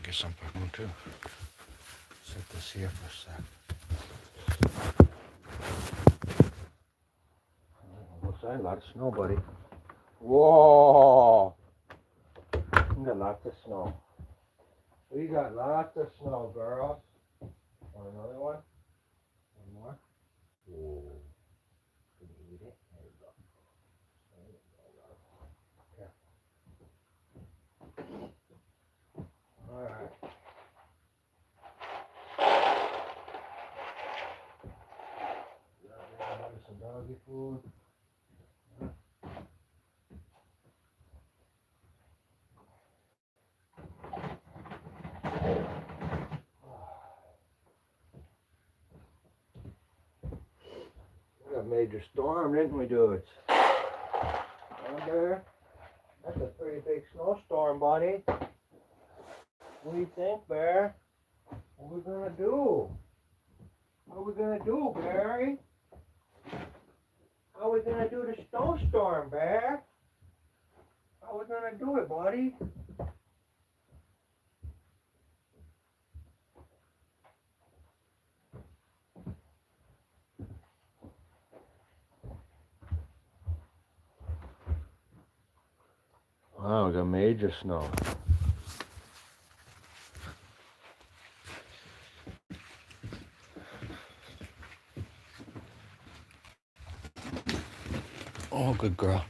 get some popcorn too. Set this here for a sec. Outside, a lot of snow, buddy. Whoa! We got lots of snow. We got lots of snow, girls. Want another one? One more? Whoa. Can you eat it? There you go. There you go. Yeah. Alright. Some doggy food. We got a major storm, didn't we, dudes? There? That's a pretty big snowstorm, buddy. What do you think, Bear? What are we gonna do? What are we gonna do, Barry? How are we gonna do the snowstorm, Bear? How are we gonna do it, buddy? Wow, we got major snow. Oh, good girl.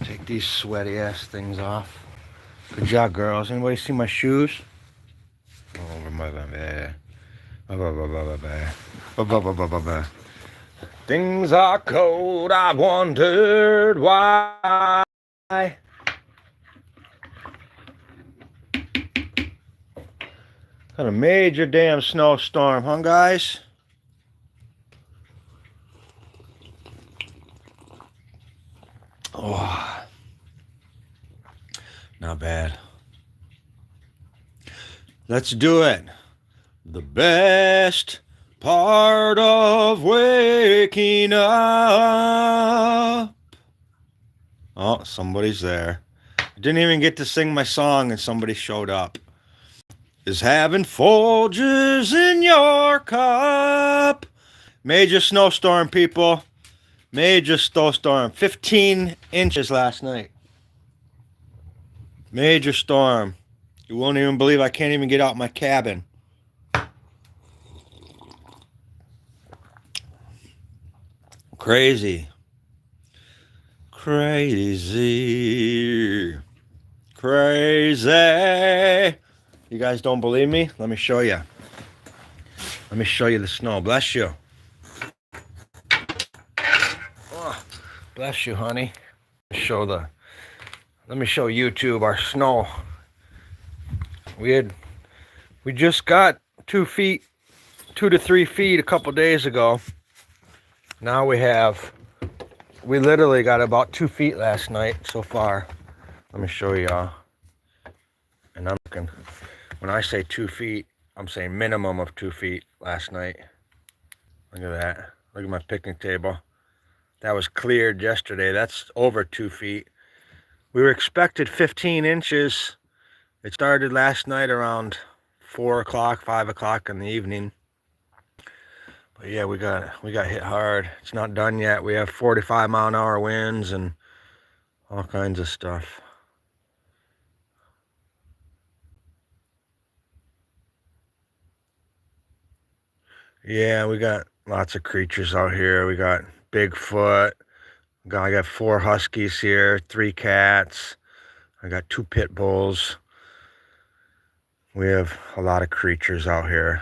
Take these sweaty ass things off. Good job, girls. Anybody see my shoes? Oh, my bad. Things are cold. I wondered why. Got a major damn snowstorm, huh, guys? Oh, not bad. Let's do it. The best part of waking up. Oh, somebody's there. I didn't even get to sing my song and somebody showed up. Is having Folgers in your cup. Major snowstorm, people. Major snowstorm. 15 inches last night. Major storm. You won't even believe I can't even get out my cabin. Crazy. Crazy. Crazy. You guys don't believe me? Let me show you. Let me show you the snow. Bless you. Oh, bless you, honey. Let me show YouTube our snow. We just got 2 to 3 feet a couple days ago. Now we literally got about 2 feet last night so far. Let me show y'all. And I'm looking, when I say 2 feet, I'm saying minimum of 2 feet last night. Look at that. Look at my picnic table. That was cleared yesterday. That's over 2 feet. We were expected 15 inches. It started last night around 4 o'clock, 5 o'clock in the evening. But yeah, we got hit hard. It's not done yet. We have 45-mile-an-hour winds and all kinds of stuff. Yeah, we got lots of creatures out here. We got Bigfoot. I got 4 Huskies here, 3 cats. I got 2 pit bulls. We have a lot of creatures out here.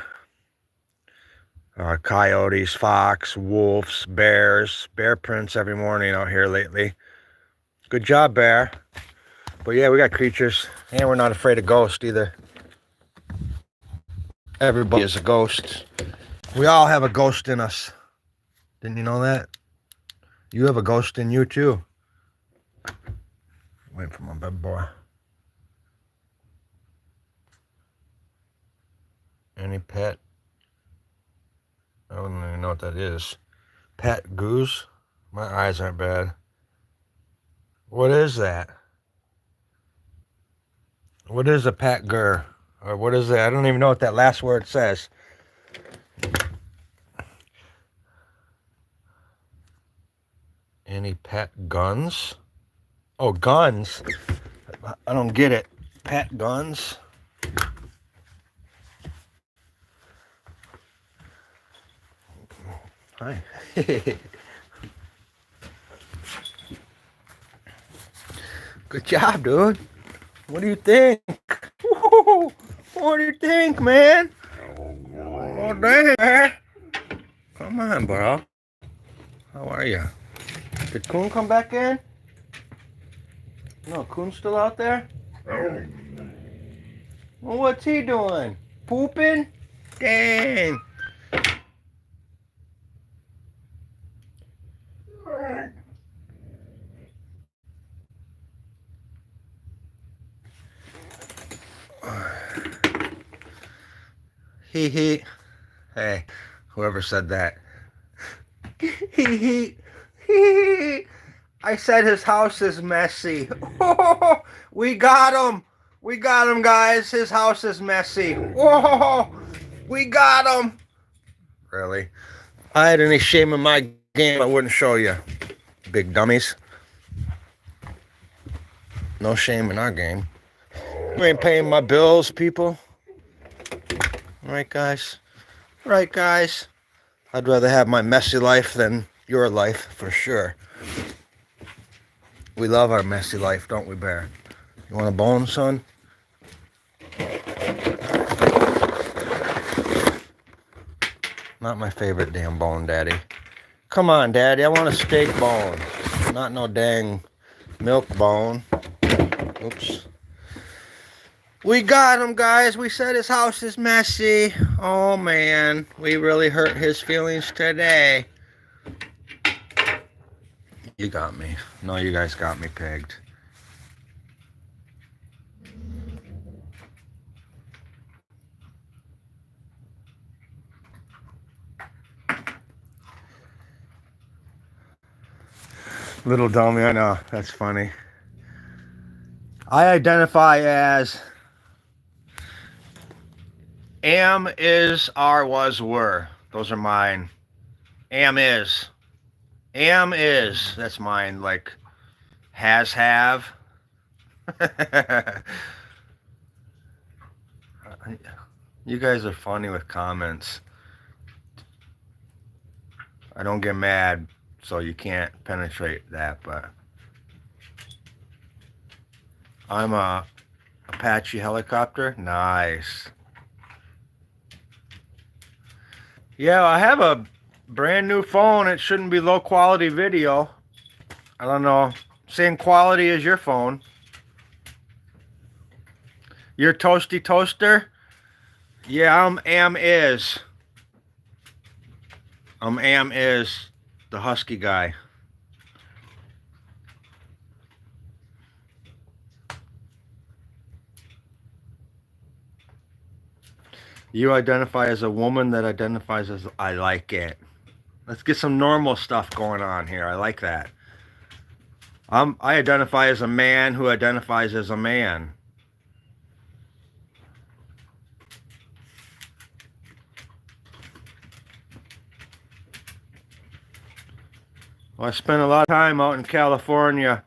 Coyotes, fox, wolves, bears, bear prints every morning out here lately. Good job, Bear. But yeah, we got creatures. And we're not afraid of ghosts either. Everybody is a ghost. We all have a ghost in us. Didn't you know that? You have a ghost in you too. Wait for my bed boy. Any pet? I don't even know what that is. Pet goose? My eyes aren't bad. What is that? What is a pet gur? Or what is that? I don't even know what that last word says. Any pet guns? Oh, guns. I don't get it. Pet guns? Hi. Good job, dude. What do you think? Woo! What do you think, man? Oh, dang, man. Come on, bro. How are you? Did Coon come back in? No, Coon's still out there? Well, what's he doing? Pooping? Dang. Hee hee. Hey, whoever said that. Hee hee. Hee. I said his house is messy. Oh, we got him. We got him, guys. His house is messy. Whoa, we got him. Really? If I had any shame in my game, I wouldn't show you. Big dummies. No shame in our game. You ain't paying my bills, people. Right, guys? Right, guys? I'd rather have my messy life than your life, for sure. We love our messy life, don't we, Bear? You want a bone, son? Not my favorite damn bone, Daddy. Come on, Daddy, I want a steak bone. Not no dang milk bone. Oops. We got him, guys. We said his house is messy. Oh, man. We really hurt his feelings today. You got me. No, you guys got me pegged. Little dummy, I know. That's funny. I identify as am, is, are, was, were. Those are mine. Am, is. Am, is. That's mine. Like, has, have. You guys are funny with comments. I don't get mad, so you can't penetrate that, but I'm a Apache helicopter. Nice. Yeah, I have a brand new phone. It shouldn't be low quality video. I don't know. Same quality as your phone. Your toasty toaster? Yeah, I'm am is. I'm am is the husky guy. You identify as a woman that identifies as I like it. Let's get some normal stuff going on here. I like that. I identify as a man who identifies as a man. Well, I spent a lot of time out in California.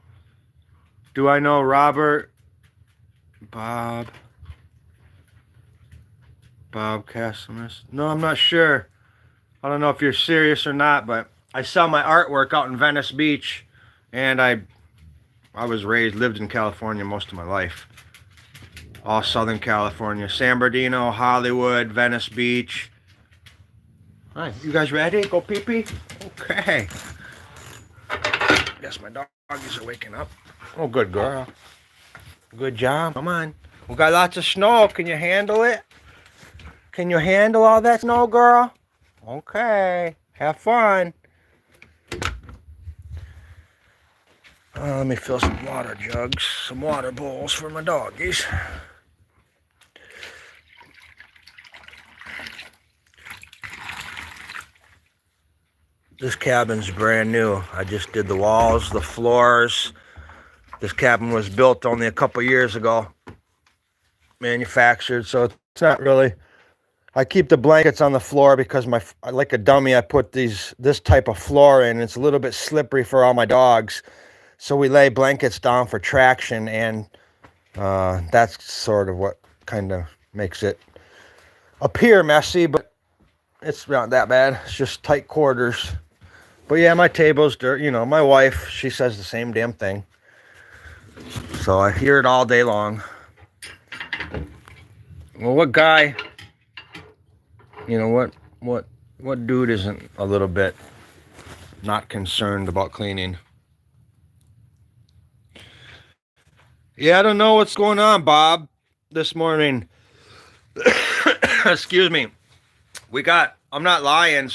Do I know Robert? Bob Casimus? No, I'm not sure. I don't know if you're serious or not, but I sell my artwork out in Venice Beach, and I lived in California most of my life. All Southern California. San Bernardino, Hollywood, Venice Beach. All right, you guys ready? Go pee-pee? Okay. Guess my doggies are waking up. Oh, good girl. Good job. Come on. We got lots of snow. Can you handle it? Can you handle all that snow, girl? Okay. Have fun. Let me fill some water jugs, some water bowls for my doggies. This cabin's brand new. I just did the walls, the floors. This cabin was built only a couple years ago, manufactured, so it's not really. I keep the blankets on the floor because like a dummy, I put this type of floor in. It's a little bit slippery for all my dogs, so we lay blankets down for traction, and that's sort of what kind of makes it appear messy, but it's not that bad. It's just tight quarters. But yeah, my table's dirt. You know, my wife, she says the same damn thing. So I hear it all day long. Well, what guy, you know, what dude isn't a little bit not concerned about cleaning? Yeah, I don't know what's going on, Bob, this morning. Excuse me. I'm not lying,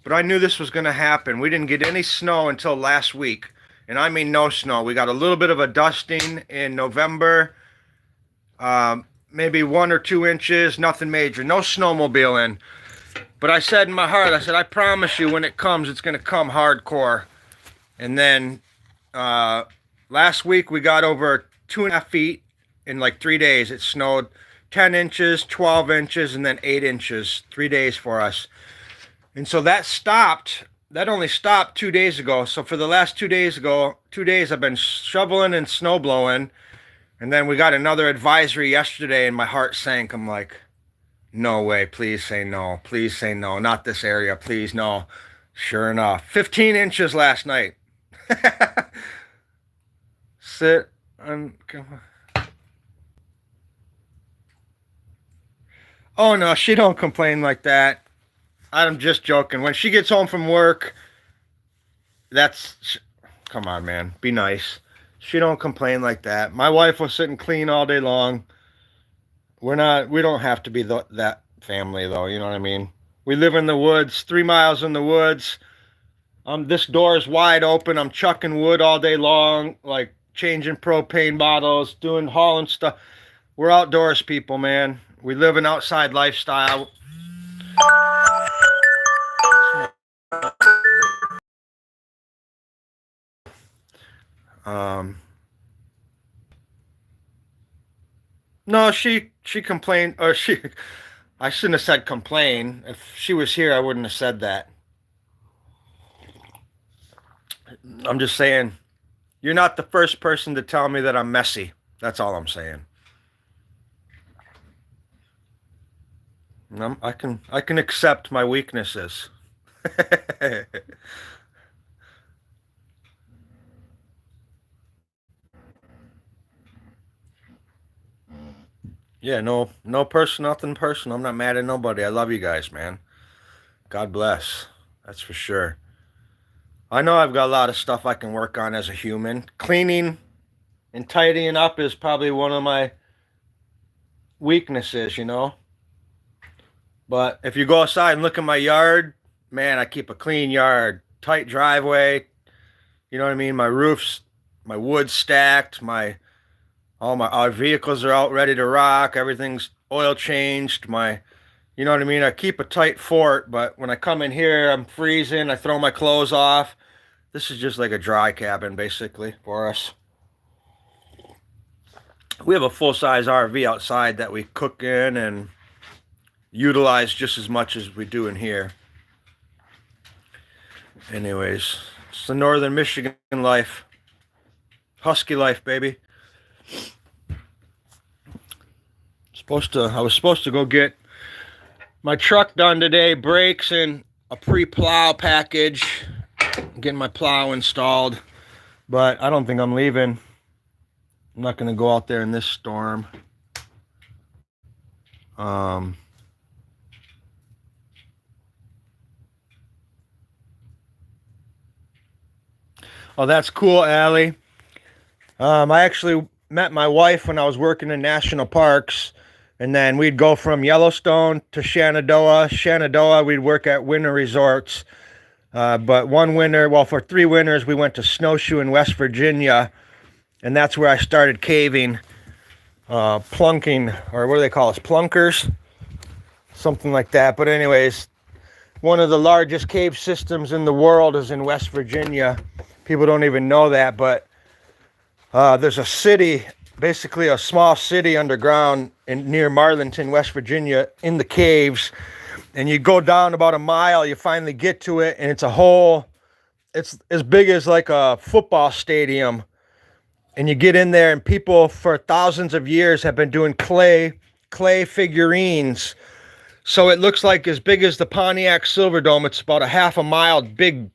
but I knew this was going to happen. We didn't get any snow until last week. And I mean no snow. We got a little bit of a dusting in November. Maybe 1 or 2 inches, nothing major. No snowmobiling. But I said in my heart, I promise you when it comes, it's going to come hardcore. And then last week we got over 2.5 feet in like 3 days. It snowed 10 inches, 12 inches, and then 8 inches. 3 days for us. And so that only stopped 2 days ago. So for the last 2 days I've been shoveling and snow blowing. And then we got another advisory yesterday and my heart sank. I'm like, no way, please say no. Please say no. Not this area, please, no. Sure enough, 15 inches last night. Sit and come on. Oh no, she don't complain like that. I'm just joking. When she gets home from work, come on, man, be nice. She don't complain like that. My wife will sit and clean all day long. We don't have to be that family though, you know what I mean? We live in the woods, 3 miles in the woods. This door is wide open. I'm chucking wood all day long, like changing propane bottles, hauling stuff. We're outdoors people, man. We live an outside lifestyle. No, she complained, or I shouldn't have said complain. If she was here, I wouldn't have said that. I'm just saying, you're not the first person to tell me that I'm messy. That's all I'm saying. I can accept my weaknesses. Yeah, no nothing personal. I'm not mad at nobody. I love you guys, man. God bless. That's for sure. I know I've got a lot of stuff I can work on as a human. Cleaning and tidying up is probably one of my weaknesses, you know. But if you go outside and look at my yard, man, I keep a clean yard, tight driveway. You know what I mean? My roof's, my wood's stacked, our vehicles are out ready to rock. Everything's oil changed. You know what I mean? I keep a tight fort, but when I come in here, I'm freezing. I throw my clothes off. This is just like a dry cabin, basically, for us. We have a full-size RV outside that we cook in and utilize just as much as we do in here. Anyways, it's the northern Michigan life. Husky life, baby. I was supposed to go get my truck done today, brakes and a pre-plow package, getting my plow installed, but I don't think I'm leaving. I'm not going to go out there in this storm. Oh, that's cool, Allie. I actually met my wife when I was working in national parks. And then we'd go from Yellowstone to Shenandoah. Shenandoah, we'd work at winter resorts. But one winter, for 3 winters, we went to Snowshoe in West Virginia. And that's where I started caving, plunking, or what do they call us, plunkers? Something like that. But anyways, one of the largest cave systems in the world is in West Virginia. People don't even know that, but there's a city, basically a small city underground near Marlinton, West Virginia, in the caves. And you go down about a mile, you finally get to it, and it's as big as like a football stadium. And you get in there, and people for thousands of years have been doing clay figurines. So it looks like as big as the Pontiac Silverdome. It's about a half a mile big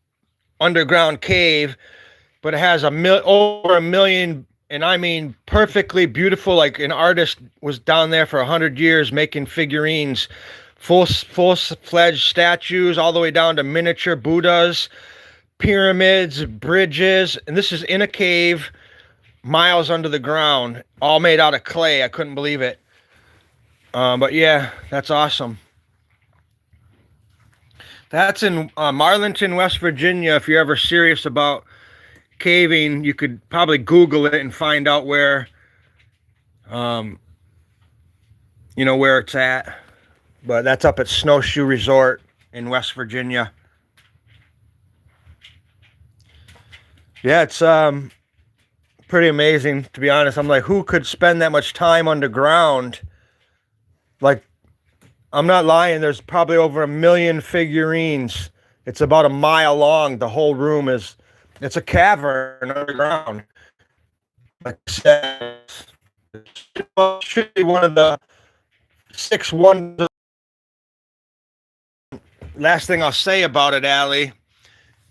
underground cave, but it has over a million, and I mean perfectly beautiful. Like an artist was down there for 100 years making figurines, full-fledged statues, all the way down to miniature Buddhas, pyramids, bridges, and this is in a cave, miles under the ground, all made out of clay. I couldn't believe it. But yeah, that's awesome. That's in Marlinton, West Virginia. If you're ever serious about caving, you could probably Google it and find out where, where it's at. But that's up at Snowshoe Resort in West Virginia. Yeah, it's pretty amazing, to be honest. I'm like, who could spend that much time underground? Like, I'm not lying. There's probably over 1 million figurines. It's about a mile long. The whole room it's a cavern underground. Like I said, it should be one of the 6 wonders. Last thing I'll say about it, Allie,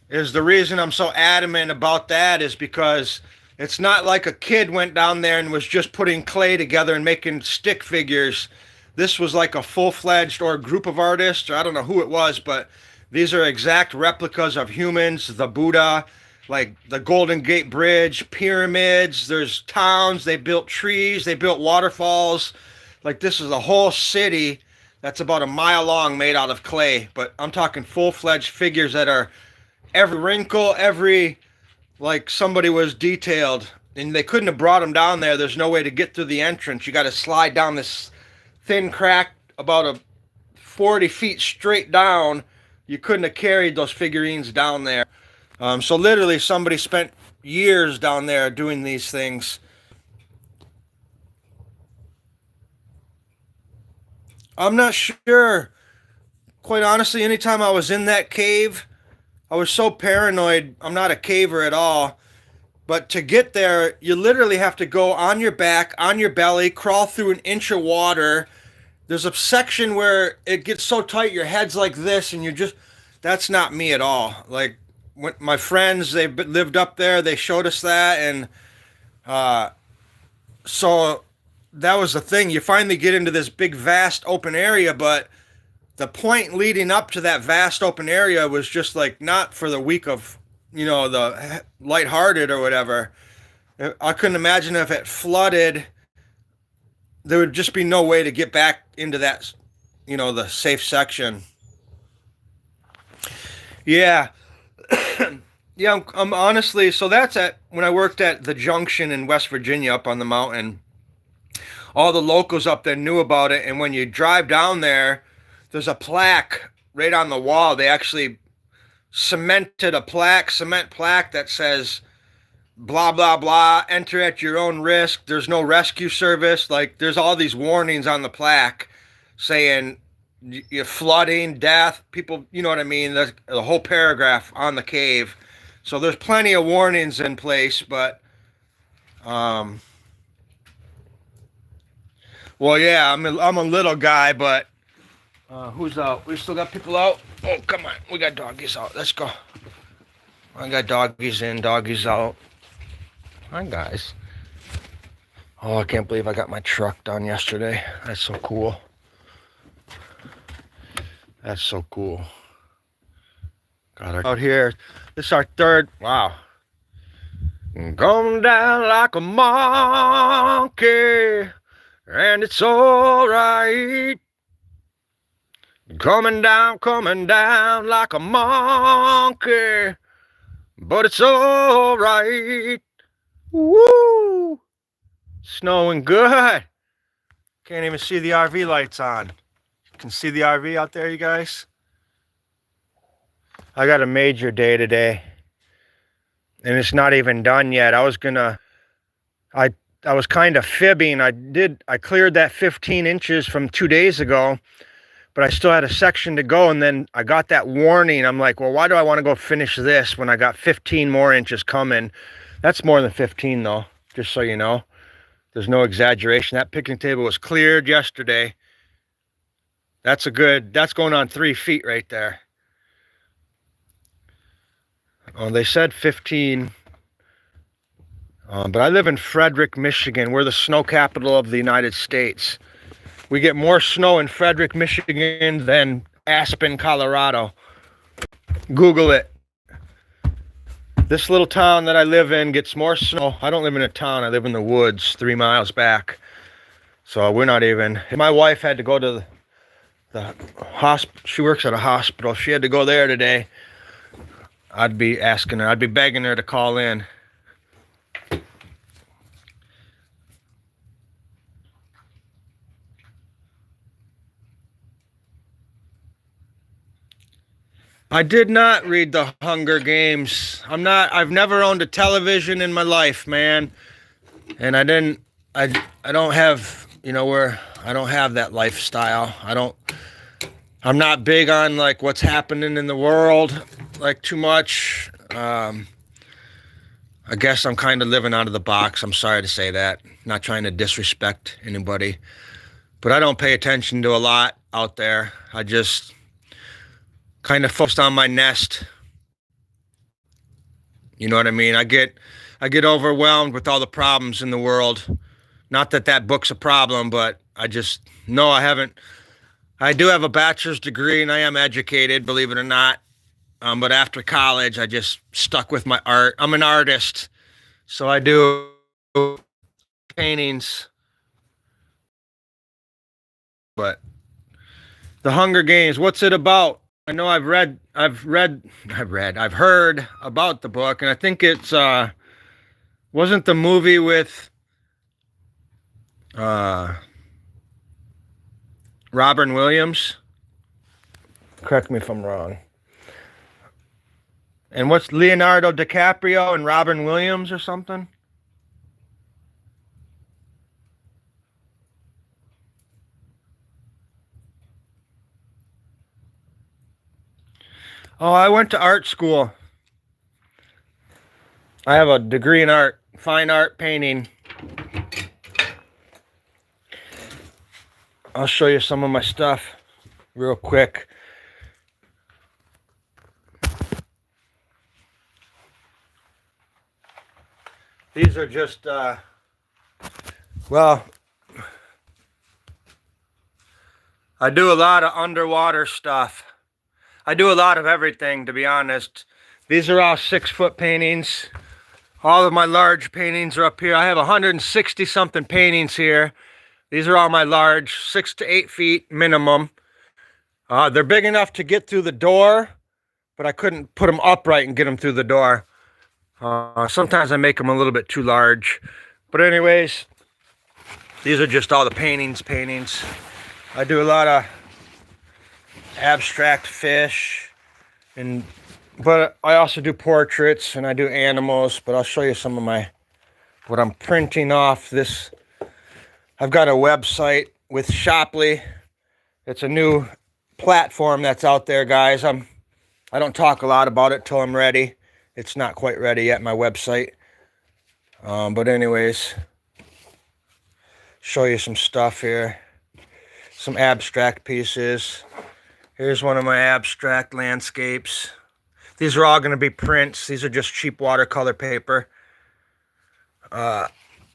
is the reason I'm so adamant about that is because it's not like a kid went down there and was just putting clay together and making stick figures. This was like a full-fledged, or a group of artists, or I don't know who it was, but these are exact replicas of humans, the Buddha, like the Golden Gate Bridge, pyramids, there's towns, they built trees, they built waterfalls. Like this is a whole city that's about a mile long made out of clay. But I'm talking full-fledged figures that are every wrinkle, like somebody was detailed. And they couldn't have brought them down there. There's no way to get through the entrance. You got to slide down this thin crack about 40 feet straight down. You couldn't have carried those figurines down there. So literally somebody spent years down there doing these things. I'm not sure. Quite honestly, anytime I was in that cave, I was so paranoid. I'm not a caver at all. But to get there, you literally have to go on your back, on your belly, crawl through an inch of water. There's a section where it gets so tight your head's like this, and that's not me at all. Like, when my friends, they lived up there, they showed us that, and so that was the thing. You finally get into this big, vast, open area, but the point leading up to that vast open area was just like not for the weak of, the lighthearted or whatever. I couldn't imagine if it flooded, there would just be no way to get back into that, the safe section. Yeah. Yeah, I'm honestly, so that's when I worked at the Junction in West Virginia up on the mountain. All the locals up there knew about it, and when you drive down there, there's a plaque right on the wall. They actually cemented a cement plaque that says blah blah blah, enter at your own risk, there's no rescue service. Like, there's all these warnings on the plaque saying you're flooding, death, people, you know what I mean. There's the whole paragraph on the cave, so there's plenty of warnings in place. But well, yeah, I'm a little guy, but who's out? We still got people out. Oh, come on. We got doggies out. Let's go. I got doggies in, doggies out. Hi, guys. Oh, I can't believe I got my truck done yesterday. That's so cool. That's so cool. Got her out here. This is our third. Wow. Going down like a monkey, and it's all right. Coming down like a monkey, but it's all right. Woo! Snowing good. Can't even see the RV lights on. You can see the RV out there, you guys? I got a major day today, and it's not even done yet. I was kind of fibbing. I cleared that 15 inches from 2 days ago, but I still had a section to go, and then I got that warning. I'm like, well, why do I want to go finish this when I got 15 more inches coming? That's more than 15 though, just so you know. There's no exaggeration. That picnic table was cleared yesterday. That's going on 3 feet right there. They said 15, but I live in Frederick, Michigan. We're the snow capital of the United States. We get more snow in Frederick, Michigan than Aspen, Colorado. Google it. This little town that I live in gets more snow. I don't live in a town. I live in the woods 3 miles back. So we're not even. My wife had to go to the hospital. She works at a hospital. She had to go there today. I'd be begging her to call in. I did not read the Hunger Games. I've never owned a television in my life, man. And I don't have, I don't have that lifestyle. I'm not big on like what's happening in the world, like too much. I guess I'm kind of living out of the box. I'm sorry to say that. Not trying to disrespect anybody, but I don't pay attention to a lot out there. I just kind of focused on my nest. You know what I mean? I get overwhelmed with all the problems in the world. Not that that book's a problem, but I just no, I haven't. I do have a bachelor's degree and I am educated, believe it or not. But after college, I just stuck with my art. I'm an artist, so I do paintings. But the Hunger Games, what's it about? I know I've heard about the book, and I think it's wasn't the movie with Robin Williams? Correct me if I'm wrong. And what's Leonardo DiCaprio and Robin Williams or something? Oh, I went to art school. I have a degree in art, fine art painting. I'll show you some of my stuff real quick. These are just, well, I do a lot of underwater stuff. I do a lot of everything, to be honest. These are all 6-foot paintings. All of my large paintings are up here. I have 160 something paintings here. These are all my large, 6 to 8 feet minimum. They're big enough to get through the door, but I couldn't put them upright and get them through the door. Sometimes I make them a little bit too large. But anyways, these are just all the paintings. I do a lot of abstract fish, but I also do portraits and I do animals. But I'll show you some of what I'm printing off this. I've got a website with Shoply. It's a new platform that's out there, guys. I don't talk a lot about it till I'm ready. It's not quite ready yet, my website. But anyways, show you some stuff here. Some abstract pieces. Here's one of my abstract landscapes. These are all going to be prints. These are just cheap watercolor paper.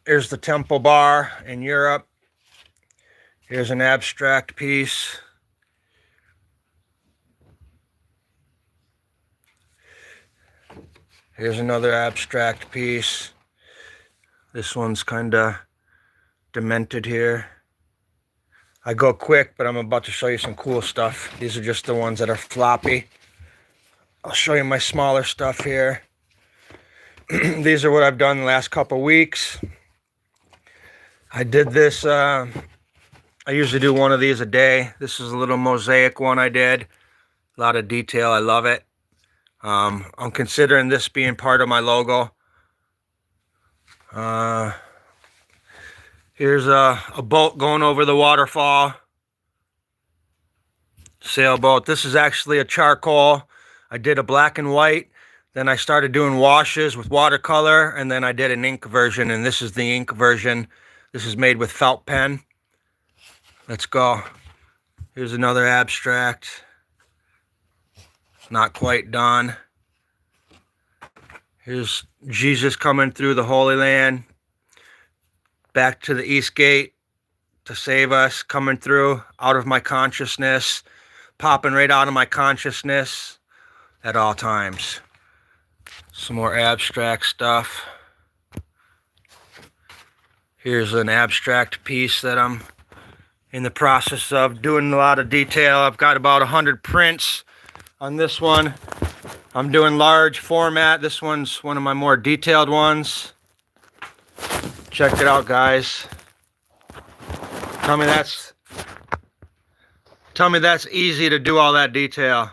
Here's the Temple Bar in Europe. Here's an abstract piece. Here's another abstract piece. This one's kind of demented here. I go quick, but I'm about to show you some cool stuff. These are just the ones that are floppy. I'll show you my smaller stuff here. These are what I've done the last couple weeks. I did this, I usually do one of these a day. This is a little mosaic one I did. A lot of detail, I love it. I'm considering this being part of my logo. Here's a boat going over the waterfall. Sailboat. This is actually a charcoal. I did a black and white. Then I started doing washes with watercolor, and then I did an ink version, and this is the ink version. This is made with felt pen. Let's go. Here's another abstract. Not quite done. Here's Jesus coming through the Holy Land, back to the East Gate to save us, coming through out of my consciousness, popping right out of my consciousness at all times. Some more abstract stuff. Here's an abstract piece that I'm in the process of doing a lot of detail. I've got about 100 prints on this one. I'm doing large format. This one's one of my more detailed ones. Check it out, guys. Tell me that's easy to do all that detail.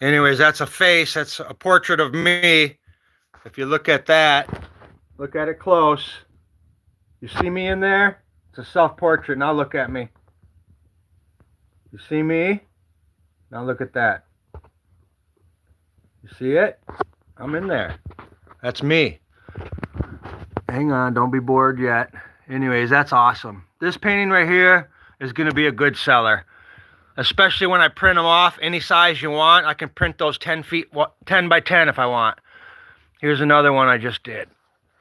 Anyways, that's a face. That's a portrait of me. If you look at that, look at it close. You see me in there? It's a self-portrait. Now look at me. You see me? Now look at that. You see it? I'm in there. That's me. Hang on, don't be bored yet. Anyways, that's awesome. This painting right here is going to be a good seller. Especially when I print them off any size you want. I can print those 10 by 10 if I want. Here's another one I just did.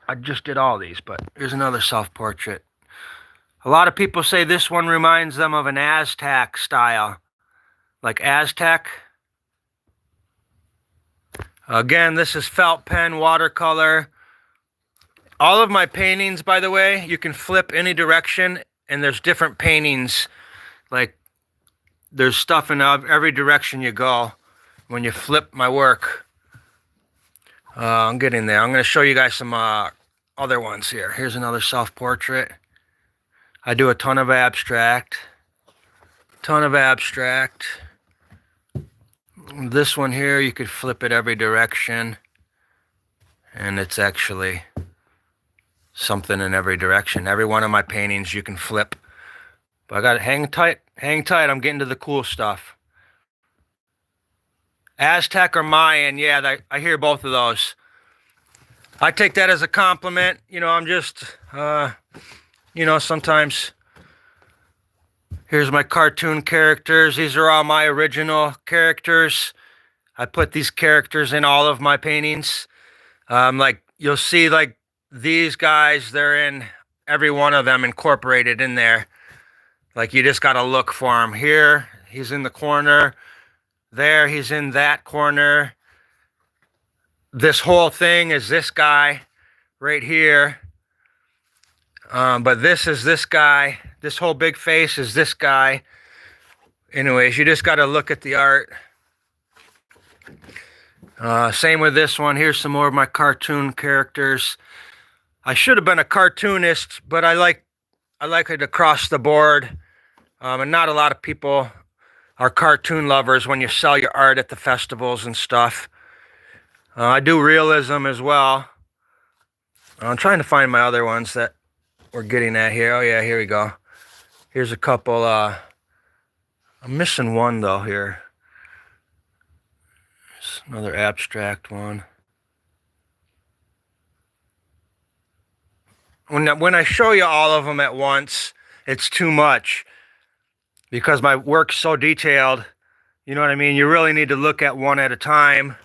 I just did all these, but here's another self-portrait. A lot of people say this one reminds them of an Aztec style. Like Aztec. Again, this is felt pen, watercolor. All of my paintings, by the way, you can flip any direction, and there's different paintings. Like, there's stuff in every direction you go when you flip my work. I'm getting there. I'm going to show you guys some other ones here. Here's another self-portrait. I do a ton of abstract. This one here, you could flip it every direction. And it's actually something in every direction. Every one of my paintings you can flip. But I got to hang tight. I'm getting to the cool stuff. Aztec or Mayan, yeah, I hear both of those. I take that as a compliment. You know, I'm just, sometimes. Here's my cartoon characters. These are all my original characters. I put these characters in all of my paintings. Like, you'll see, like, these guys, they're in every one of them incorporated in there. Like, you just got to look for him. Here, he's in the corner. There, he's in that corner. This whole thing is this guy right here. But this is this guy. This whole big face is this guy. Anyways, you just got to look at the art. Same with this one. Here's some more of my cartoon characters. I should have been a cartoonist, but I like it across the board. And not a lot of people are cartoon lovers when you sell your art at the festivals and stuff. I do realism as well. I'm trying to find my other ones that we're getting at here. Oh yeah, here we go. Here's a couple. I'm missing one though here. There's another abstract one. When I show you all of them at once, it's too much. Because my work's so detailed, you know what I mean? You really need to look at one at a time.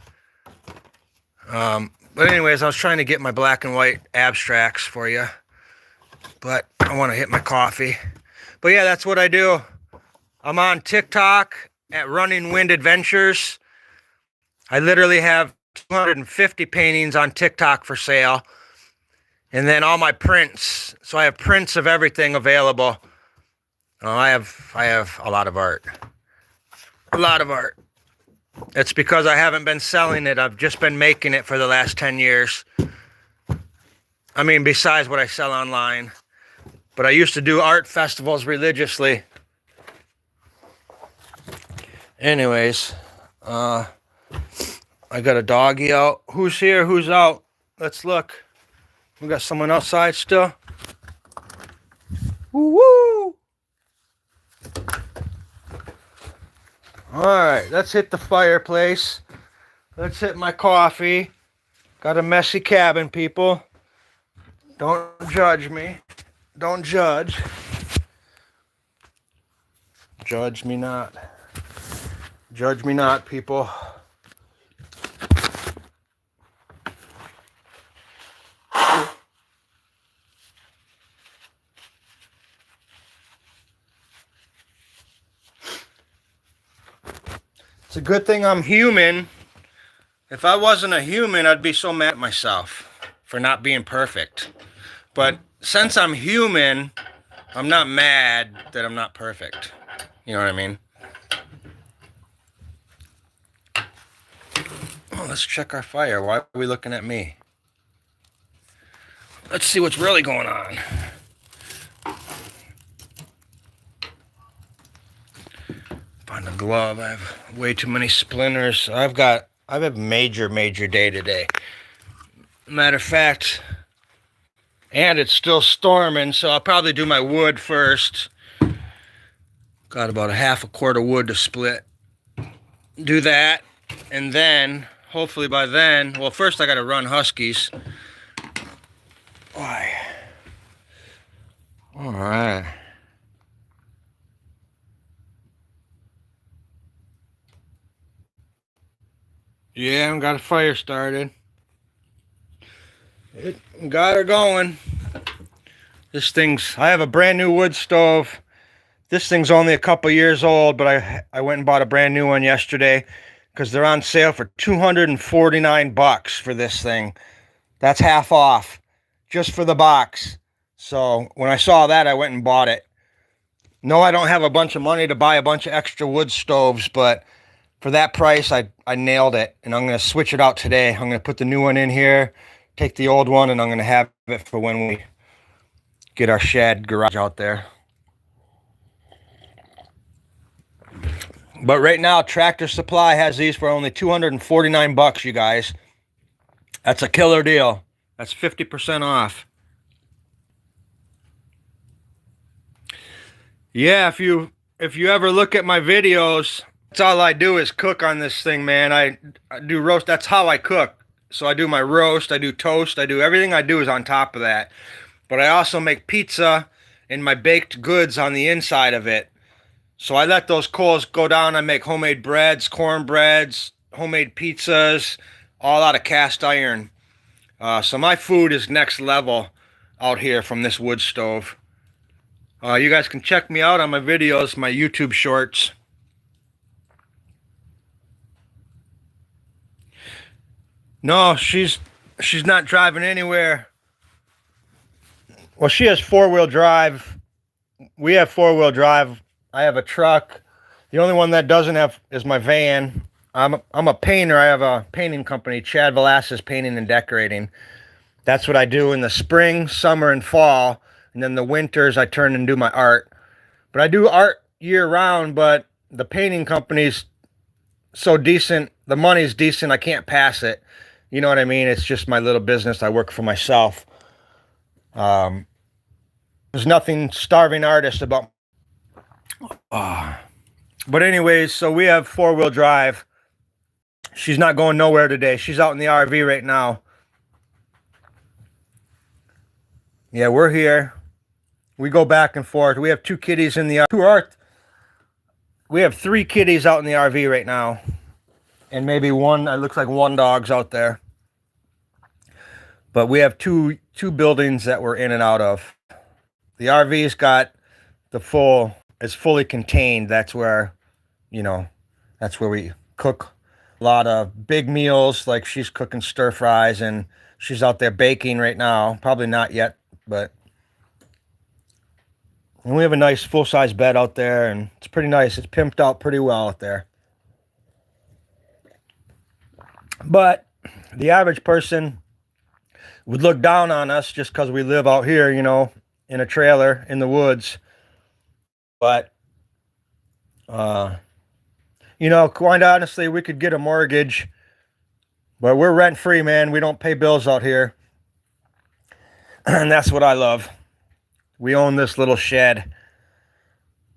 But anyways, I was trying to get my black and white abstracts for you. But I want to hit my coffee. But yeah, that's what I do. I'm on TikTok at Running Wind Adventures. I literally have 250 paintings on TikTok for sale. And then all my prints. So I have prints of everything available. I have a lot of art. A lot of art. It's because I haven't been selling it. I've just been making it for the last 10 years. I mean, besides what I sell online. But I used to do art festivals religiously. Anyways, I got a doggy out. Who's here? Who's out? Let's look. We got someone outside still. Woo! Alright, let's hit the fireplace. Let's hit my coffee. Got a messy cabin, people. Don't judge me. Don't judge. Judge me not. Judge me not, people. It's a good thing I'm human. If I wasn't a human, I'd be so mad at myself for not being perfect. But since I'm human, I'm not mad that I'm not perfect. You know what I mean? Oh, let's check our fire. Why are we looking at me? Let's see what's really going on. Find a glove. I have way too many splinters. I have a major day today. Matter of fact, and it's still storming, so I'll probably do my wood first. Got about a half a quart of wood to split. Do that, and then, hopefully by then, well, first I gotta run Huskies. Why? Alright. Yeah, I got a fire started. It got her going. I have a brand new wood stove. This thing's only a couple years old, but I went and bought a brand new one yesterday because they're on sale for $249 for this thing. That's half off just for the box. So when I saw that, I went and bought it. No, I don't have a bunch of money to buy a bunch of extra wood stoves, but for that price, I nailed it, and I'm going to switch it out today. I'm going to put the new one in here, take the old one, and I'm going to have it for when we get our shed garage out there. But right now, Tractor Supply has these for only $249, you guys. That's a killer deal. That's 50% off. Yeah, if you ever look at my videos, that's all I do is cook on this thing, man. I do roast. That's how I cook. So I do my roast, I do toast, I do everything I do is on top of that. But I also make pizza and my baked goods on the inside of it. So I let those coals go down. I make homemade breads, cornbreads, homemade pizzas, all out of cast iron. So my food is next level out here from this wood stove. You guys can check me out on my videos, my YouTube shorts. No, she's not driving anywhere. Well, she has four-wheel drive. We have four-wheel drive. I have a truck. The only one that doesn't have is my van. I'm a painter. I have a painting company, Chad Velasquez Painting and Decorating. That's what I do in the spring, summer, and fall. And then the winters, I turn and do my art. But I do art year-round, but the painting company's so decent. The money's decent. I can't pass it. You know what I mean? It's just my little business. I work for myself. There's nothing starving artist about. But anyways, so we have four-wheel drive. She's not going nowhere today. She's out in the RV right now. Yeah, we're here. We go back and forth. We have two kitties in the RV. We have three kitties out in the RV right now. And maybe one, it looks like one dog's out there. But we have two buildings that we're in and out of. The RV's got it's fully contained. That's where, that's where we cook a lot of big meals. Like she's cooking stir fries and she's out there baking right now. Probably not yet, but. And we have a nice full-size bed out there and it's pretty nice. It's pimped out pretty well out there. But the average person would look down on us just because we live out here, in a trailer in the woods. But, quite honestly, we could get a mortgage But we're rent free, man. We don't pay bills out here. And that's what I love. We own this little shed.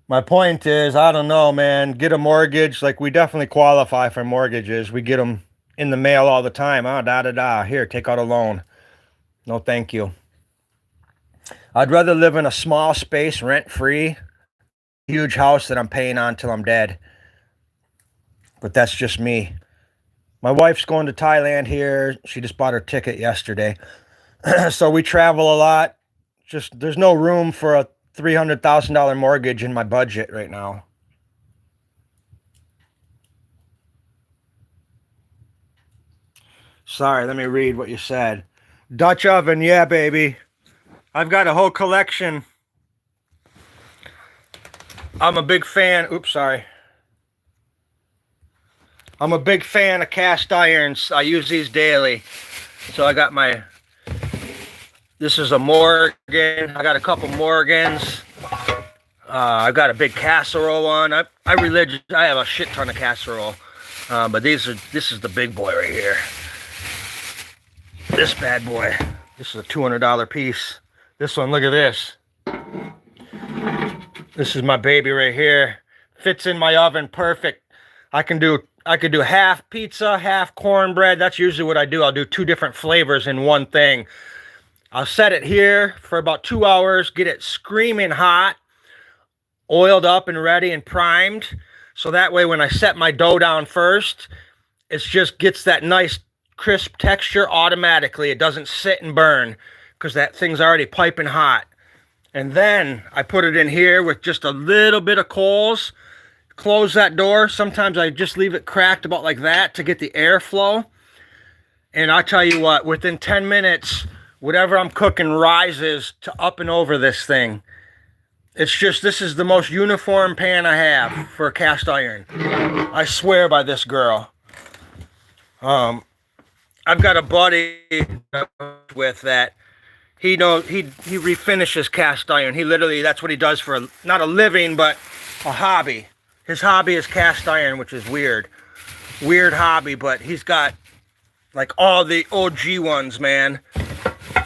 My point is, I don't know, man. Get a mortgage. Like, we definitely qualify for mortgages. We get them in the mail all the time. Oh, da-da-da. Here, take out a loan. No, thank you. I'd rather live in a small space, rent-free, huge house that I'm paying on till I'm dead. But that's just me. My wife's going to Thailand here. She just bought her ticket yesterday. So we travel a lot. Just, there's no room for a $300,000 mortgage in my budget right now. Sorry, let me read what you said. Dutch oven, yeah, baby. I've got a whole collection. I'm a big fan. Oops, sorry. I'm a big fan of cast irons. I use these daily. So I got my, this is a Morgan. I got a couple Morgans. I've got a big casserole one. I have a shit ton of casserole. But this is the big boy right here. This bad boy. This is a $200 piece. This one, look at this. This is my baby right here. Fits in my oven perfect. I can do half pizza, half cornbread. That's usually what I do. I'll do 2 different flavors in one thing. I'll set it here for about 2 hours, get it screaming hot, oiled up and ready and primed. So that way when I set my dough down first, it just gets that nice crisp texture automatically. It doesn't sit and burn because that thing's already piping hot. And then I put it in here with just a little bit of coals. Close that door. Sometimes I just leave it cracked about like that to get the airflow. And I'll tell you what, within 10 minutes, whatever I'm cooking rises to up and over this thing. It's just, this is the most uniform pan I have for a cast iron. I swear by this girl. I've got a buddy with that. He refinishes cast iron. He literally, that's what he does for not a living, but a hobby. His hobby is cast iron, which is weird. Weird hobby, but he's got like all the OG ones, man.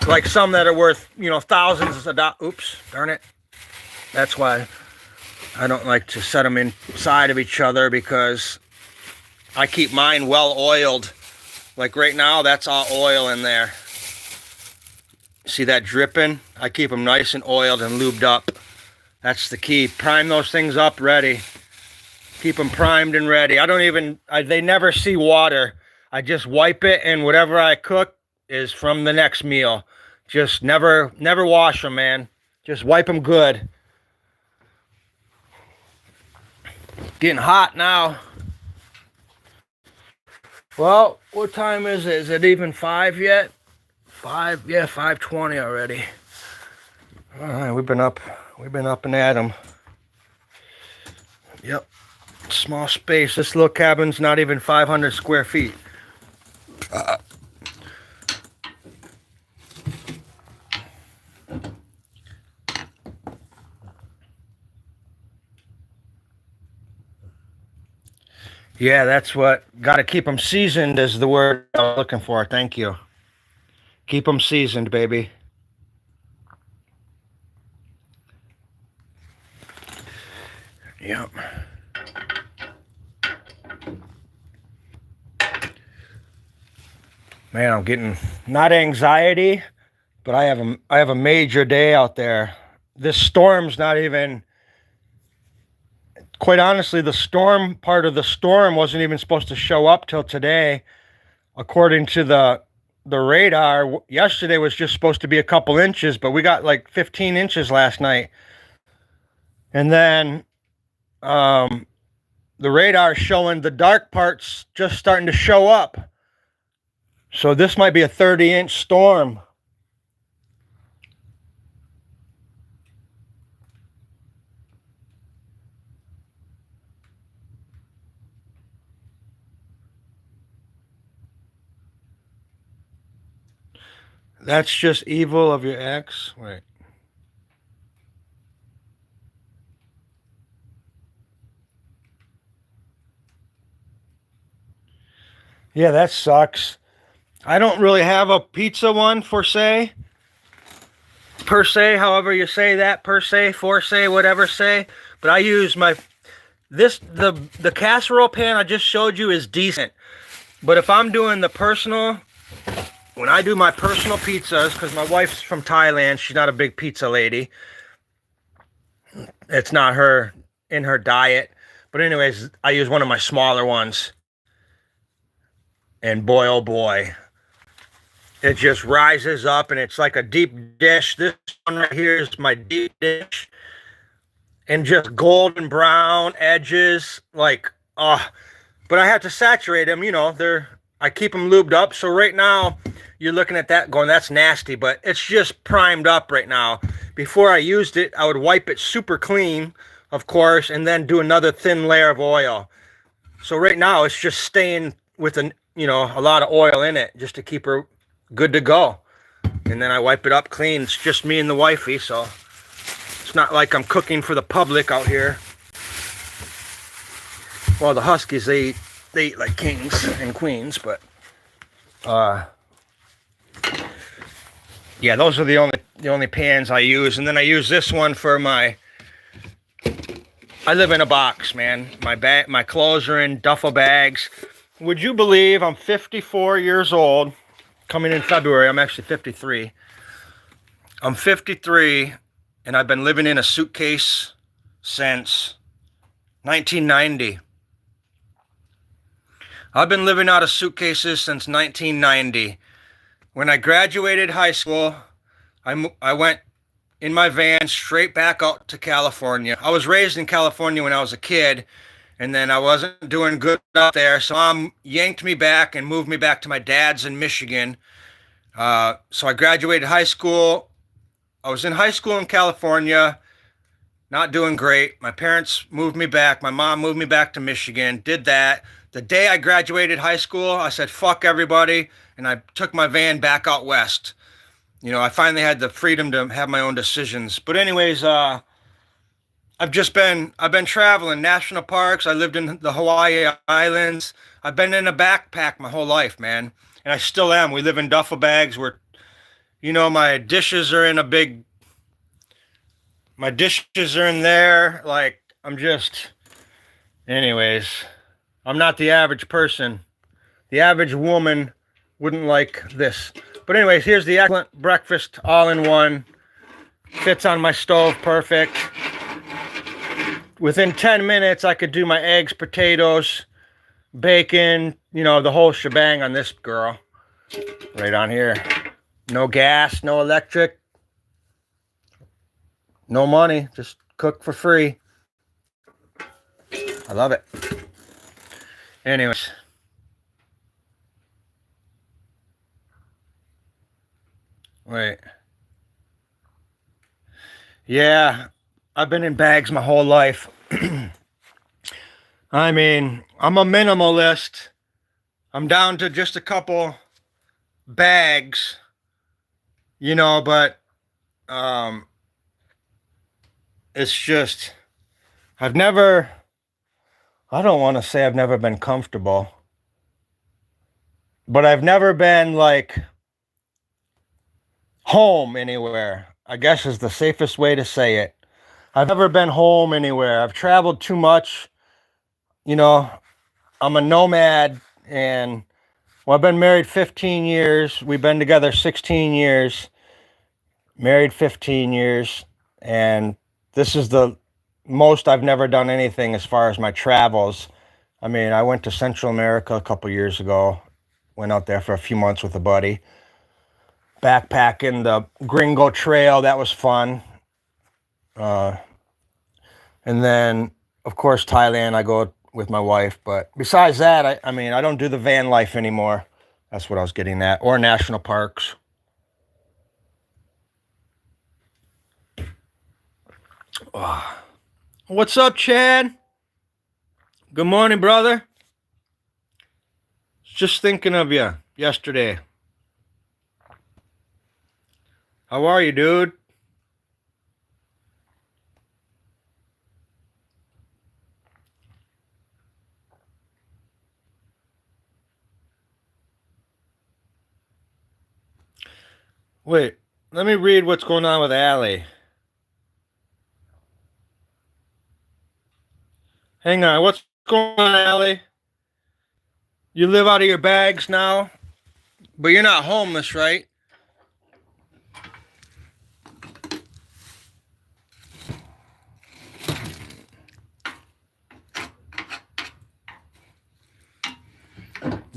Like some that are worth, thousands of dollars. Oops, darn it. That's why I don't like to set them inside of each other, because I keep mine well oiled. Like right now, that's all oil in there. See that dripping? I keep them nice and oiled and lubed up. That's the key. Prime those things up ready. Keep them primed and ready. They never see water. I just wipe it, and whatever I cook is from the next meal. Just never wash them, man. Just wipe them good. Getting hot now. Well, what time is it? Is it even 5 yet? 5? Yeah, 5:20 already. All right, we've been up and at 'em. Yep. Small space. This little cabin's not even 500 square feet. Yeah, that's what. Got to keep them seasoned is the word I was looking for. Thank you. Keep them seasoned, baby. Yep. Man, I'm getting not anxiety, but I have a major day out there. This storm's not even, quite honestly, the storm part of the storm wasn't even supposed to show up till today. According to the radar, yesterday was just supposed to be a couple inches, but we got like 15 inches last night. And then the radar showing the dark parts just starting to show up. So this might be a 30-inch storm. That's just evil of your ex. Wait. Yeah, that sucks. I don't really have a pizza one per se, however you say that, per se, for say, whatever say. But I use the casserole pan I just showed you is decent. But if I'm doing when I do my personal pizzas, because my wife's from Thailand, she's not a big pizza lady. It's not in her diet. But anyways, I use one of my smaller ones. And boy, oh boy, it just rises up and it's like a deep dish. This one right here is my deep dish. And just golden brown edges. Like, but I have to saturate them, I keep them lubed up. So right now, you're looking at that going, that's nasty, but it's just primed up right now. Before I used it, I would wipe it super clean, of course, and then do another thin layer of oil. So right now, it's just staying with a lot of oil in it just to keep her good to go. And then I wipe it up clean. It's just me and the wifey, so it's not like I'm cooking for the public out here. Well, the Huskies, they eat like kings and queens, but yeah, those are the only pans I use. And then I use this one for I live in a box, man. My clothes are in duffel bags. Would you believe I'm 54 years old? Coming in February, I'm actually 53. I'm 53, and I've been living in a suitcase since 1990. I've been living out of suitcases since 1990. When I graduated high school, I went in my van straight back out to California. I was raised in California when I was a kid, and then I wasn't doing good out there, so Mom yanked me back and moved me back to my dad's in Michigan. So I graduated high school. I was in high school in California, not doing great. My parents moved me back. My mom moved me back to Michigan, did that. The day I graduated high school, I said, fuck everybody, and I took my van back out west. I finally had the freedom to have my own decisions. But anyways, I've been traveling national parks. I lived in the Hawaii Islands. I've been in a backpack my whole life, man. And I still am. We live in duffel bags. My dishes are my dishes are in there. Like, anyways, I'm not the average person. The average woman wouldn't like this. But anyways, here's the excellent breakfast all in one. Fits on my stove perfect. Within 10 minutes, I could do my eggs, potatoes, bacon, the whole shebang on this girl. Right on here. No gas, no electric, no money, just cook for free. I love it. Anyways. Wait. Yeah, I've been in bags my whole life. I mean, I'm a minimalist. I'm down to just a couple bags, but it's just, I don't want to say I've never been comfortable, but I've never been like home anywhere, I guess is the safest way to say it. I've never been home anywhere. I've traveled too much. I'm a nomad, and I've been married 15 years. We've been together 16 years, married 15 years, and this is the most I've never done anything as far as my travels. I mean, I went to Central America a couple years ago, went out there for a few months with a buddy, backpacking the Gringo Trail. That was fun. And then, of course, Thailand, I go with my wife. But besides that, I mean, I don't do the van life anymore. That's what I was getting at. Or national parks. Oh. What's up, Chad? Good morning, brother. Just thinking of you yesterday. How are you, dude? Wait, let me read what's going on with Allie. Hang on, what's going on, Allie? You live out of your bags now? But you're not homeless, right?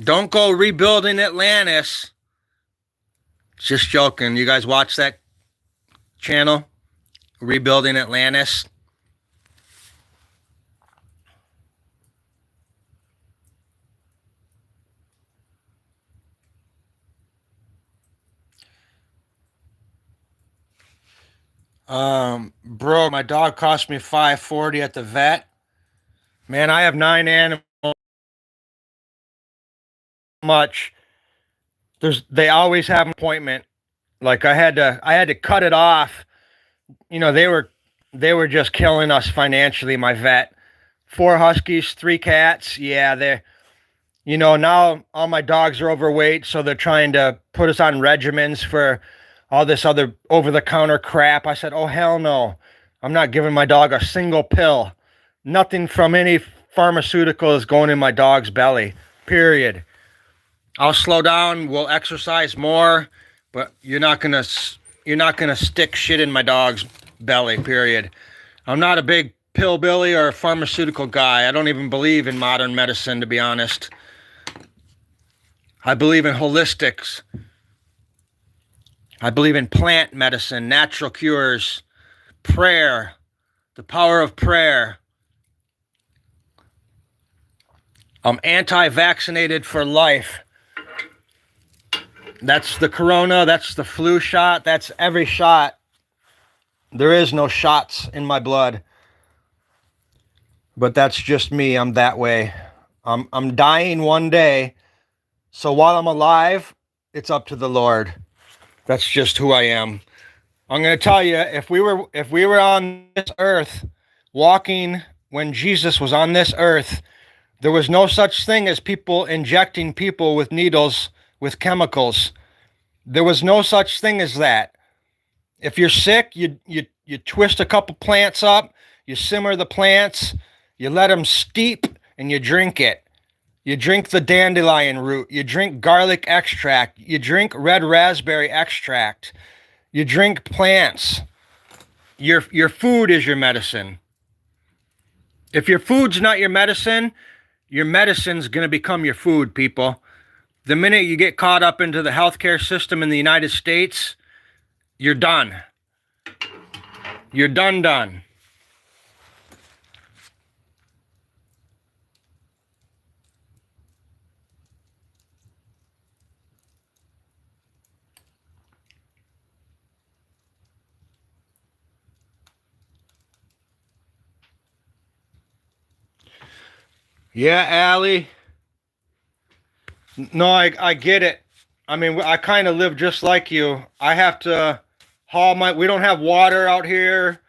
Don't go rebuilding Atlantis. Just joking. You guys watch that channel? Rebuilding Atlantis? Bro, my dog cost me $540 at the vet. Man, I have 9 animals. Much. They always have an appointment. Like I had to cut it off. You know, they were just killing us financially, my vet. 4 Huskies, 3 cats. Yeah, now all my dogs are overweight, so they're trying to put us on regimens for all this other over-the-counter crap. I said, oh, hell no. I'm not giving my dog a single pill. Nothing from any pharmaceutical is going in my dog's belly, period. I'll slow down, we'll exercise more, but you're not gonna stick shit in my dog's belly, period. I'm not a big pillbilly or a pharmaceutical guy. I don't even believe in modern medicine, to be honest. I believe in holistics. I believe in plant medicine, natural cures, prayer, the power of prayer. I'm anti-vaccinated for life. That's the corona, that's the flu shot, that's every shot. There is no shots in my blood. But that's just me. I'm that way. I'm dying one day. So while I'm alive, it's up to the Lord. That's just who I am. I'm going to tell you, if we were on this earth, walking when Jesus was on this earth, there was no such thing as people injecting people with needles with chemicals. There was no such thing as that. If you're sick, you twist a couple plants up, you simmer the plants, you let them steep, and you drink it. You drink the dandelion root. You drink garlic extract. You drink red raspberry extract. You drink plants. Your food is your medicine. If your food's not your medicine's going to become your food, people. The minute you get caught up into the healthcare system in the United States, you're done. You're done. Yeah, Allie. No, I get it. I mean, I kind of live just like you. I have to we don't have water out here.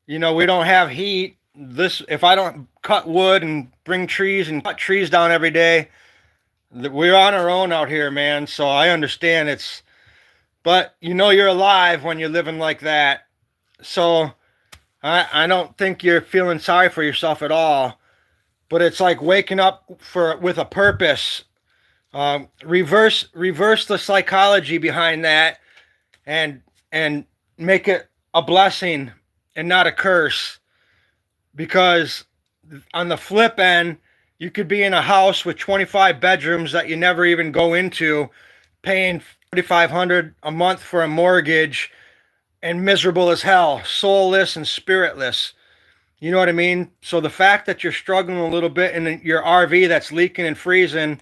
You know, we don't have heat. If I don't cut wood and bring trees and cut trees down every day, we're on our own out here, man. So I understand but you're alive when you're living like that. So I don't think you're feeling sorry for yourself at all. But it's like waking up with a purpose. Reverse the psychology behind that, and make it a blessing and not a curse. Because on the flip end, you could be in a house with 25 bedrooms that you never even go into, paying $4,500 a month for a mortgage, and miserable as hell, soulless and spiritless. You know what I mean? So the fact that you're struggling a little bit in your RV that's leaking and freezing,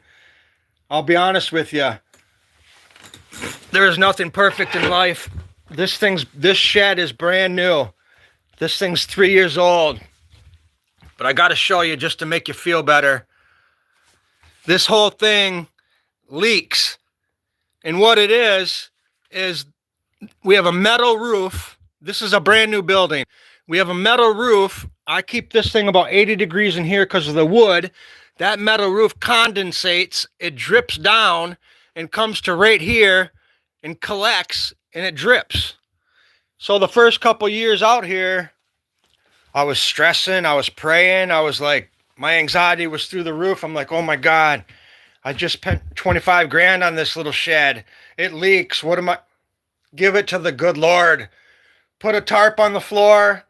I'll be honest with you, there is nothing perfect in life. This shed is brand new. This thing's 3 years old. But I got to show you just to make you feel better. This whole thing leaks. And what it is we have a metal roof. This is a brand new building. We have a metal roof. I keep this thing about 80 degrees in here because of the wood. That metal roof condensates. It drips down and comes to right here and collects and it drips. So the first couple years out here, I was stressing, I was praying, I was like, my anxiety was through the roof. I'm like, oh my God, I just spent 25 grand on this little shed. It leaks. What am I? Give it to the good Lord. Put a tarp on the floor,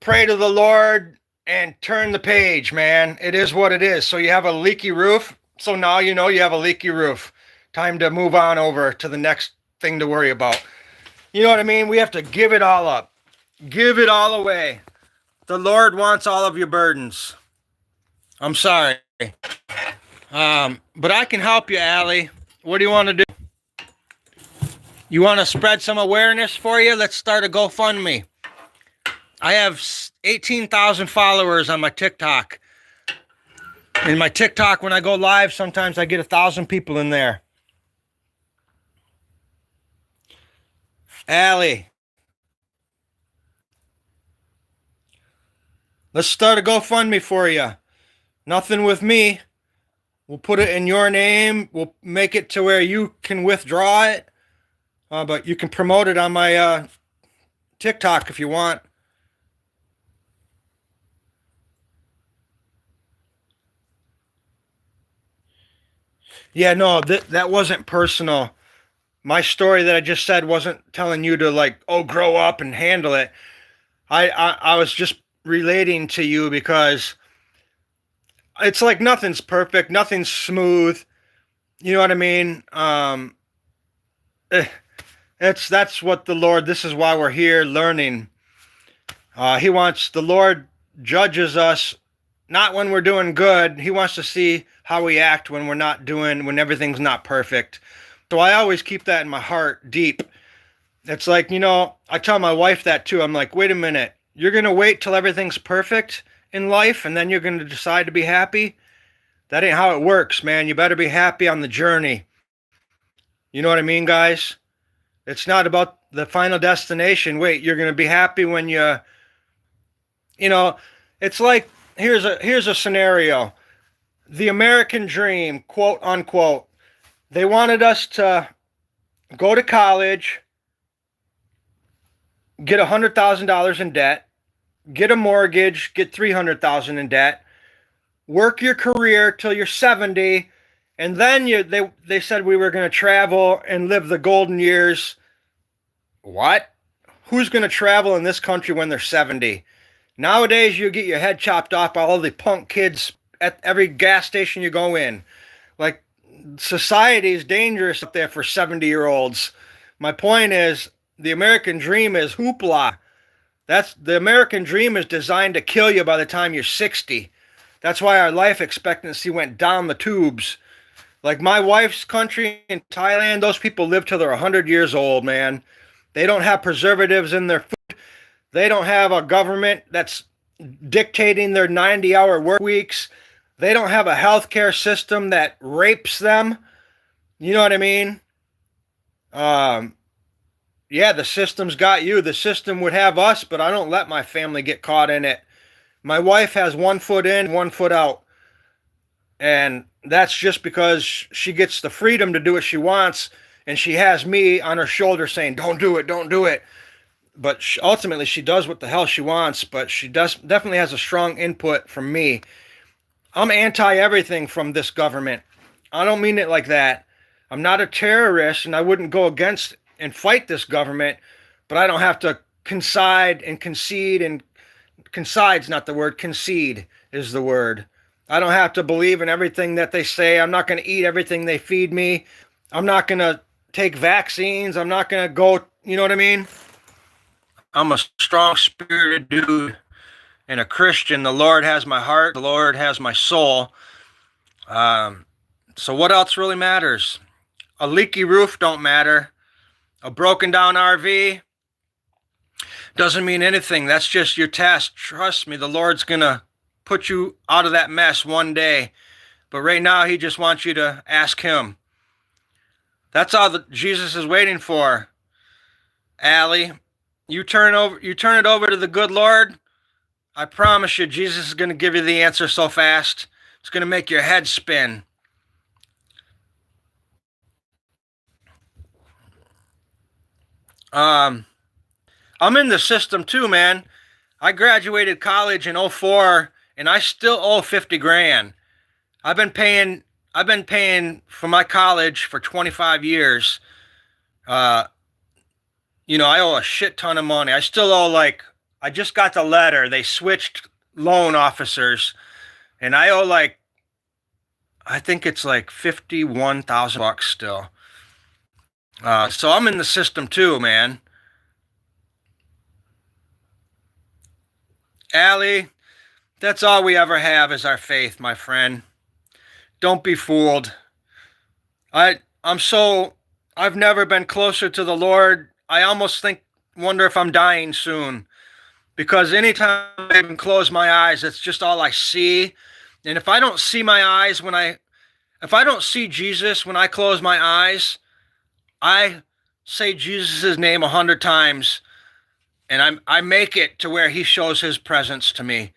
pray to the Lord, and turn the page, man. It is what it is. So you have a leaky roof. So now you know you have a leaky roof. Time to move on over to the next thing to worry about. You know what I mean? We have to give it all up. Give it all away. The Lord wants all of your burdens. I'm sorry. But I can help you, Allie. What do you want to do? You want to spread some awareness for you? Let's start a GoFundMe. I have 18,000 followers on my TikTok. In my TikTok, when I go live, sometimes I get 1,000 people in there. Allie. Let's start a GoFundMe for you. Nothing with me. We'll put it in your name. We'll make it to where you can withdraw it. But you can promote it on my TikTok if you want. Yeah, no, that wasn't personal. My story that I just said wasn't telling you to like, oh, grow up and handle it. I was just relating to you because it's like nothing's perfect, nothing's smooth. You know what I mean? That's what the Lord. This is why we're here learning. The Lord judges us not when we're doing good. He wants to see how we act when when everything's not perfect. So I always keep that in my heart deep. It's like, I tell my wife that too. I'm like, wait a minute. You're going to wait till everything's perfect in life and then you're going to decide to be happy? That ain't how it works, man. You better be happy on the journey. You know what I mean, guys? It's not about the final destination. Wait, you're going to be happy when it's like, here's a scenario. The American dream, quote unquote. They wanted us to go to college, get $100,000 in debt, get a mortgage, get $300,000 in debt, work your career till you're 70, and then they said we were going to travel and live the golden years. What? Who's going to travel in this country when they're 70? Nowadays, you get your head chopped off by all the punk kids at every gas station you go in. Like, society is dangerous up there for 70-year-olds. My point is, the American dream is hoopla. The American dream is designed to kill you by the time you're 60. That's why our life expectancy went down the tubes. Like my wife's country in Thailand, those people live till they're 100 years old, man. They don't have preservatives in their food. They don't have a government that's dictating their 90-hour work weeks. They don't have a healthcare system that rapes them. You know what I mean? Yeah, the system's got you. The system would have us, but I don't let my family get caught in it. My wife has 1 foot in, 1 foot out. And that's just because she gets the freedom to do what she wants, and she has me on her shoulder saying, don't do it, don't do it. But ultimately, she does what the hell she wants, but she definitely has a strong input from me. I'm anti-everything from this government. I don't mean it like that. I'm not a terrorist, and I wouldn't go against and fight this government, but I don't have to concede, and concide's not the word, concede is the word. I don't have to believe in everything that they say. I'm not going to eat everything they feed me. I'm not going to take vaccines. I'm not going to go, you know what I mean? I'm a strong-spirited dude and a Christian. The Lord has my heart. The Lord has my soul. So what else really matters? A leaky roof don't matter. A broken down RV doesn't mean anything. That's just your test. Trust me, the Lord's going to put you out of that mess one day. But right now, he just wants you to ask him. That's all that Jesus is waiting for. Allie, you turn it over to the good Lord. I promise you, Jesus is going to give you the answer so fast. It's going to make your head spin. Um, I'm in the system too, man. I graduated college in '04, and I still owe 50 grand. I've been paying I've been paying for my college for 25 years. Uh, I owe a shit ton of money. I still owe I just got the letter. They switched loan officers, and I owe I think it's like 51,000 bucks still. So I'm in the system too, man. Allie, that's all we ever have is our faith, my friend. Don't be fooled. I I'm so I've never been closer to the Lord. I almost wonder if I'm dying soon because anytime I even close my eyes, it's just all I see. And if I don't see my eyes if I don't see Jesus when I close my eyes, I say Jesus' name 100 times, and I make it to where He shows His presence to me.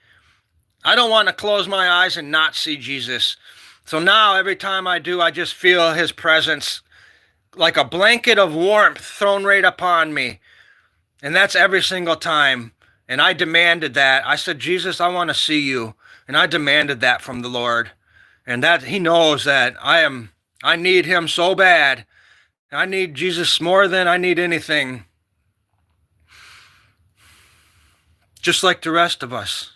I don't want to close my eyes and not see Jesus. So now every time I do, I just feel His presence like a blanket of warmth thrown right upon me. And that's every single time. And I demanded that. I said, Jesus, I want to see you. And I demanded that from the Lord. And that He knows that I need Him so bad. I need Jesus more than I need anything. Just like the rest of us.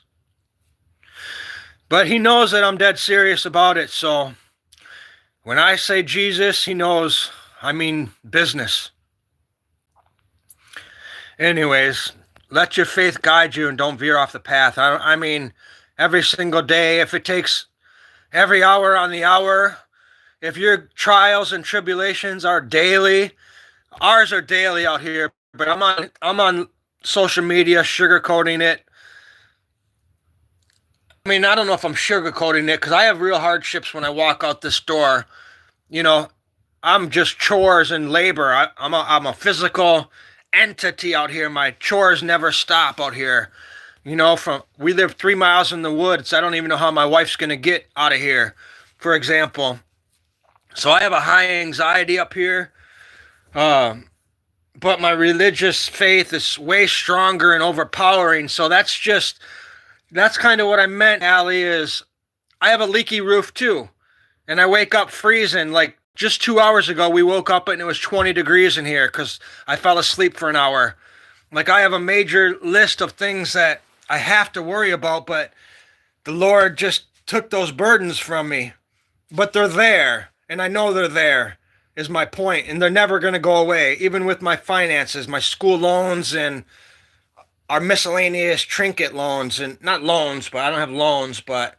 But He knows that I'm dead serious about it. So when I say Jesus, He knows I mean business. Anyways, let your faith guide you and don't veer off the path. I mean, every single day, if it takes every hour on the hour, if your trials and tribulations are daily, ours are daily out here, but I'm on social media sugarcoating it. I mean, I don't know if I'm sugarcoating it because I have real hardships when I walk out this door. I'm just chores and labor. I'm a physical entity out here. My chores never stop out here. We live 3 miles in the woods. I don't even know how my wife's gonna get out of here, for example. So I have a high anxiety up here. But my religious faith is way stronger and overpowering. So that's kind of what I meant, Allie, is I have a leaky roof too. And I wake up freezing. Like just 2 hours ago, we woke up and it was 20 degrees in here because I fell asleep for an hour. Like I have a major list of things that I have to worry about, but the Lord just took those burdens from me. But they're there, and I know they're there, is my point, and they're never going to go away, even with my finances, my school loans, and our miscellaneous trinket loans, and not loans, but I don't have loans, but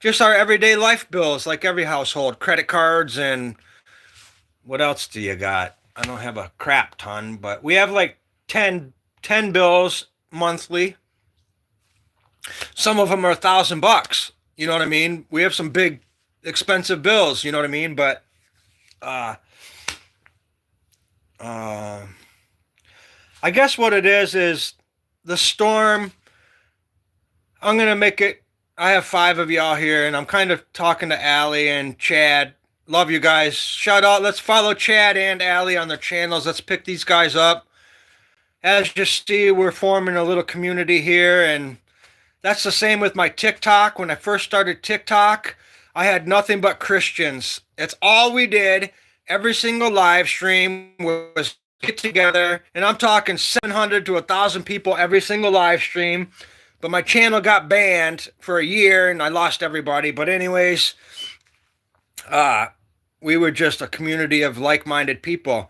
just our everyday life bills, like every household, credit cards, and what else do you got? I don't have a crap ton, but we have like 10 bills monthly. Some of them are $1,000. You know what I mean? We have some big, expensive bills. You know what I mean? But, I guess what it is the storm. I'm gonna make it. I have 5 of y'all here, and I'm kind of talking to Allie and Chad. Love you guys. Shout out. Let's follow Chad and Allie on their channels. Let's pick these guys up. As you see, we're forming a little community here, and that's the same with my TikTok. When I first started TikTok, I had nothing but Christians. It's all we did. Every single live stream was get together, and I'm talking 700 to 1,000 people every single live stream. But my channel got banned for a year, and I lost everybody. But anyways, we were just a community of like-minded people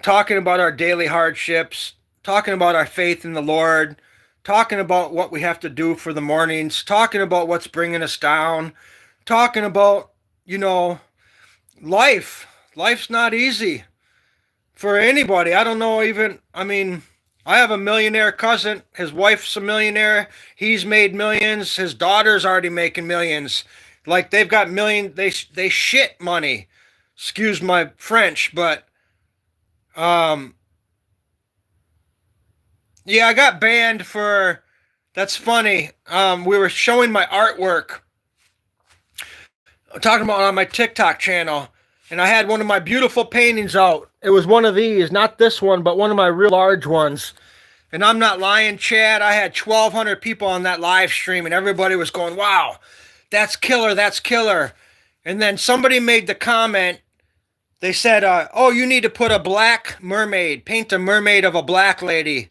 talking about our daily hardships, talking about our faith in the Lord, talking about what we have to do for the mornings, talking about what's bringing us down, talking about, life. Life's not easy for anybody. I don't know even, I have a millionaire cousin. His wife's a millionaire. He's made millions. His daughter's already making millions. Like they've got they shit money. Excuse my French, but yeah, I got banned for. That's funny. We were showing my artwork, talking about on my TikTok channel, and I had one of my beautiful paintings out. It was one of these, not this one, but one of my real large ones. And I'm not lying, Chad. I had 1,200 people on that live stream, and everybody was going, wow, that's killer, that's killer. And then somebody made the comment. They said, oh, you need to put a black mermaid, paint a mermaid of a black lady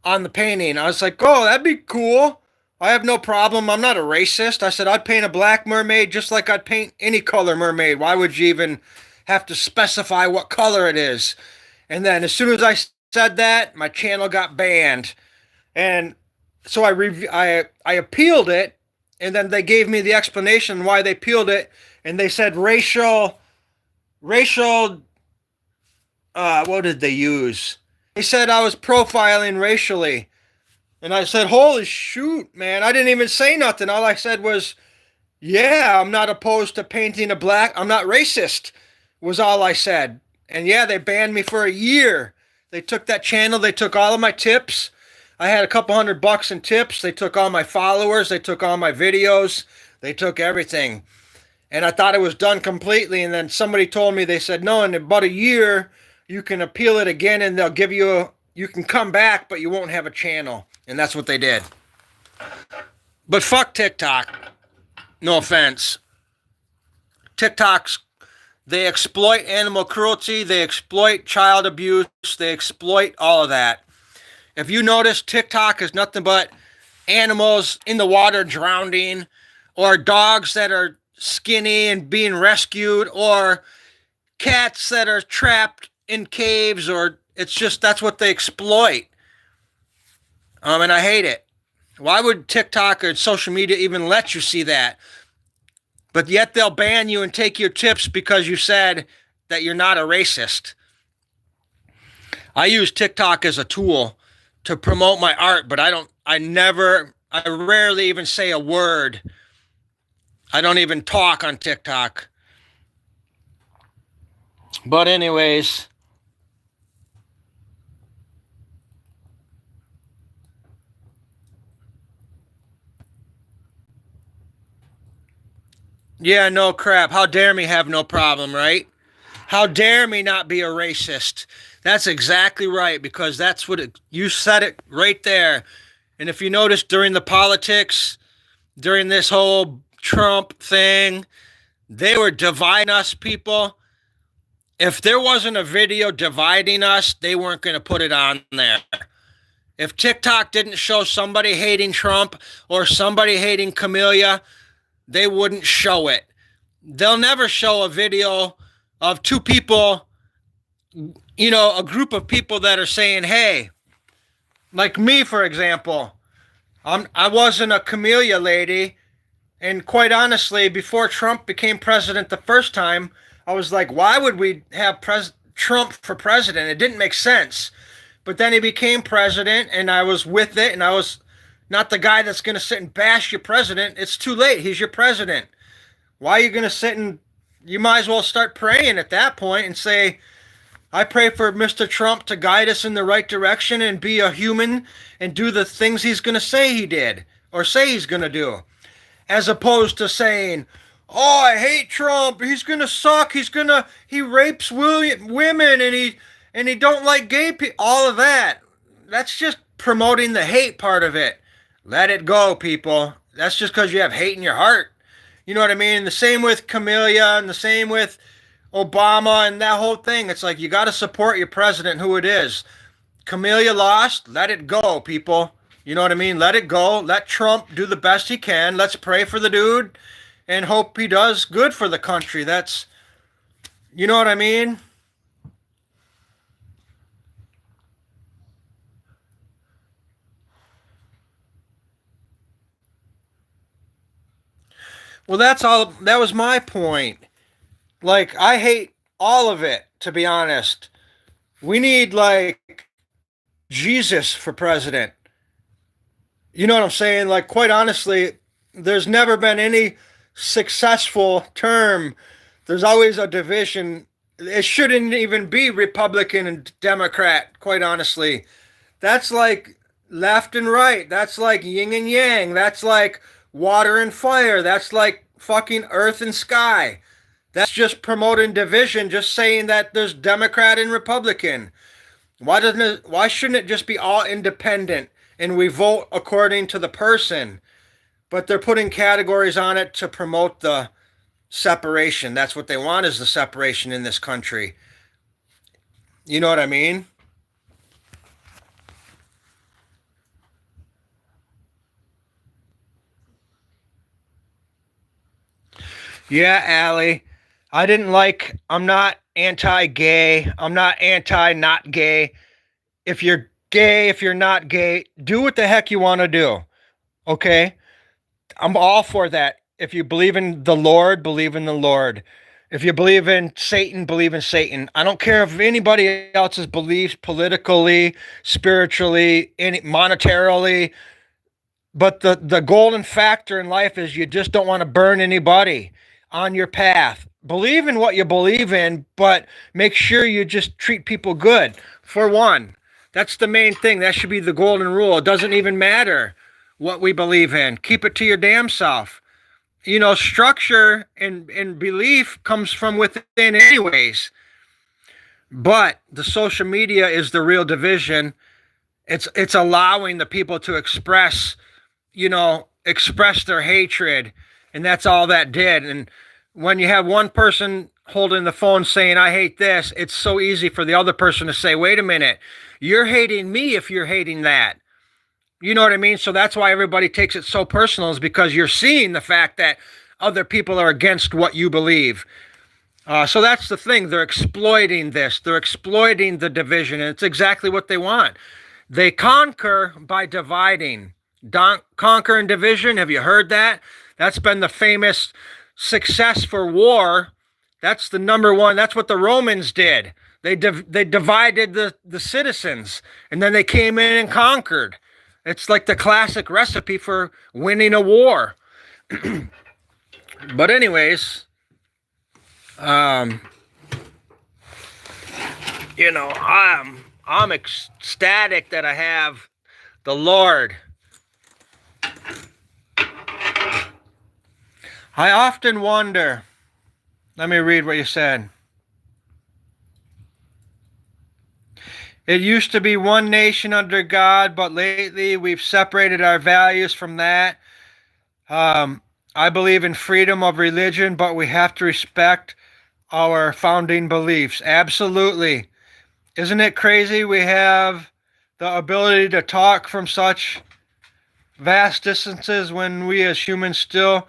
on the painting. I was like, oh, that'd be cool. I have no problem. I'm not a racist. I said, I'd paint a black mermaid just like I'd paint any color mermaid. Why would you even have to specify what color it is? And then as soon as I said that, my channel got banned. And so I appealed it, and then they gave me the explanation why they appealed it, and they said racial what did they use? They said I was profiling racially. And I said, holy shoot, man. I didn't even say nothing. All I said was, yeah, I'm not opposed to painting a black. I'm not racist, was all I said. And yeah, they banned me for a year. They took that channel. They took all of my tips. I had a couple $100 in tips. They took all my followers. They took all my videos. They took everything. And I thought it was done completely. And then somebody told me, they said, no, in about a year, you can appeal it again and they'll give you you can come back, but you won't have a channel. And that's what they did. But fuck TikTok. No offense. TikToks, they exploit animal cruelty. They exploit child abuse. They exploit all of that. If you notice, TikTok is nothing but animals in the water drowning, or dogs that are skinny and being rescued, or cats that are trapped in caves, or it's just that's what they exploit. And I hate it. Why would TikTok or social media even let you see that? But yet they'll ban you and take your tips because you said that you're not a racist. I use TikTok as a tool to promote my art, but I rarely even say a word. I don't even talk on TikTok. But anyways, yeah, no crap. How dare me have no problem, right? How dare me not be a racist? That's exactly right, because that's you said it right there. And if you notice during the politics, during this whole Trump thing, they were dividing us, people. If there wasn't a video dividing us, they weren't going to put it on there. If TikTok didn't show somebody hating Trump or somebody hating Camellia, they wouldn't show it. They'll never show a video of two people, a group of people that are saying, hey, like me, for example, I wasn't a Camellia lady. And quite honestly, before Trump became president the first time, I was like, why would we have Trump for president? It didn't make sense. But then he became president, and I was with it, and I was not the guy that's going to sit and bash your president. It's too late. He's your president. Why are you going to sit and... You might as well start praying at that point and say, I pray for Mr. Trump to guide us in the right direction and be a human and do the things he's going to say he did or say he's going to do. As opposed to saying, oh, I hate Trump. He's going to suck. He rapes women and he don't like gay people. All of that. That's just promoting the hate part of it. Let it go, people. That's just because you have hate in your heart. You know what I mean? And the same with Camellia and the same with Obama and that whole thing. It's like you got to support your president, who it is. Camellia lost. Let it go, people. You know what I mean? Let it go. Let Trump do the best he can. Let's pray for the dude and hope he does good for the country. That's, you know what I mean? Well, that's all. That was my point. Like, I hate all of it, to be honest. We need, like, Jesus for president. You know what I'm saying? Like, quite honestly, there's never been any successful term. There's always a division. It shouldn't even be Republican and Democrat, quite honestly. That's like left and right. That's like yin and yang. That's like water and fire. That's like fucking earth and sky. That's just promoting division, just saying that there's Democrat and Republican. Why shouldn't it just be all independent and we vote according to the person? But they're putting categories on it to promote the separation. That's what they want, is the separation in this country. You know what I mean? Yeah, Allie. I'm not anti-gay. I'm not anti-not gay. If you're gay, if you're not gay, do what the heck you want to do. Okay? I'm all for that. If you believe in the Lord, believe in the Lord. If you believe in Satan, believe in Satan. I don't care if anybody else's beliefs politically, spiritually, monetarily, but the golden factor in life is you just don't want to burn anybody on your path. Believe in what you believe in, but make sure you just treat people good. For one, that's the main thing. That should be the golden rule. It doesn't even matter what we believe in. Keep it to your damn self. You know, structure and belief comes from within anyways. But the social media is the real division. It's allowing the people to express their hatred, and that's all that did. And when you have one person holding the phone saying, I hate this, it's so easy for the other person to say, wait a minute, you're hating me if you're hating that. You know what I mean? So that's why everybody takes it so personal, is because you're seeing the fact that other people are against what you believe. So that's the thing. They're exploiting this. They're exploiting the division, and it's exactly what they want. They conquer by dividing. Conquer and division. Have you heard that? That's been the famous success for war. That's the number one. That's what the Romans did. They divided the citizens, and then they came in and conquered. It's like the classic recipe for winning a war. But anyways, I'm ecstatic that I have the Lord. I often wonder. Let me read what you said. It used to be one nation under God, but lately we've separated our values from that. I believe in freedom of religion, but we have to respect our founding beliefs. Absolutely. Isn't it crazy we have the ability to talk from such vast distances when we as humans still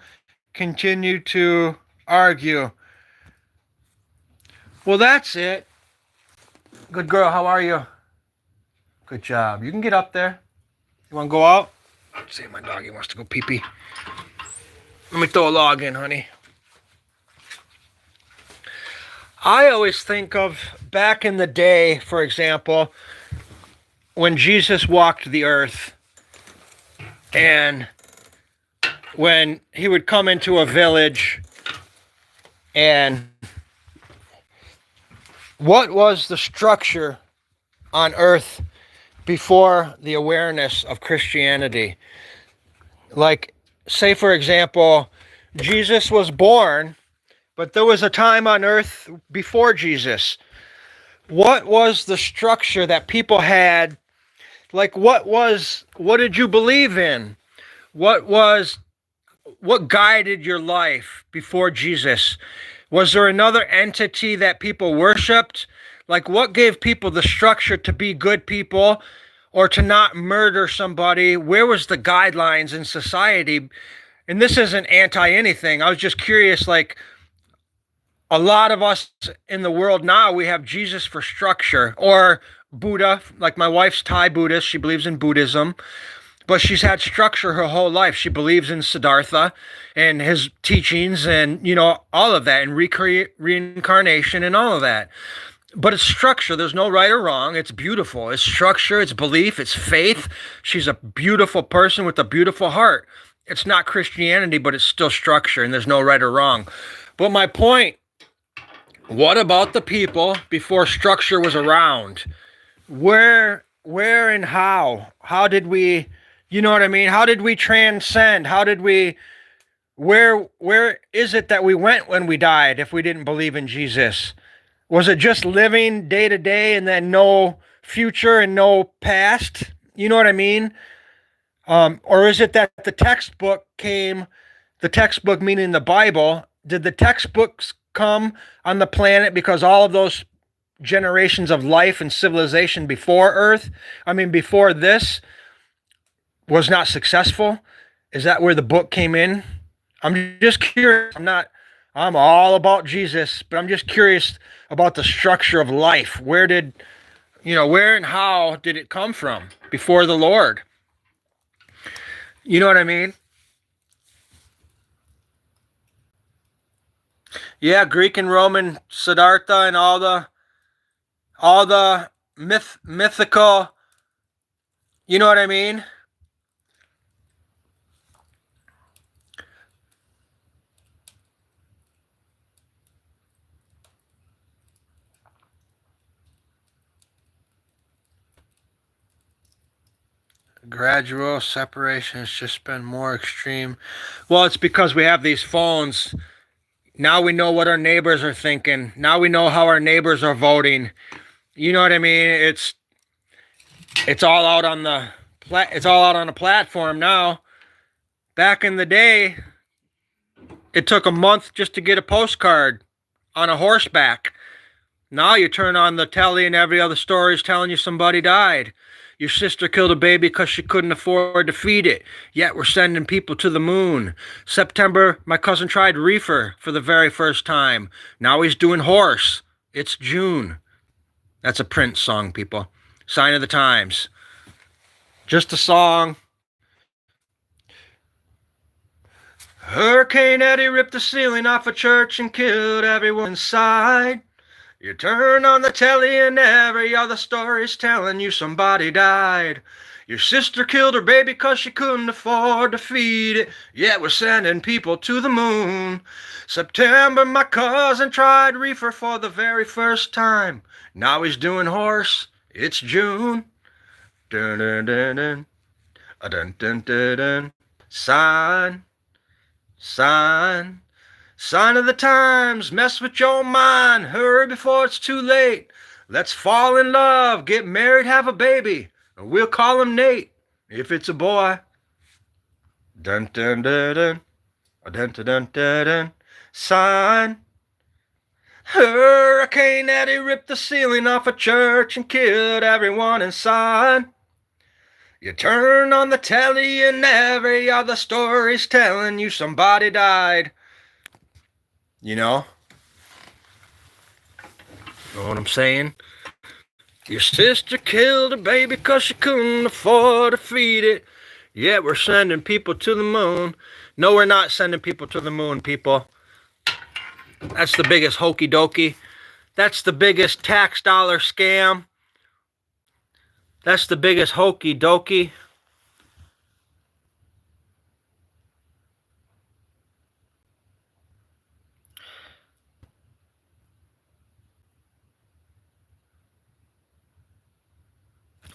continue to argue? Well, that's it. Good girl, how are you? Good job. You can get up there. You want to go out? See, my doggy wants to go pee-pee. Let me throw a log in, honey. I always think of back in the day, for example, when Jesus walked the earth, and when he would come into a village, and what was the structure on earth before the awareness of Christianity? Like, say for example, Jesus was born, but there was a time on earth before Jesus. What was the structure that people had? Like, what did you believe in? What guided your life before Jesus? Was there another entity that people worshipped? Like, what gave people the structure to be good people or to not murder somebody? Where was the guidelines in society? And this isn't anti-anything. I was just curious, like, a lot of us in the world now, we have Jesus for structure, or Buddha. Like, my wife's Thai Buddhist. She believes in Buddhism. But she's had structure her whole life. She believes in Siddhartha and his teachings and, all of that, and reincarnation and all of that. But it's structure. There's no right or wrong. It's beautiful. It's structure. It's belief. It's faith. She's a beautiful person with a beautiful heart. It's not Christianity, but it's still structure, and there's no right or wrong. But my point, what about the people before structure was around? Where and how? How did we... You know what I mean? How did we transcend? How did we where is it that we went when we died if we didn't believe in Jesus? Was it just living day to day and then no future and no past? You know what I mean? Or is it that the textbook meaning the Bible, did the textbooks come on the planet because all of those generations of life and civilization before Earth, before this, was not successful? Is that where the book came in? I'm just curious. I'm all about Jesus, but I'm just curious about the structure of life. Where and how did it come from before the Lord? You know what I mean? Yeah, Greek and Roman Siddhartha and all the mythical, you know what I mean? Gradual separation has just been more extreme. Well, it's because we have these phones. Now we know what our neighbors are thinking. Now we know how our neighbors are voting. You know what I mean? It's all out on the platform now. Back in the day, it took a month just to get a postcard on a horseback. Now you turn on the telly and every other story is telling you somebody died. Your sister killed a baby because she couldn't afford to feed it. Yet we're sending people to the moon. September, my cousin tried reefer for the very first time. Now he's doing horse. It's June. That's a Prince song, people. Sign of the times. Just a song. Hurricane Eddie ripped the ceiling off a church and killed everyone inside. You turn on the telly and every other story's telling you somebody died. Your sister killed her baby 'cause she couldn't afford to feed it. Yet we're sending people to the moon. September, my cousin tried reefer for the very first time. Now he's doing horse. It's June. Dun dun dun dun. Dun dun dun dun. Sign. Sign of the times, mess with your mind, hurry before it's too late. Let's fall in love, get married, have a baby, and we'll call him Nate, if it's a boy. Dun dun dun dun, dun dun dun dun dun. Sign. Hurricane Eddie ripped the ceiling off a church and killed everyone inside. You turn on the telly and every other story's telling you somebody died. You know what I'm saying? Your sister killed a baby 'cause she couldn't afford to feed it. Yeah, we're sending people to the moon. No, we're not sending people to the moon, people. That's the biggest hokey dokey. That's the biggest tax dollar scam. That's the biggest hokey dokey.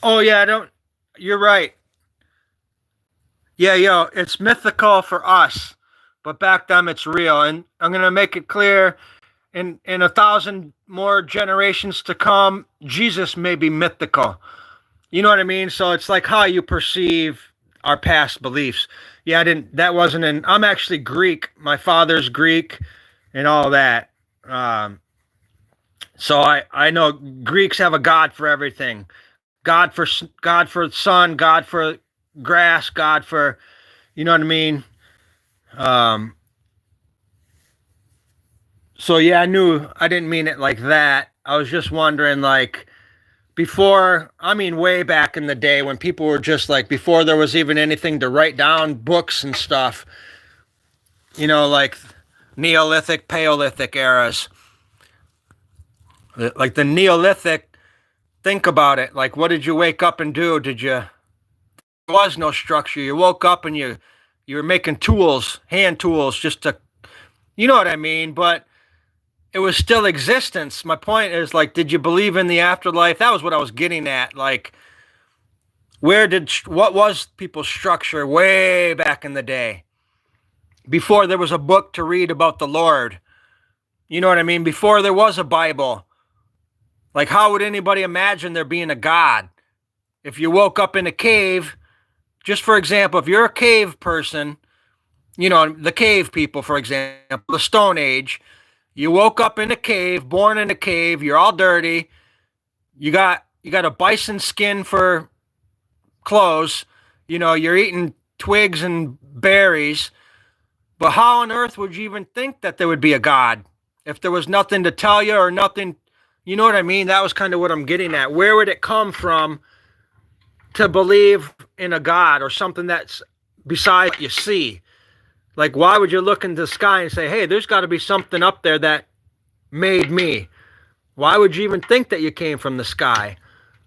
Oh yeah, you're right. Yeah, it's mythical for us, but back then it's real. And I'm gonna make it clear, in 1,000 more generations to come, Jesus may be mythical. You know what I mean? So it's like how you perceive our past beliefs. Yeah, that wasn't I'm actually Greek. My father's Greek and all that. So I know Greeks have a God for everything. God for sun, God for grass, God for, you know what I mean? So yeah, I didn't mean it like that. I was just wondering, like, way back in the day when people were just like, before there was even anything to write down, books and stuff, like Neolithic, Paleolithic eras. Like the Neolithic, think about it. Like, what did you wake up and do? There was no structure. You woke up and you were making tools, hand tools, just to, you know what I mean? But it was still existence. My point is, like, did you believe in the afterlife? That was what I was getting at. Like, what was people's structure way back in the day? before there was a book to read about the Lord. You know what I mean? Before there was a Bible. Like, how would anybody imagine there being a God? If you woke up in a cave, just for example, if you're a cave person, you know, the cave people, for example, the Stone Age, you woke up in a cave, born in a cave, you're all dirty, you got a bison skin for clothes, you know, you're eating twigs and berries, but how on earth would you even think that there would be a God if there was nothing to tell you or nothing? You know what I mean? That was kind of what I'm getting at. Where would it come from to believe in a God or something that's besides what you see? Like, why would you look in the sky and say, hey, there's got to be something up there that made me? Why would you even think that you came from the sky?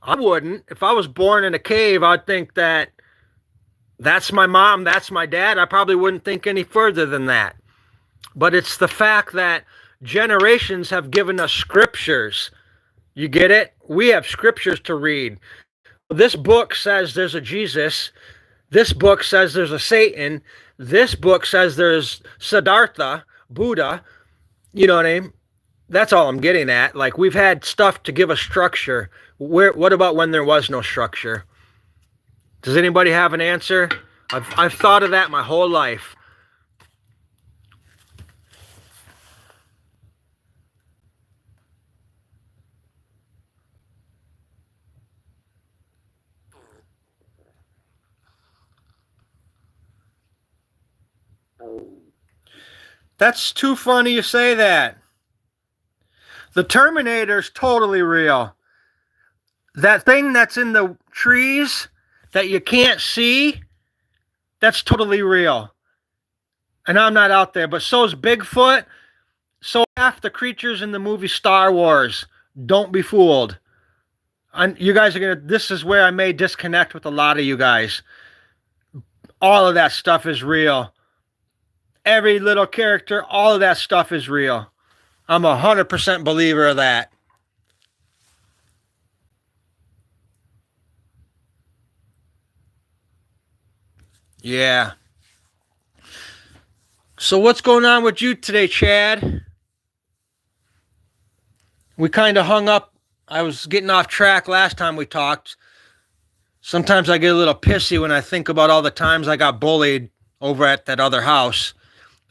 I wouldn't. If I was born in a cave, I'd think that that's my mom, that's my dad. I probably wouldn't think any further than that. But it's the fact that generations have given us scriptures. You get it? We have scriptures to read. This book says there's a Jesus. This book says there's a Satan. This book says there's Siddhartha, Buddha. You know what I mean? That's all I'm getting at. Like, we've had stuff to give a structure. What about when there was no structure? Does anybody have an answer? I've thought of that my whole life. That's too funny you say that. The Terminator's totally real. That thing that's in the trees that you can't see, that's totally real. And I'm not out there, but so's Bigfoot. So half the creatures in the movie Star Wars. Don't be fooled. You guys are gonna. This is where I may disconnect with a lot of you guys. All of that stuff is real. Every little character, all of that stuff is real. I'm 100% believer of that. Yeah. So what's going on with you today, Chad? We kind of hung up. I was getting off track last time we talked. Sometimes I get a little pissy when I think about all the times I got bullied over at that other house.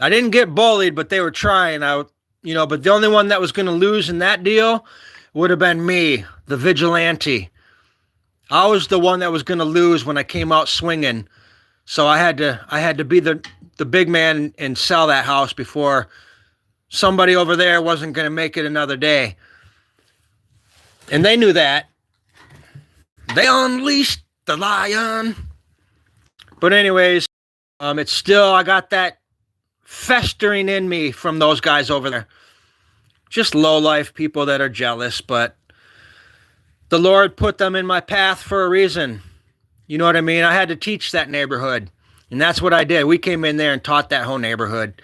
I didn't get bullied, but they were trying. But the only one that was going to lose in that deal would have been me, the vigilante. I was the one that was going to lose when I came out swinging. So I had to be the big man and sell that house before somebody over there wasn't going to make it another day. And they knew that. They unleashed the lion. But anyways, it's still, I got that festering in me from those guys over there. Just low-life people that are jealous, but the Lord put them in my path for a reason. You know what I mean? I had to teach that neighborhood, and that's what I did. We came in there and taught that whole neighborhood.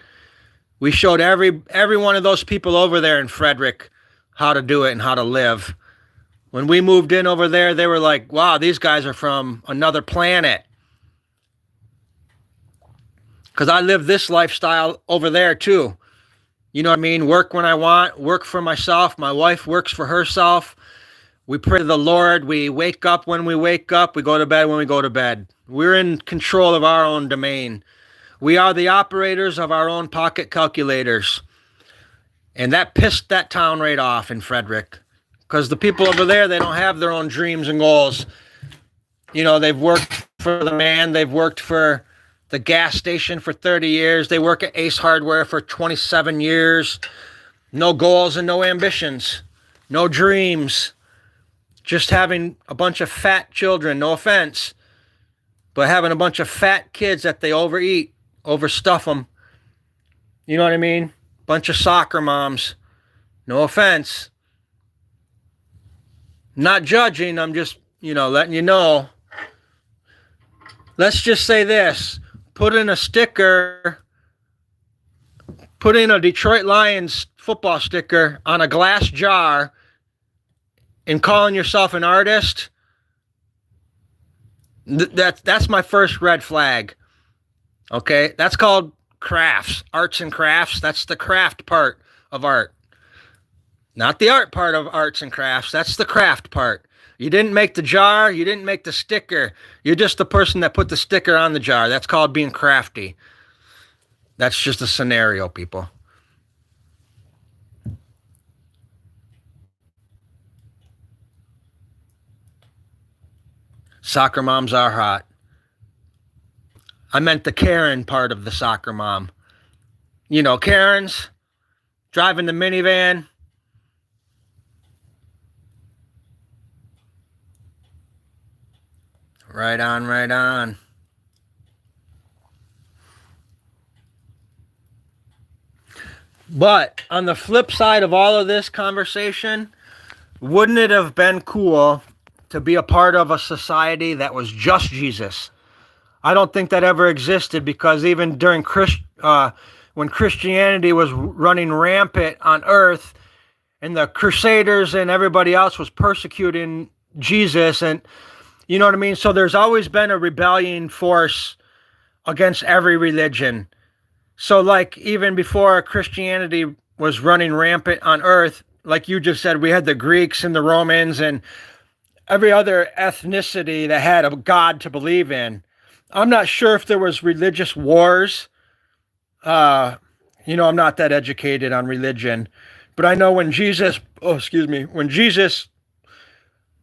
We showed every one of those people over there in Frederick how to do it and how to live. When we moved in over there, they were like, wow, these guys are from another planet. Because I live this lifestyle over there too. You know what I mean? Work when I want, work for myself. My wife works for herself. We pray to the Lord. We wake up when we wake up. We go to bed when we go to bed. We're in control of our own domain. We are the operators of our own pocket calculators. And that pissed that town right off in Frederick. Because the people over there, they don't have their own dreams and goals. You know, they've worked for the man. They've worked for the gas station for 30 years. They work at Ace Hardware for 27 years. No goals and no ambitions. No dreams. Just having a bunch of fat children, no offense. But having a bunch of fat kids that they overeat, overstuff them. You know what I mean? Bunch of soccer moms. No offense. Not judging, I'm just, letting you know. Let's just say this. Put in a Detroit Lions football sticker on a glass jar and calling yourself an artist. That's my first red flag. Okay? That's called crafts, arts and crafts. That's the craft part of art. Not the art part of arts and crafts. That's the craft part. You didn't make the jar. You didn't make the sticker. You're just the person that put the sticker on the jar. That's called being crafty. That's just a scenario, people. Soccer moms are hot. I meant the Karen part of the soccer mom. You know, Karens driving the minivan. Right on, right on. But on the flip side of all of this conversation, wouldn't it have been cool to be a part of a society that was just Jesus? I don't think that ever existed, because even during when Christianity was running rampant on earth and the Crusaders and everybody else was persecuting Jesus, and you know what I mean? So there's always been a rebellion force against every religion. So like even before Christianity was running rampant on earth, like you just said, we had the Greeks and the Romans and every other ethnicity that had a God to believe in. I'm not sure if there was religious wars. You know, I'm not that educated on religion, but I know when Jesus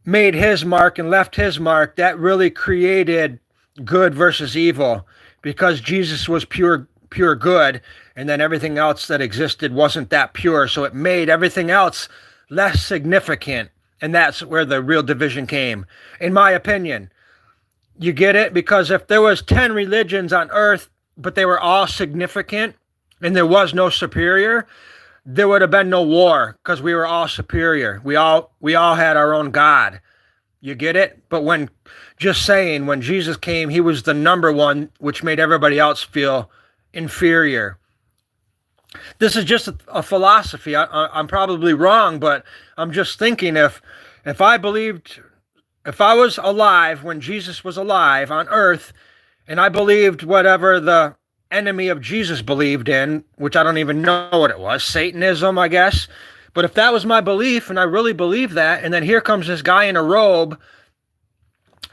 made his mark and left his mark, that really created good versus evil, because Jesus was pure good, and then everything else that existed wasn't that pure, so it made everything else less significant, and that's where the real division came, in my opinion. You get it? Because if there was 10 religions on earth, but they were all significant, and there was no superior, there would have been no war, because we were all superior. We all had our own God. You get it? But when Jesus came, he was the number one, which made everybody else feel inferior. This is just a philosophy. I'm probably wrong, but I'm just thinking if I was alive when Jesus was alive on earth, and I believed whatever the enemy of Jesus believed in, which I don't even know what it was, Satanism, I guess. But if that was my belief, and I really believe that, and then here comes this guy in a robe,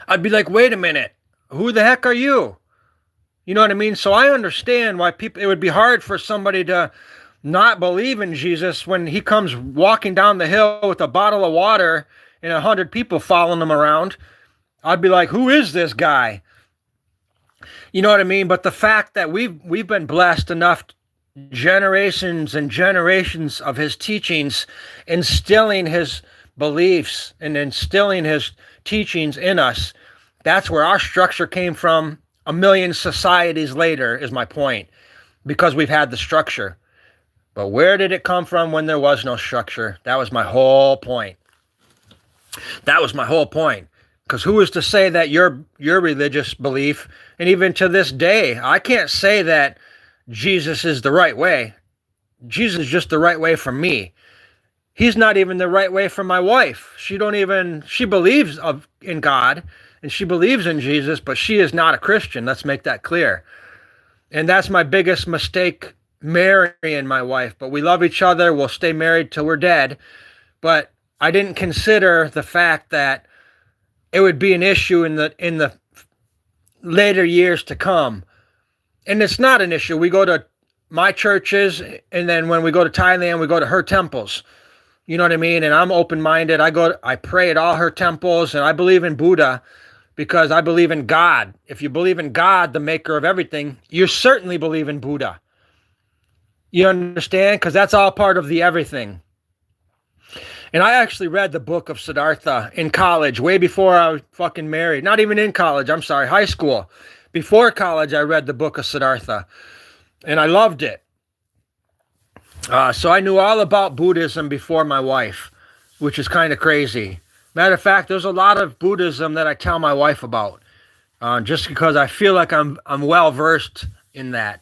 I'd be like, wait a minute, who the heck are you? You know what I mean? So I understand why it would be hard for somebody to not believe in Jesus when he comes walking down the hill with a bottle of water and 100 people following him around. I'd be like, who is this guy? You know what I mean? But the fact that we've been blessed enough, generations and generations of his teachings, instilling his beliefs and instilling his teachings in us, that's where our structure came from. A million societies later is my point, because we've had the structure. But where did it come from when there was no structure? That was my whole point. Because who is to say that your religious belief, and even to this day, I can't say that Jesus is the right way. Jesus is just the right way for me. He's not even the right way for my wife. She believes in God, and she believes in Jesus, but she is not a Christian. Let's make that clear. And that's my biggest mistake, marrying my wife. But we love each other. We'll stay married till we're dead. But I didn't consider the fact that it would be an issue in the later years to come. And it's not an issue. We go to my churches, and then when we go to Thailand, we go to her temples. You know what I mean? And I'm open-minded. I pray at all her temples, and I believe in Buddha because I believe in God. If you believe in God, the maker of everything, you certainly believe in Buddha. You understand? Because that's all part of the everything. And I actually read the book of Siddhartha in college, way before I was fucking married. Not even in college, I'm sorry, high school. Before college, I read the book of Siddhartha, and I loved it. So I knew all about Buddhism before my wife, which is kind of crazy. Matter of fact, there's a lot of Buddhism that I tell my wife about, just because I feel like I'm well versed in that.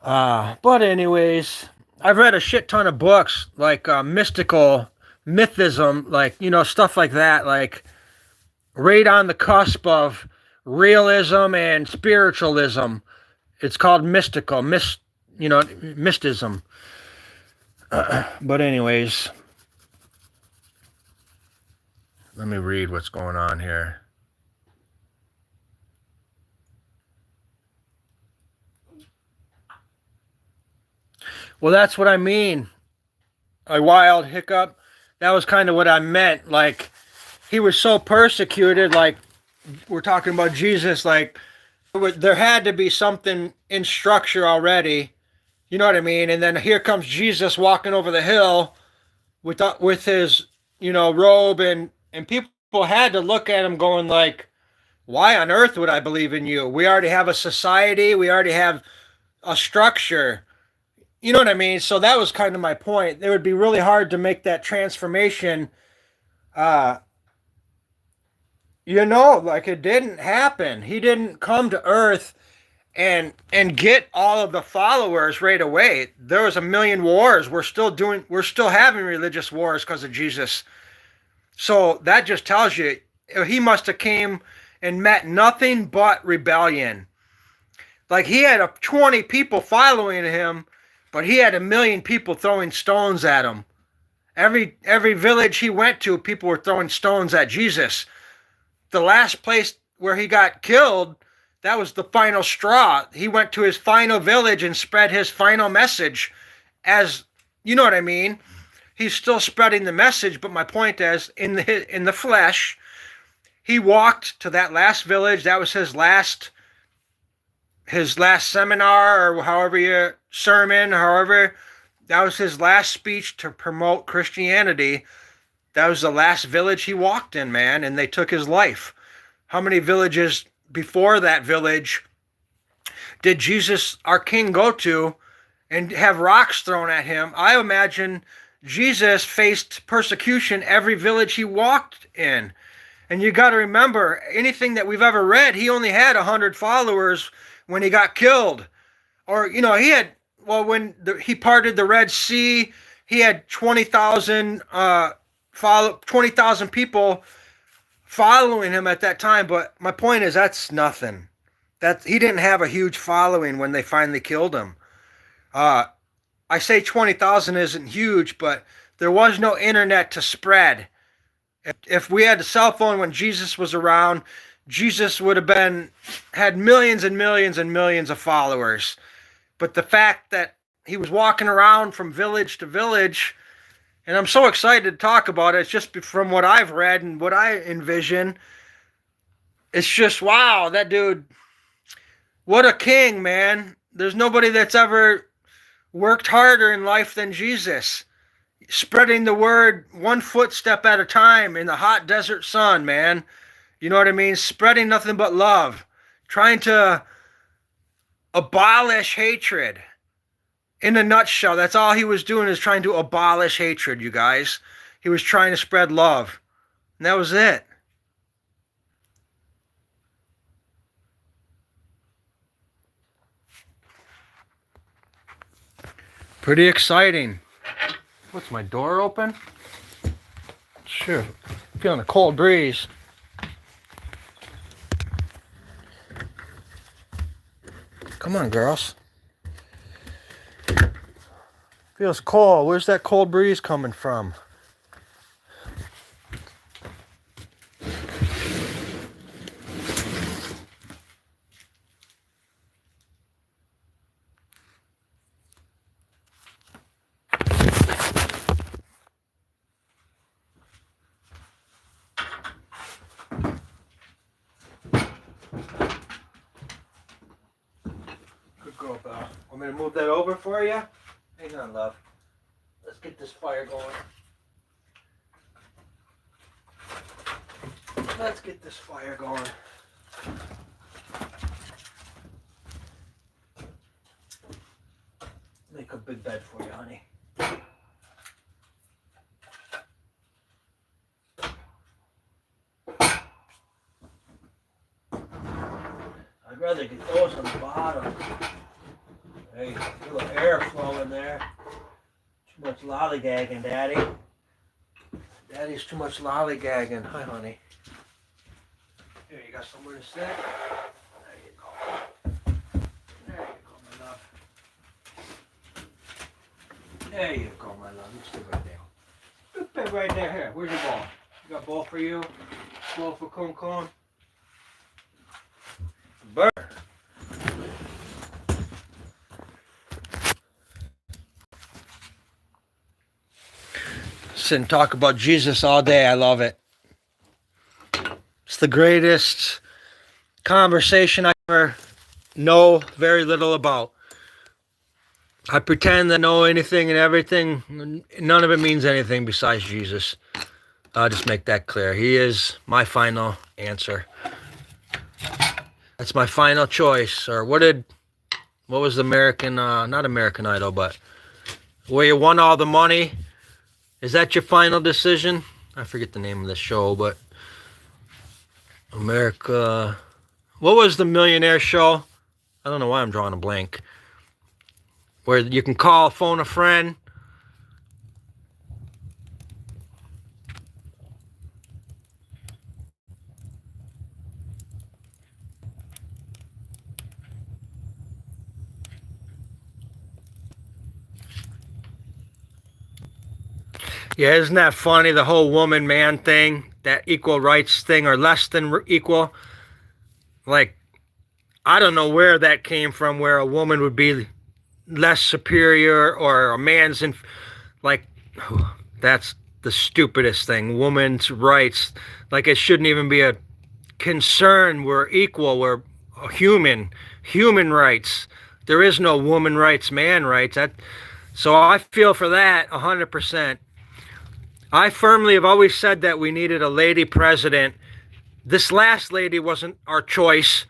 But anyways, I've read a shit ton of books, like mystical mythism, like, you know, stuff like that, like right on the cusp of realism and spiritualism. It's called mystical, mysticism. But anyways, let me read what's going on here. Well, that's what I mean. A wild hiccup. That was kind of what I meant. Like, he was so persecuted. Like, we're talking about Jesus. Like, there had to be something in structure already. You know what I mean? And then here comes Jesus walking over the hill with his, robe, and people had to look at him going like, why on earth would I believe in you? We already have a society. We already have a structure. You know what I mean? So that was kind of my point. It would be really hard to make that transformation. Uh, like it didn't happen. He didn't come to Earth and get all of the followers right away. There was a million wars. We're still having religious wars because of Jesus. So that just tells you he must have came and met nothing but rebellion. Like he had 20 people following him, but he had a million people throwing stones at him. Every village he went to, people were throwing stones at Jesus. The last place where he got killed, that was the final straw. He went to his final village and spread his final message. As you know what I mean? He's still spreading the message, but my point is, in the flesh, he walked to that last village. That was his last seminar, or sermon, that was his last speech to promote Christianity. That was the last village he walked in, man, and they took his life. How many villages before that village did Jesus, our King, go to and have rocks thrown at him? I imagine Jesus faced persecution every village he walked in. And you got to remember, anything that we've ever read, he only had 100 followers when he got killed. Or, when he parted the Red Sea, he had 20,000 people following him at that time. But my point is, that's nothing. That he didn't have a huge following when they finally killed him. I say 20,000 isn't huge, but there was no internet to spread. If we had a cell phone when Jesus was around, Jesus would have had millions and millions and millions of followers. But the fact that he was walking around from village to village, and I'm so excited to talk about it, it's just from what I've read and what I envision. It's just, wow, that dude, what a king, man. There's nobody that's ever worked harder in life than Jesus. Spreading the word one footstep at a time in the hot desert sun, man. You know what I mean? Spreading nothing but love. Trying to abolish hatred. In a nutshell, that's all he was doing, is trying to abolish hatred, you guys. He was trying to spread love. And that was it. Pretty exciting. What's my door open? Sure. Feeling a cold breeze. Come on, girls. Feels cold. Where's that cold breeze coming from? Good girl, Belle. Want me to move that over for you? Hang on, love. Let's get this fire going. Let's get this fire going. Make a big bed for you, honey. I'd rather get those on the bottom. Hey, a little air flow in there. Too much lollygagging, Daddy. Daddy's too much lollygagging. Hi, honey. Here, you got somewhere to sit? There you go. There you There you go, my love. You stay right there. You stay right there. Here, where's your ball? You got ball for you? Ball for Con. Bird. Sit and talk about Jesus all day. I love it. It's the greatest conversation I ever know very little about. I pretend to know anything and everything. None of it means anything besides Jesus. I'll just make that clear. He is my final answer. That's my final choice. Or what was the American, not American Idol, but where you won all the money? Is that your final decision? I forget the name of the show, but America. What was the millionaire show? I don't know why I'm drawing a blank. Where you can call, phone a friend. Yeah, isn't that funny? The whole woman-man thing, that equal rights thing, or less than equal. Like, I don't know where that came from, where a woman would be less superior or a man's in, like, that's the stupidest thing. Women's rights, like, it shouldn't even be a concern. We're equal. We're human rights. There is no woman rights, man rights. So I feel for that 100%. I firmly have always said that we needed a lady president. This last lady wasn't our choice,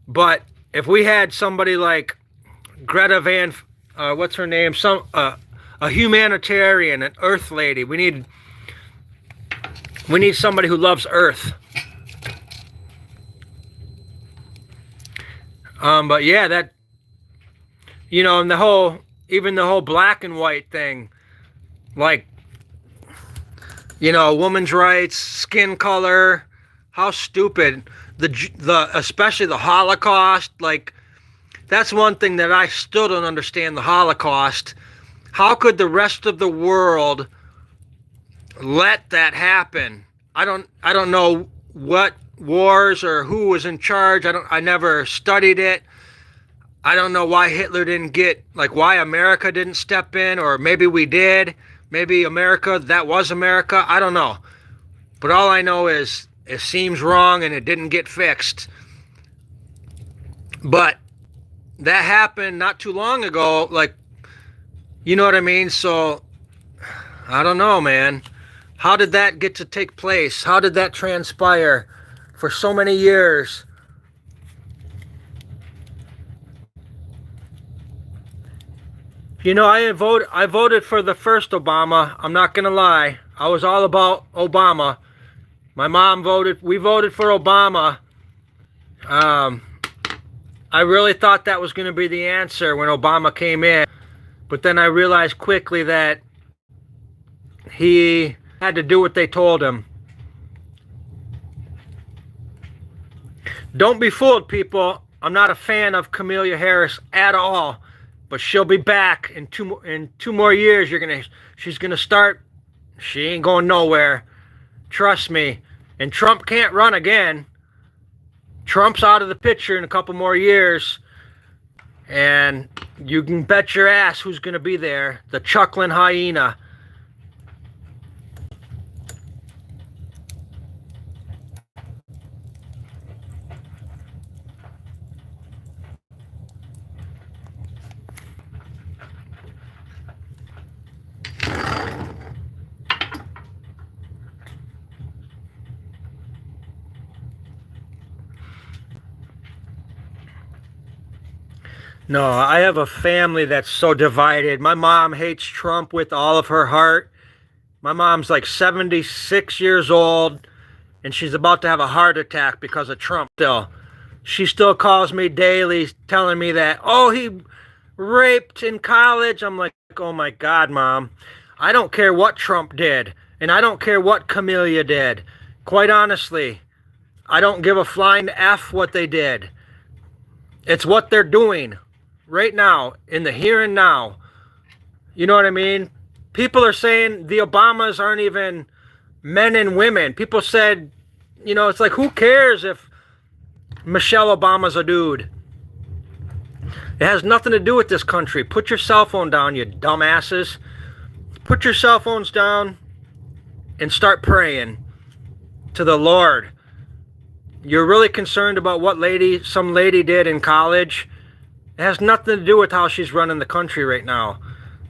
but if we had somebody like Greta Van, what's her name? A humanitarian, an Earth lady. We need somebody who loves Earth. But yeah, that, and even the whole black and white thing, like, women's rights, skin color, how stupid. Especially the Holocaust, like, that's one thing that I still don't understand, the Holocaust. How could the rest of the world let that happen? I don't know what wars or who was in charge. I never studied it. I don't know why Hitler didn't why America didn't step in, or maybe we did. Maybe that was America. I don't know. But all I know is it seems wrong and it didn't get fixed. But that happened not too long ago. Like, you know what I mean? So, I don't know, man. How did that get to take place? How did that transpire for so many years? I voted for the first Obama. I'm not going to lie. I was all about Obama. My mom we voted for Obama. I really thought that was going to be the answer when Obama came in. But then I realized quickly that he had to do what they told him. Don't be fooled, people. I'm not a fan of Kamala Harris at all. But she'll be back in two more years. She's gonna start. She ain't going nowhere. Trust me. And Trump can't run again. Trump's out of the picture in a couple more years. And you can bet your ass who's gonna be there. The chuckling hyena. No, I have a family that's so divided. My mom hates Trump with all of her heart. My mom's like 76 years old, and she's about to have a heart attack because of Trump still. She still calls me daily telling me that, oh, he raped in college. I'm like, oh my God, Mom. I don't care what Trump did, and I don't care what Camellia did. Quite honestly, I don't give a flying F what they did. It's what they're doing right now, in the here and now. You know what I mean? People are saying the Obamas aren't even men and women. People said, you know, it's like, who cares if Michelle Obama's a dude? It has nothing to do with this country. Put your cell phone down, you dumbasses. Put your cell phones down and start praying to the Lord. You're really concerned about what some lady did in college. It has nothing to do with how she's running the country right now.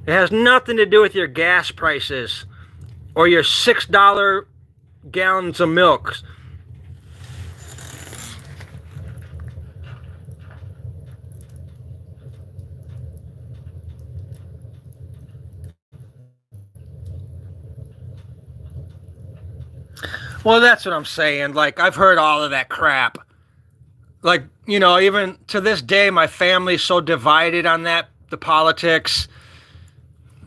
It has nothing to do with your gas prices or your $6 gallons of milk. Well, that's what I'm saying. Like, I've heard all of that crap. Like, you know, even to this day, my family's so divided on the politics.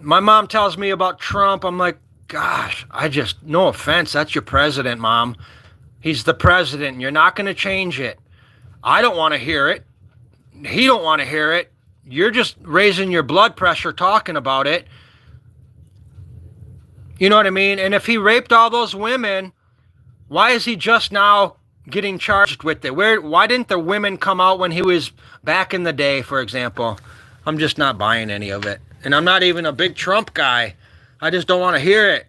My mom tells me about Trump. I'm like, gosh, no offense, that's your president, Mom. He's the president. You're not going to change it. I don't want to hear it. He don't want to hear it. You're just raising your blood pressure talking about it. You know what I mean? And if he raped all those women, why is he just now getting charged with it? Why didn't the women come out when he was back in the day, for example? I'm just not buying any of it. And I'm not even a big Trump guy. I just don't want to hear it.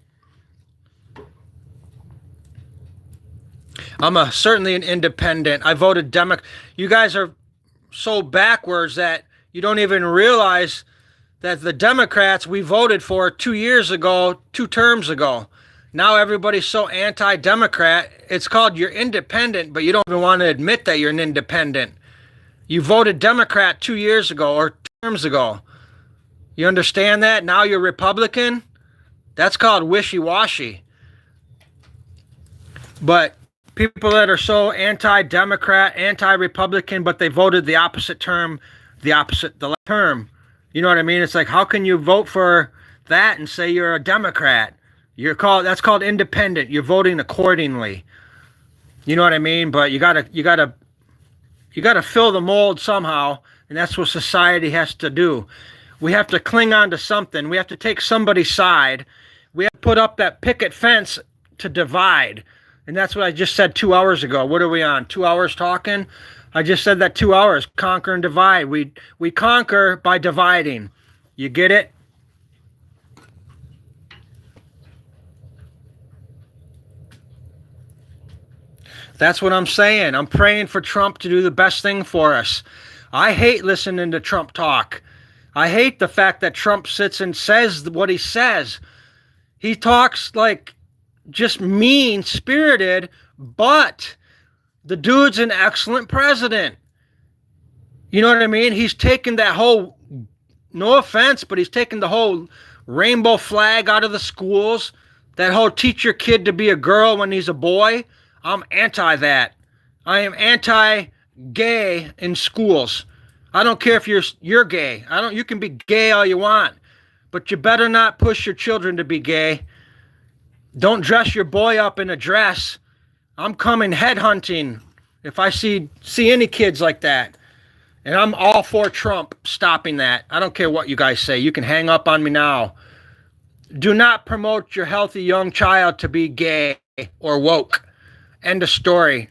I'm certainly an independent. I voted Democrat. You guys are so backwards that you don't even realize that the Democrats we voted for 2 years ago, 2 terms ago. Now everybody's so anti-Democrat. It's called you're independent, but you don't even want to admit that you're an independent. You voted Democrat 2 years ago or terms ago. You understand that? Now you're Republican? That's called wishy-washy. But people that are so anti-Democrat, anti-Republican, but they voted the opposite term, the left term. You know what I mean? It's like, how can you vote for that and say you're a Democrat? That's called independent. You're voting accordingly. You know what I mean? But you gotta fill the mold somehow, and that's what society has to do. We have to cling on to something. We have to take somebody's side. We have to put up that picket fence to divide. And that's what I just said 2 hours ago. What are we on? 2 hours talking? I just said that 2 hours. Conquer and divide. We conquer by dividing. You get it? That's what I'm saying. I'm praying for Trump to do the best thing for us. I hate listening to Trump talk. I hate the fact that Trump sits and says what he says. He talks like just mean-spirited, but the dude's an excellent president. You know what I mean? He's taken that whole, no offense, but he's taken the whole rainbow flag out of the schools. That whole teach your kid to be a girl when he's a boy. I'm anti that. I am anti-gay in schools. I don't care if you're gay. You can be gay all you want, but you better not push your children to be gay. Don't dress your boy up in a dress. I'm coming headhunting if I see any kids like that. And I'm all for Trump stopping that. I don't care what you guys say. You can hang up on me now. Do not promote your healthy young child to be gay or woke. End of story.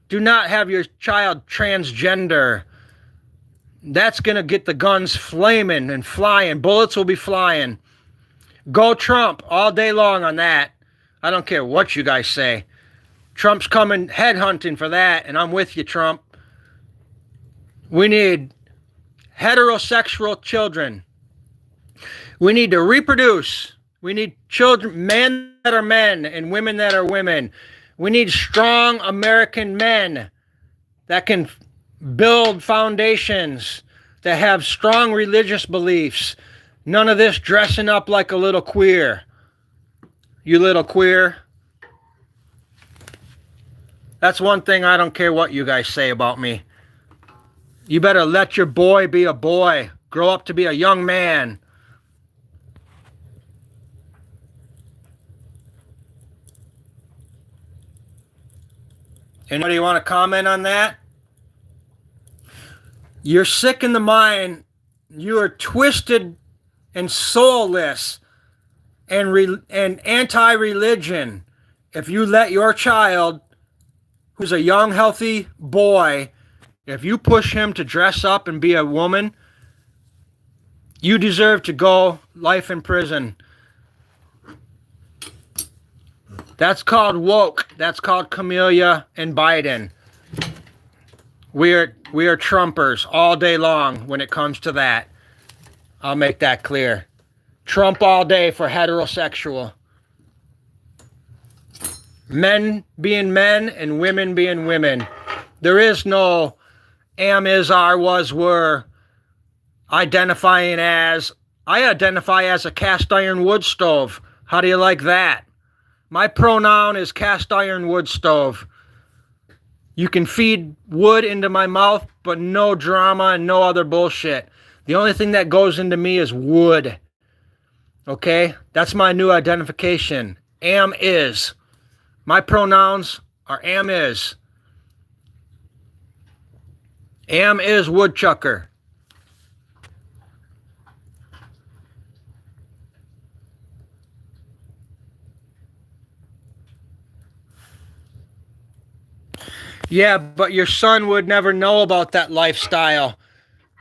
Do not have your child transgender. That's going to get the guns flaming and flying. Bullets will be flying. Go Trump all day long on that. I don't care what you guys say. Trump's coming headhunting for that, and I'm with you, Trump. We need heterosexual children. We need to reproduce. We need children, men that are men and women that are women. We need strong American men that can build foundations, that have strong religious beliefs. None of this dressing up like a little queer. You little queer. That's one thing I don't care what you guys say about me. You better let your boy be a boy. Grow up to be a young man. Anybody want to comment on that? You're sick in the mind. You are twisted and soulless and anti-religion if you let your child, who's a young, healthy boy, if you push him to dress up and be a woman, you deserve to go life in prison. That's called woke. That's called Camellia and Biden. We are Trumpers all day long when it comes to that. I'll make that clear. Trump all day for heterosexual. Men being men and women being women. There is no am, is, are, was, were identifying as. I identify as a cast iron wood stove. How do you like that? My pronoun is cast iron wood stove. You can feed wood into my mouth, but no drama and no other bullshit. The only thing that goes into me is wood. Okay? That's my new identification. Am, is. My pronouns are am, is. Am, is woodchucker. Yeah, but your son would never know about that lifestyle.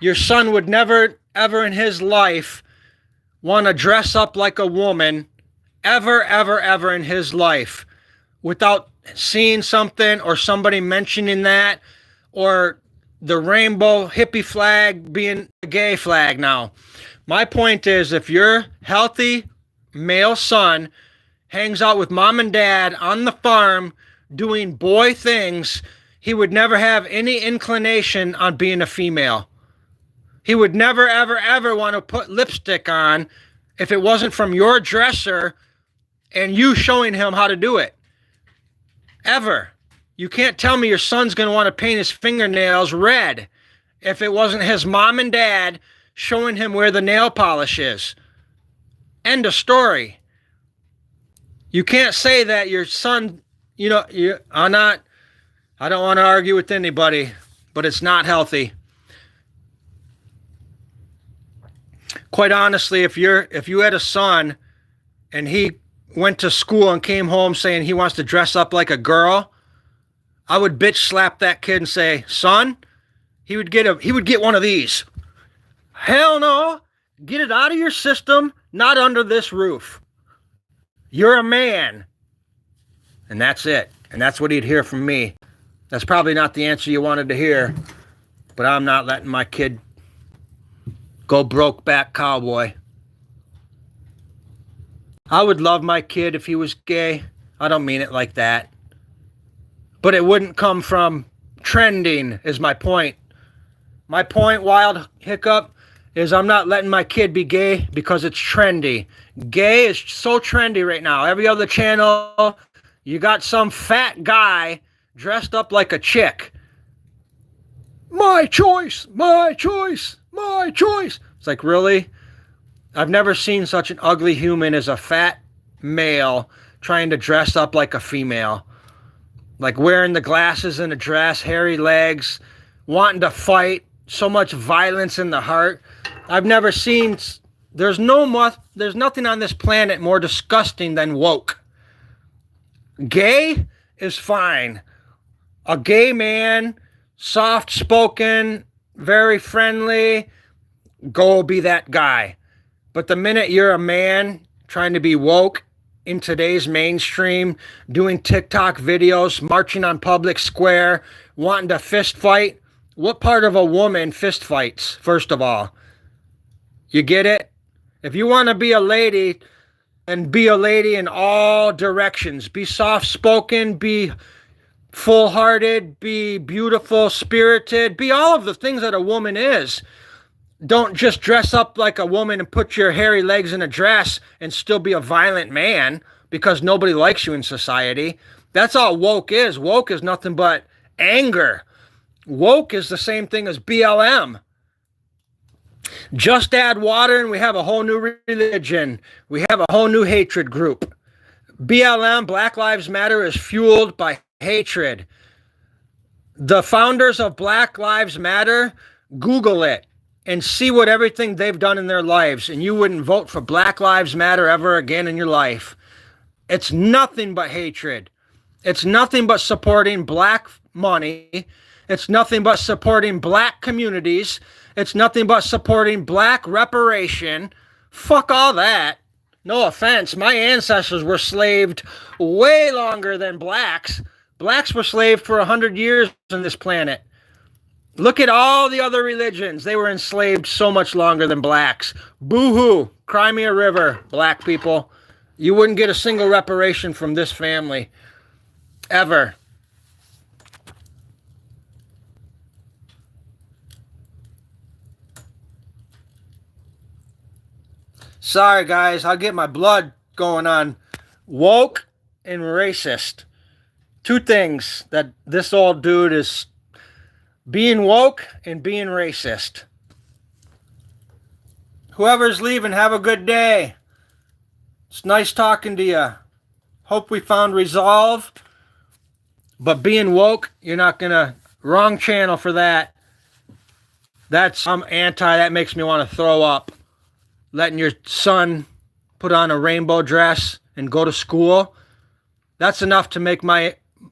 Your son would never, ever in his life want to dress up like a woman, ever, ever, ever in his life, without seeing something or somebody mentioning that, or the rainbow hippie flag being a gay flag now. My point is, if your healthy male son hangs out with mom and dad on the farm doing boy things, he would never have any inclination on being a female. He would never, ever, ever want to put lipstick on if it wasn't from your dresser and you showing him how to do it. Ever. You can't tell me your son's going to want to paint his fingernails red if it wasn't his mom and dad showing him where the nail polish is. End of story. You can't say that your son, I don't want to argue with anybody, but it's not healthy. Quite honestly, if you had a son and he went to school and came home saying he wants to dress up like a girl, I would bitch slap that kid and say, son, he would get one of these. Hell no. Get it out of your system, not under this roof. You're a man. And that's it. And that's what he'd hear from me. That's probably not the answer you wanted to hear, but I'm not letting my kid go broke back cowboy. I would love my kid if he was gay. I don't mean it like that. But it wouldn't come from trending, is my point. My point, Wild Hiccup, is I'm not letting my kid be gay because it's trendy. Gay is so trendy right now. Every other channel, you got some fat guy dressed up like a chick. My choice, my choice, my choice. It's like, really? I've never seen such an ugly human as a fat male trying to dress up like a female. Like wearing the glasses and a dress, hairy legs, wanting to fight, so much violence in the heart. I've never seen, there's nothing on this planet more disgusting than woke. Gay is fine. A gay man, soft-spoken, very friendly, go be that guy. But the minute you're a man trying to be woke in today's mainstream, doing TikTok videos, marching on public square, wanting to fist fight, what part of a woman fist fights, first of all? You get it? If you want to be a lady, and be a lady in all directions, be soft-spoken, be full-hearted, be beautiful, spirited, be all of the things that a woman is. Don't just dress up like a woman and put your hairy legs in a dress and still be a violent man because nobody likes you in society. That's all woke is. Woke is nothing but anger. Woke is the same thing as BLM. Just add water and we have a whole new religion. We have a whole new hatred group. BLM, Black Lives Matter, is fueled by hatred. The founders of Black Lives Matter, Google it. and see what everything they've done in their lives, and you wouldn't vote for Black Lives Matter ever again in your life. It's nothing but hatred. It's nothing but supporting black money. It's nothing but supporting black communities. It's nothing but supporting black reparation. Fuck all that. No offense, my ancestors were slaved way longer than blacks. Blacks were slaved for 100 years on this planet. Look at all the other religions. They were enslaved so much longer than blacks. Boo-hoo. Cry me a river, black people. You wouldn't get a single reparation from this family. Ever. Sorry, guys. I'll get my blood going on woke and racist. Two things that this old dude is being woke and being racist. Whoever's leaving, have a good day. It's nice talking to you. Hope we found resolve. But being woke, you're not going to... Wrong channel for that. I'm anti. That makes me want to throw up. Letting your son put on a rainbow dress and go to school. That's enough to make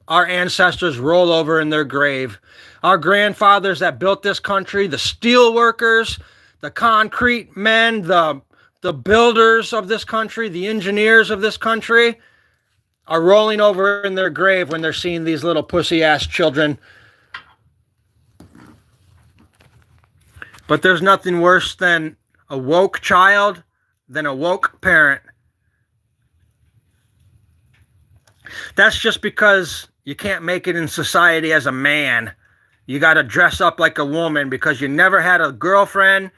our ancestors roll over in their grave. Our grandfathers that built this country, the steel workers, the concrete men, the builders of this country, the engineers of this country, are rolling over in their grave when they're seeing these little pussy-ass children. But there's nothing worse than a woke child than a woke parent. That's just because you can't make it in society as a man. You got to dress up like a woman because you never had a girlfriend.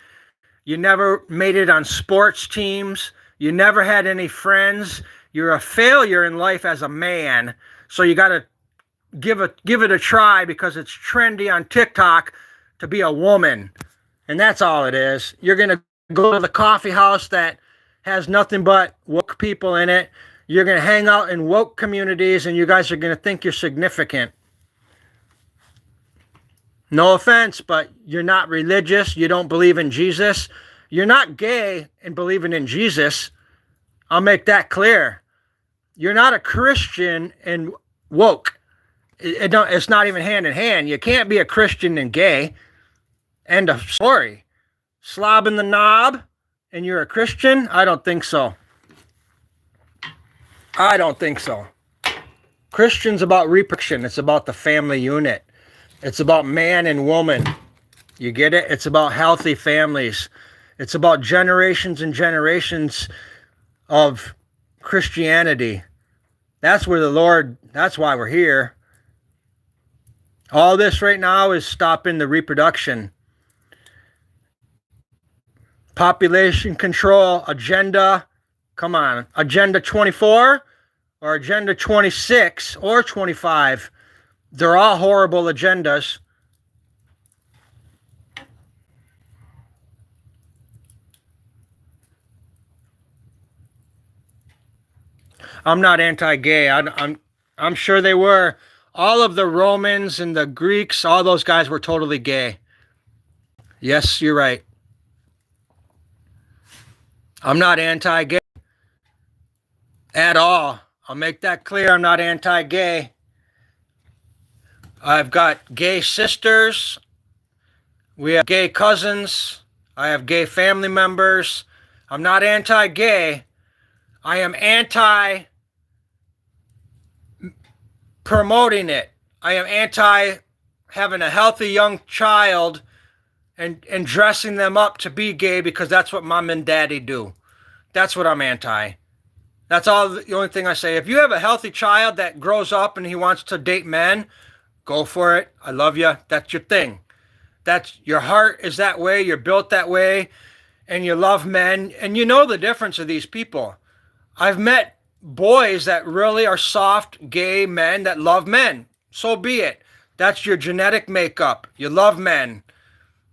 You never made it on sports teams. You never had any friends. You're a failure in life as a man. So you got to give it a try because it's trendy on TikTok to be a woman. And that's all it is. You're going to go to the coffee house that has nothing but woke people in it. You're going to hang out in woke communities and you guys are going to think you're significant. No offense, but you're not religious. You don't believe in Jesus. You're not gay and believing in Jesus. I'll make that clear. You're not a Christian and woke. It's not even hand in hand. You can't be a Christian and gay. End of story. Slobbing the knob and you're a Christian? I don't think so. I don't think so. Christian's about reproduction. It's about the family unit. It's about man and woman. You get it? It's about healthy families. It's about generations and generations of Christianity. That's where that's why we're here. All this right now is stopping the reproduction. Population control agenda. Come on. Agenda 24 or Agenda 26 or 25. They're all horrible agendas. I'm not anti-gay. I'm sure they were. All of the Romans and the Greeks, all those guys were totally gay. Yes, you're right. I'm not anti-gay at all. I'll make that clear. I'm not anti-gay. I've got gay sisters. We have gay cousins. I have gay family members. I'm not anti-gay. I am anti-promoting it. I am anti-having a healthy young child and dressing them up to be gay because that's what mom and daddy do. That's what I'm anti. That's all. The only thing I say. If you have a healthy child that grows up and he wants to date men, go for it. I love you. That's your thing. That's your heart is that way. You're built that way, and you love men. And you know the difference of these people. I've met boys that really are soft, gay men that love men. So be it. That's your genetic makeup. You love men.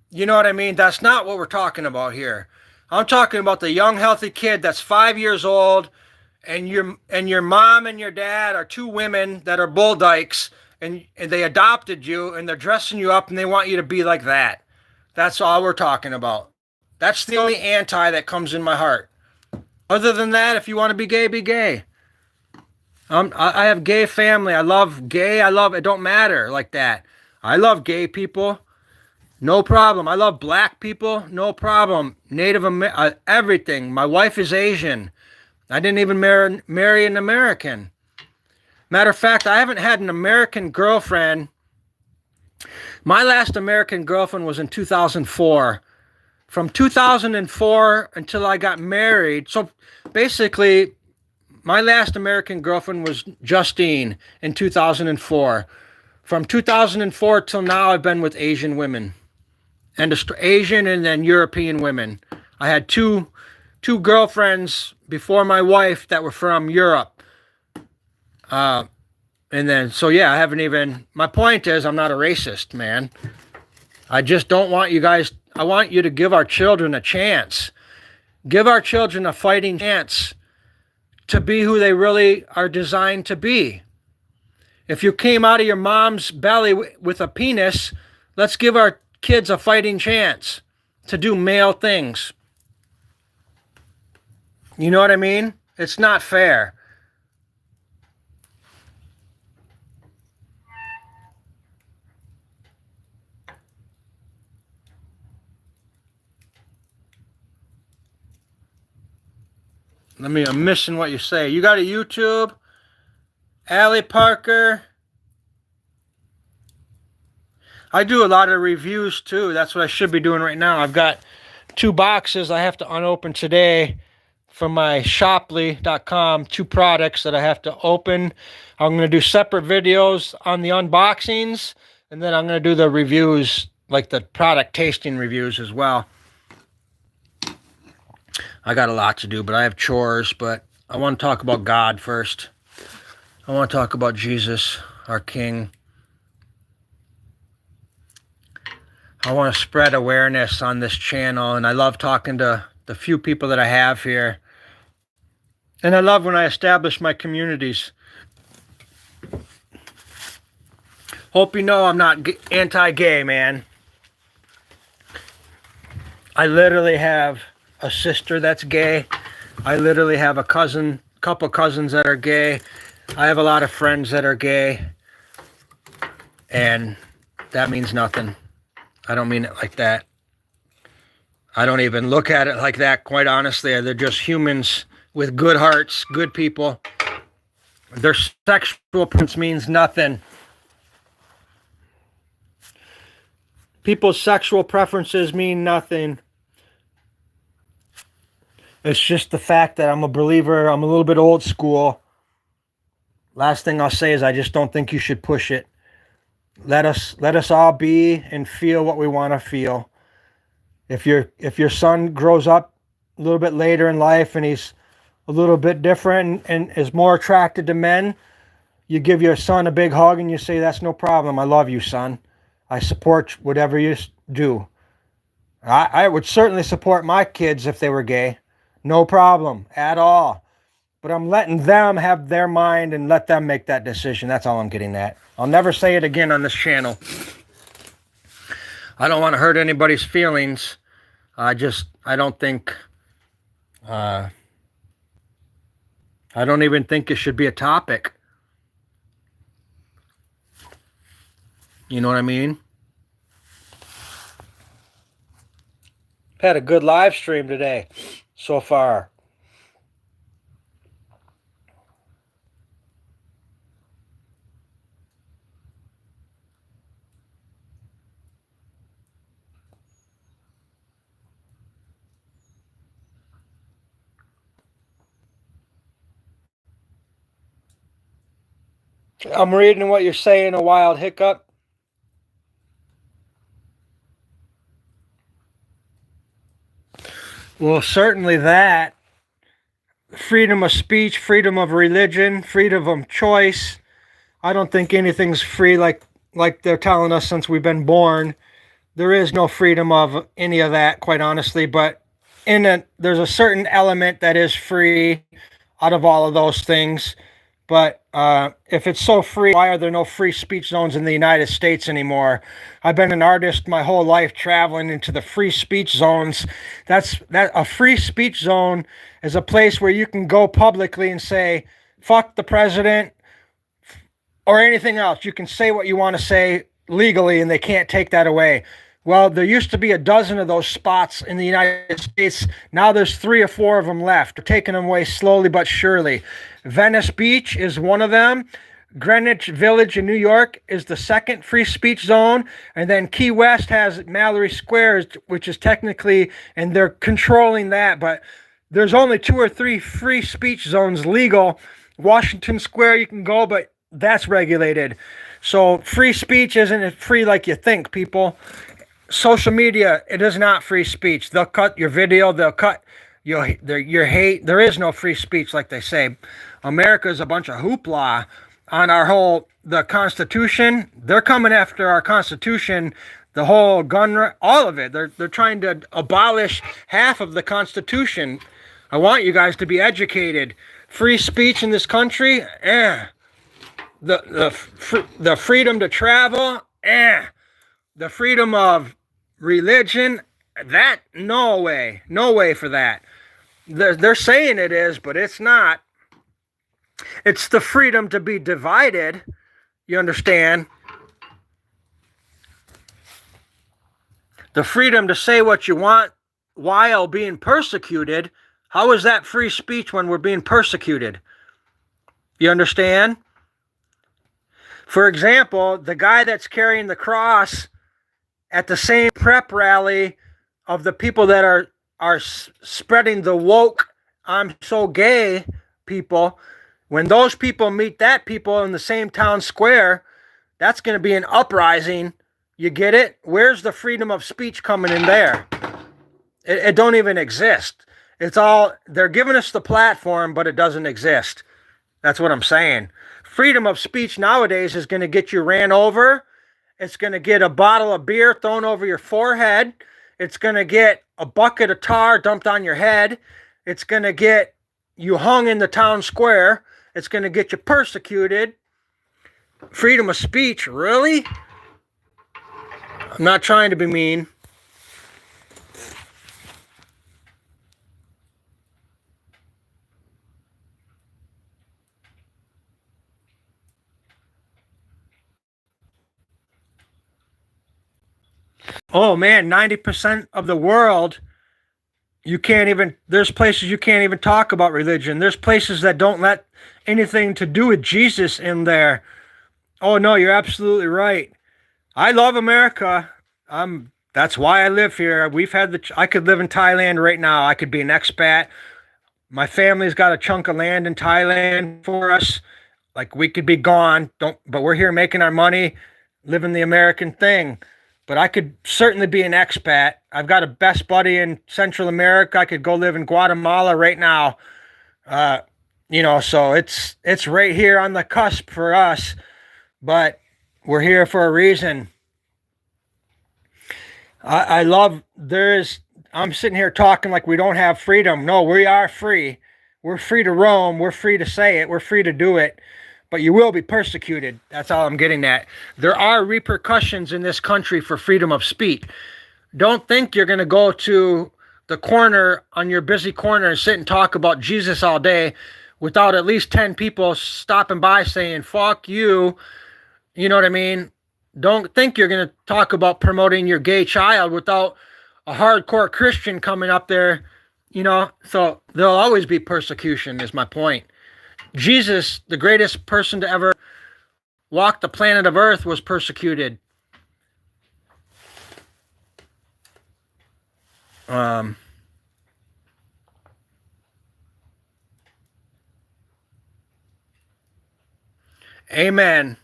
You know what I mean? That's not what we're talking about here. I'm talking about the young, healthy kid that's 5 years old, and your mom and your dad are two women that are bull dykes, and they adopted you, and they're dressing you up, and they want you to be like that. That's all we're talking about. That's the only anti that comes in my heart. Other than that, if you want to be gay, be gay. I have gay family. I love gay. I love it. Don't matter like that. I love gay people. No problem. I love black people. No problem. Native American, everything. My wife is Asian. I didn't even marry an American. Matter of fact, I haven't had an American girlfriend. My last American girlfriend was in 2004. From 2004 until I got married. So basically, my last American girlfriend was Justine in 2004. From 2004 till now, I've been with Asian women. And Asian and then European women. I had two girlfriends before my wife that were from Europe. And then, so yeah, I haven't even, my point is I'm not a racist, man. I just don't want you guys, I want you to give our children a chance. Give our children a fighting chance to be who they really are designed to be. If you came out of your mom's belly with a penis, let's give our kids a fighting chance to do male things. You know what I mean? It's not fair. I'm missing what you say. You got a YouTube? Allie Parker. I do a lot of reviews too. That's what I should be doing right now. I've got 2 boxes I have to unopen today from my shoply.com. 2 products that I have to open. I'm going to do separate videos on the unboxings, and then I'm going to do the reviews, like the product tasting reviews as well. I got a lot to do, but I have chores, but I want to talk about God first. I want to talk about Jesus, our King. I want to spread awareness on this channel, and I love talking to the few people that I have here. And I love when I establish my communities. Hope you know I'm not anti-gay, man. I literally have a sister that's gay. I literally have a couple cousins that are gay. I have a lot of friends that are gay. And that means nothing. I don't mean it like that. I don't even look at it like that, quite honestly. They're just humans with good hearts, good people. Their sexual preference means nothing. People's sexual preferences mean nothing. It's just the fact that I'm a believer. I'm a little bit old school. Last thing I'll say is I just don't think you should push it. Let us all be and feel what we want to feel. If your son grows up a little bit later in life and he's a little bit different and is more attracted to men, you give your son a big hug and you say, that's no problem. I love you, son. I support whatever you do. I would certainly support my kids if they were gay. No problem at all. But I'm letting them have their mind and let them make that decision. That's all I'm getting at. I'll never say it again on this channel. I don't want to hurt anybody's feelings. I don't think, I don't even think it should be a topic. You know what I mean? Had a good live stream today so far. I'm reading what you're saying, a wild hiccup. Well, certainly that. Freedom of speech, freedom of religion, freedom of choice. I don't think anything's free like they're telling us since we've been born. There is no freedom of any of that, quite honestly, but there's a certain element that is free out of all of those things. But if it's so free, why are there no free speech zones in the United States anymore? I've been an artist my whole life traveling into the free speech zones. That a free speech zone is a place where you can go publicly and say, fuck the president or anything else. You can say what you want to say legally and they can't take that away. Well, there used to be a dozen of those spots in the United States. Now there's 3 or 4 of them left. They're taking them away slowly but surely. Venice Beach is one of them. Greenwich Village in New York is the second free speech zone. And then Key West has Mallory Square, which is technically, and they're controlling that. But there's only 2 or 3 free speech zones legal. Washington Square, you can go, but that's regulated. So free speech isn't free like you think, people. Social media, it is not free speech. They'll cut your video. They'll cut your hate. There is no free speech, like they say. America is a bunch of hoopla on the Constitution. They're coming after our Constitution, the whole all of it. They're trying to abolish half of the Constitution. I want you guys to be educated. Free speech in this country, The freedom to travel, The freedom of religion, that, no way for that. They're saying it is, but it's not. It's the freedom to be divided, you understand? The freedom to say what you want while being persecuted. How is that free speech when we're being persecuted? You understand? For example, the guy that's carrying the cross at the same prep rally of the people that are spreading the woke, I'm so gay people, when those people meet that people in the same town square, that's going to be an uprising. You get it? Where's the freedom of speech coming in there? It don't even exist. It's all, they're giving us the platform, but it doesn't exist. That's what I'm saying. Freedom of speech nowadays is going to get you ran over. It's going to get a bottle of beer thrown over your forehead. It's going to get a bucket of tar dumped on your head. It's going to get you hung in the town square. It's going to get you persecuted. Freedom of speech, really? I'm not trying to be mean. Oh man, 90% of the world, there's places you can't even talk about religion. There's places that don't let anything to do with Jesus in there. Oh no, you're absolutely right. I love America. That's why I live here. I could live in Thailand right now. I could be an expat. My family's got a chunk of land in Thailand for us. Like, we could be gone, but we're here making our money, living the American thing. But I could certainly be an expat. I've got a best buddy in Central America. I could go live in Guatemala right now. So it's right here on the cusp for us. But we're here for a reason. I'm sitting here talking like we don't have freedom. No, we are free. We're free to roam. We're free to say it. We're free to do it. But you will be persecuted. That's all I'm getting at. There are repercussions in this country for freedom of speech. Don't think you're going to go to the corner on your busy corner and sit and talk about Jesus all day without at least 10 people stopping by saying, fuck you. You know what I mean? Don't think you're going to talk about promoting your gay child without a hardcore Christian coming up there, So there'll always be persecution, is my point. Jesus, the greatest person to ever walk the planet of Earth, was persecuted. Amen.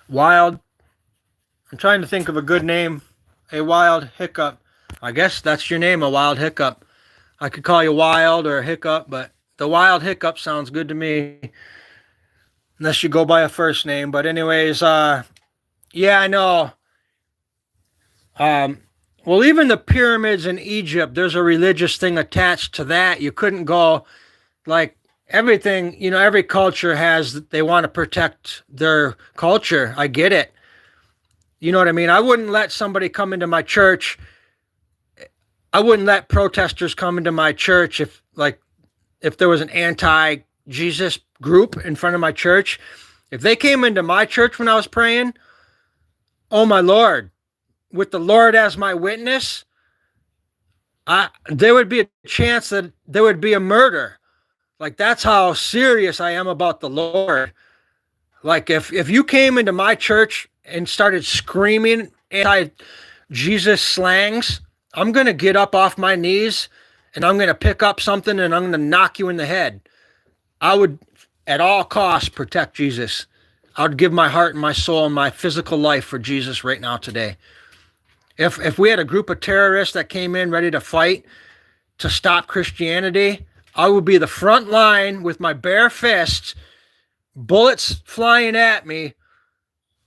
Wild. I'm trying to think of a good name. A Wild Hiccup. I guess that's your name, a Wild Hiccup. I could call you Wild or Hiccup, but the Wild Hiccup sounds good to me. Unless you go by a first name. But anyways, yeah, I know. Well, even the pyramids in Egypt, there's a religious thing attached to that. You couldn't go, like, everything, every culture they want to protect their culture. I get it. You know what I mean? I wouldn't let somebody come into my church. I wouldn't let protesters come into my church if there was an anti-Jesus group in front of my church. If they came into my church when I was praying, oh my Lord, with the Lord as my witness, there would be a chance that there would be a murder. Like, that's how serious I am about the Lord. Like, if you came into my church and started screaming anti-Jesus slangs, I'm going to get up off my knees and I'm going to pick up something and I'm going to knock you in the head. I would, at all costs, protect Jesus. I would give my heart and my soul and my physical life for Jesus right now today. If we had a group of terrorists that came in ready to fight to stop Christianity, I would be the front line with my bare fists, bullets flying at me,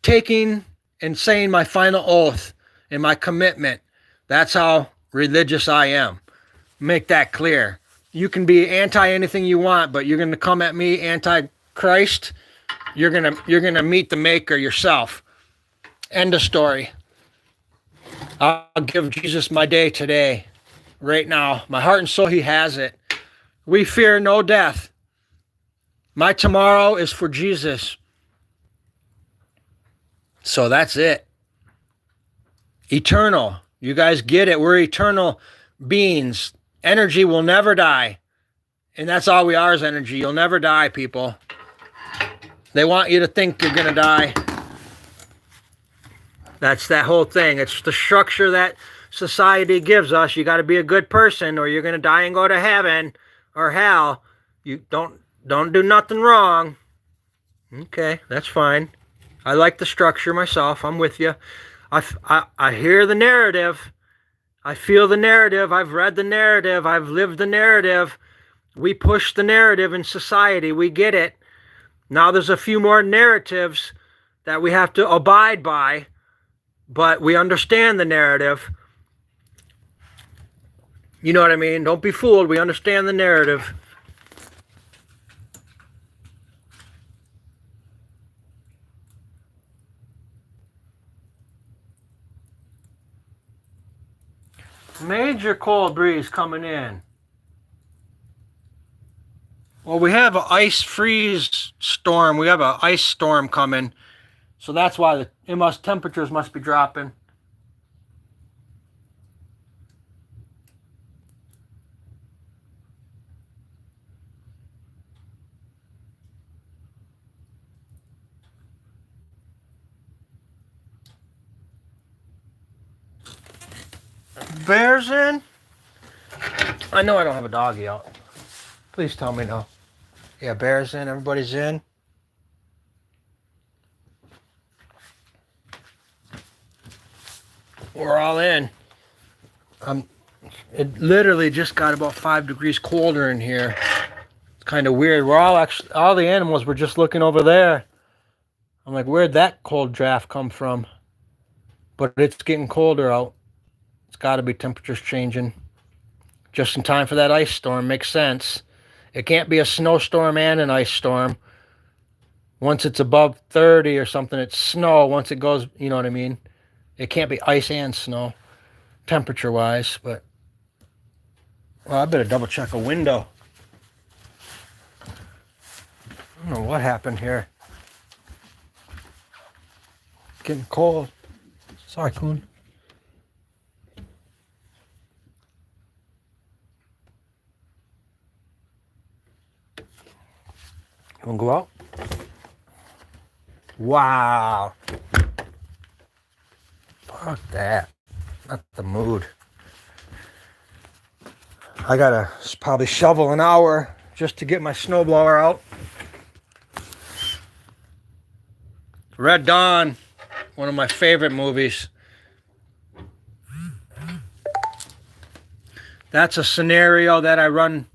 taking and saying my final oath and my commitment. That's how religious I am. Make that clear. You can be anti anything you want, but you're going to come at me anti-Christ, you're going to meet the maker yourself. End of story. I'll give Jesus my day today, right now. My heart and soul, he has it. We fear no death. My tomorrow is for Jesus. So that's it. Eternal. You guys get it. We're eternal beings. Energy will never die. And that's all we are, is energy. You'll never die, people. They want you to think you're going to die. That's that whole thing. It's the structure that society gives us. You got to be a good person or you're going to die and go to heaven or hell. You don't do nothing wrong. Okay, that's fine. I like the structure myself. I'm with you. I hear the narrative. I feel the narrative. I've read the narrative. I've lived the narrative. We push the narrative in society. We get it. Now there's a few more narratives that we have to abide by, but we understand the narrative. You know what I mean? Don't be fooled. We understand the narrative. Major cold breeze coming in. Well, we have an ice freeze storm. We have an ice storm coming. So that's why the temperatures must be dropping. Bears in? I know I don't have a doggy out. Please tell me no. Yeah, bears in. Everybody's in. We're all in. It literally just got about 5 degrees colder in here. It's kind of weird. All the animals were just looking over there. I'm like, where'd that cold draft come from? But it's getting colder out. It's got to be temperatures changing. Just in time for that ice storm. Makes sense. It can't be a snowstorm and an ice storm. Once it's above 30 or something, it's snow. Once it goes, you know what I mean? It can't be ice and snow, temperature-wise. But, well, I better double-check a window. I don't know what happened here. Getting cold. Sorry, Coon. You want to go out? Wow. Fuck that. Not the mood. I gotta probably shovel an hour just to get my snowblower out. Red Dawn, one of my favorite movies. That's a scenario that I run,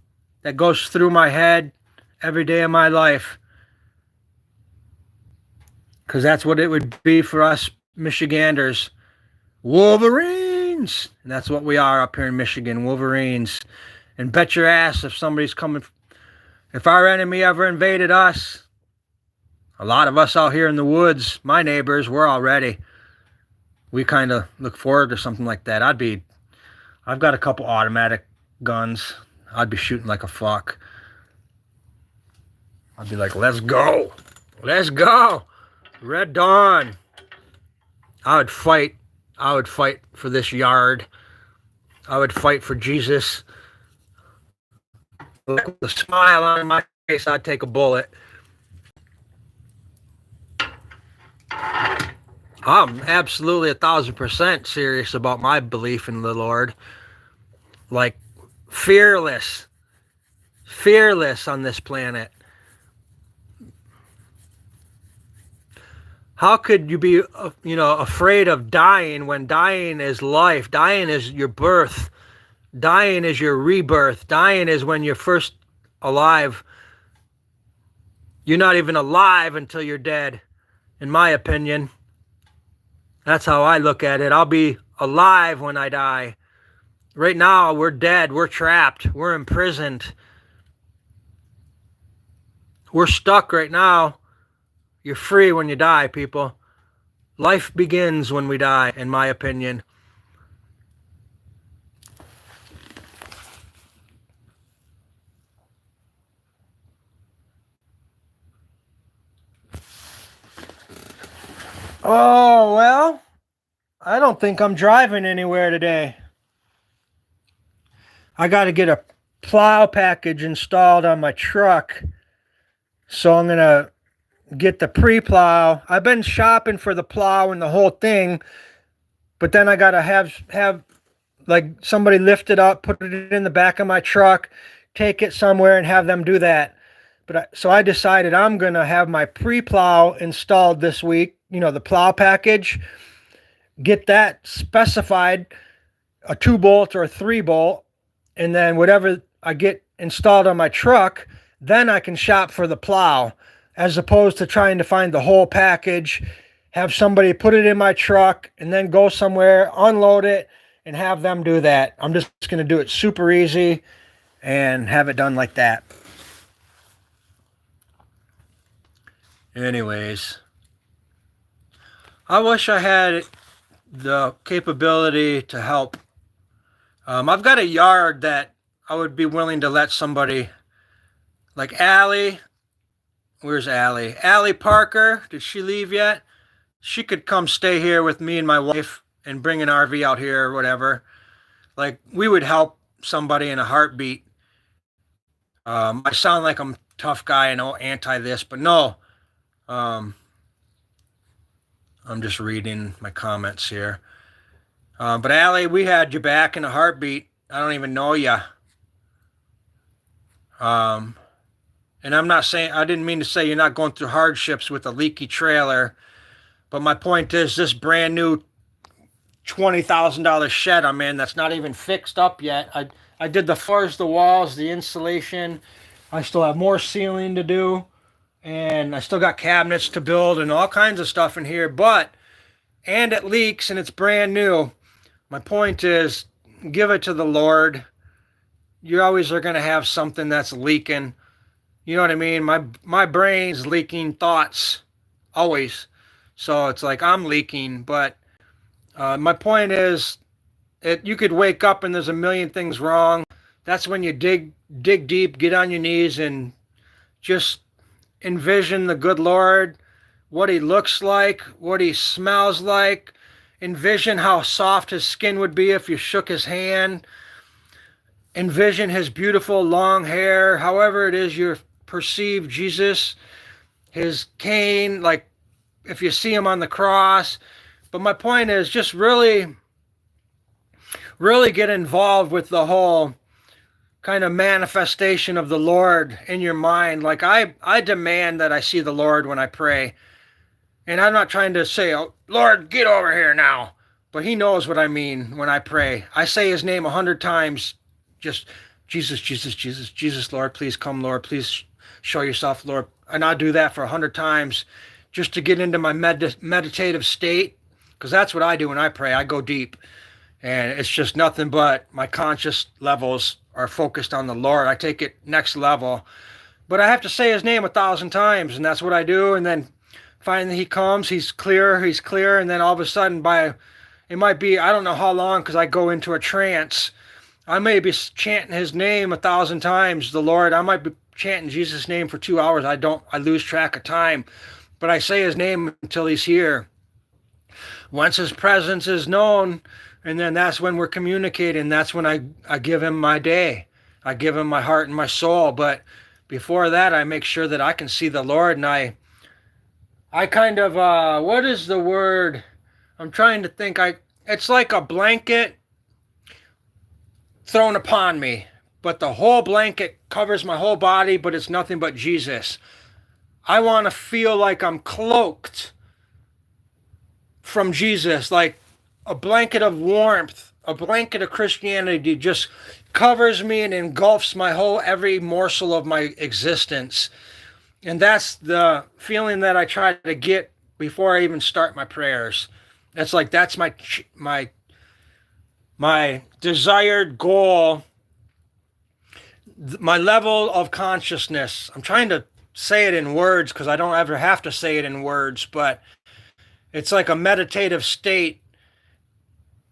that goes through my head every day of my life. Because that's what it would be for us Michiganders. Wolverines! And that's what we are up here in Michigan, Wolverines. And bet your ass if somebody's coming If our enemy ever invaded us, a lot of us out here in the woods, my neighbors, we're all ready. We kind of look forward to something like that. I've got a couple automatic guns. I'd be shooting like a fuck. I'd be like, let's go. Let's go. Red Dawn. I would fight. I would fight for this yard. I would fight for Jesus. With a smile on my face, I'd take a bullet. I'm absolutely 1,000% serious about my belief in the Lord. Like, fearless on this planet. How could you be, afraid of dying when dying is life? Dying is your birth. Dying is your rebirth. Dying is when you're first alive. You're not even alive until you're dead, in my opinion. That's how I look at it. I'll be alive when I die. Right now, we're dead. We're trapped. We're imprisoned. We're stuck right now. You're free when you die, people. Life begins when we die, in my opinion. Oh, well, I don't think I'm driving anywhere today. I got to get a plow package installed on my truck. So I'm going to get the pre-plow. I've been shopping for the plow and the whole thing, but then I got to have like somebody lift it up, put it in the back of my truck, take it somewhere and have them do that. So I decided I'm going to have my pre-plow installed this week, the plow package, get that specified, a 2-bolt or a 3-bolt, and then whatever I get installed on my truck, then I can shop for the plow, as opposed to trying to find the whole package, have somebody put it in my truck, and then go somewhere, unload it, and have them do that. I'm just going to do it super easy and have it done like that. Anyways, I wish I had the capability to help. I've got a yard that I would be willing to let somebody, like Allie. Where's Allie? Allie Parker, did she leave yet? She could come stay here with me and my wife and bring an RV out here or whatever. Like, we would help somebody in a heartbeat. I sound like I'm a tough guy and anti this, but no. I'm just reading my comments here. But Allie, we had you back in a heartbeat. I don't even know you. And I'm not saying, I didn't mean to say you're not going through hardships with a leaky trailer. But my point is, this brand new $20,000 shed I'm in that's not even fixed up yet. I did the floors, the walls, the insulation. I still have more ceiling to do. And I still got cabinets to build and all kinds of stuff in here. And it leaks and it's brand new. My point is, give it to the Lord. You always are going to have something that's leaking. You know what I mean? My brain's leaking thoughts, always. So it's like I'm leaking, but my point is, you could wake up and there's a million things wrong. That's when you dig deep, get on your knees, and just envision the good Lord, what he looks like, what he smells like. Envision how soft his skin would be if you shook his hand. Envision his beautiful long hair, however it is you perceive Jesus, his cane, like if you see him on the cross. But my point is, just really get involved with the whole kind of manifestation of the Lord in your mind. Like I demand that I see the Lord when I pray. And I'm not trying to say, oh, Lord, get over here now. But he knows what I mean when I pray. I say his name 100 times. Just Jesus, Jesus, Jesus, Jesus, Lord, please come, Lord, please show yourself, Lord. And I'll do that for 100 times just to get into my meditative state, because that's what I do when I pray. I go deep, and it's just nothing but my conscious levels are focused on the Lord. I take it next level. but I have to say his name 1,000 times, and that's what I do. And then finally he comes, he's clear, and then all of a sudden, it might be, I don't know how long, because I go into a trance. I may be chanting his name 1,000 times, the Lord. I might be chanting Jesus' name for 2 hours. I lose track of time, but I say his name until he's here. Once his presence is known, and then that's when we're communicating. That's when I give him my day. I give him my heart and my soul. But before that, I make sure that I can see the Lord, and I kind of, what is the word? I'm trying to think. It's like a blanket thrown upon me, but the whole blanket covers my whole body, but it's nothing but Jesus. I want to feel like I'm cloaked from Jesus, like a blanket of warmth, a blanket of Christianity just covers me and engulfs every morsel of my existence. And that's the feeling that I try to get before I even start my prayers. That's my desired goal, my level of consciousness. I'm trying to say it in words because I don't ever have to say it in words, but it's like a meditative state.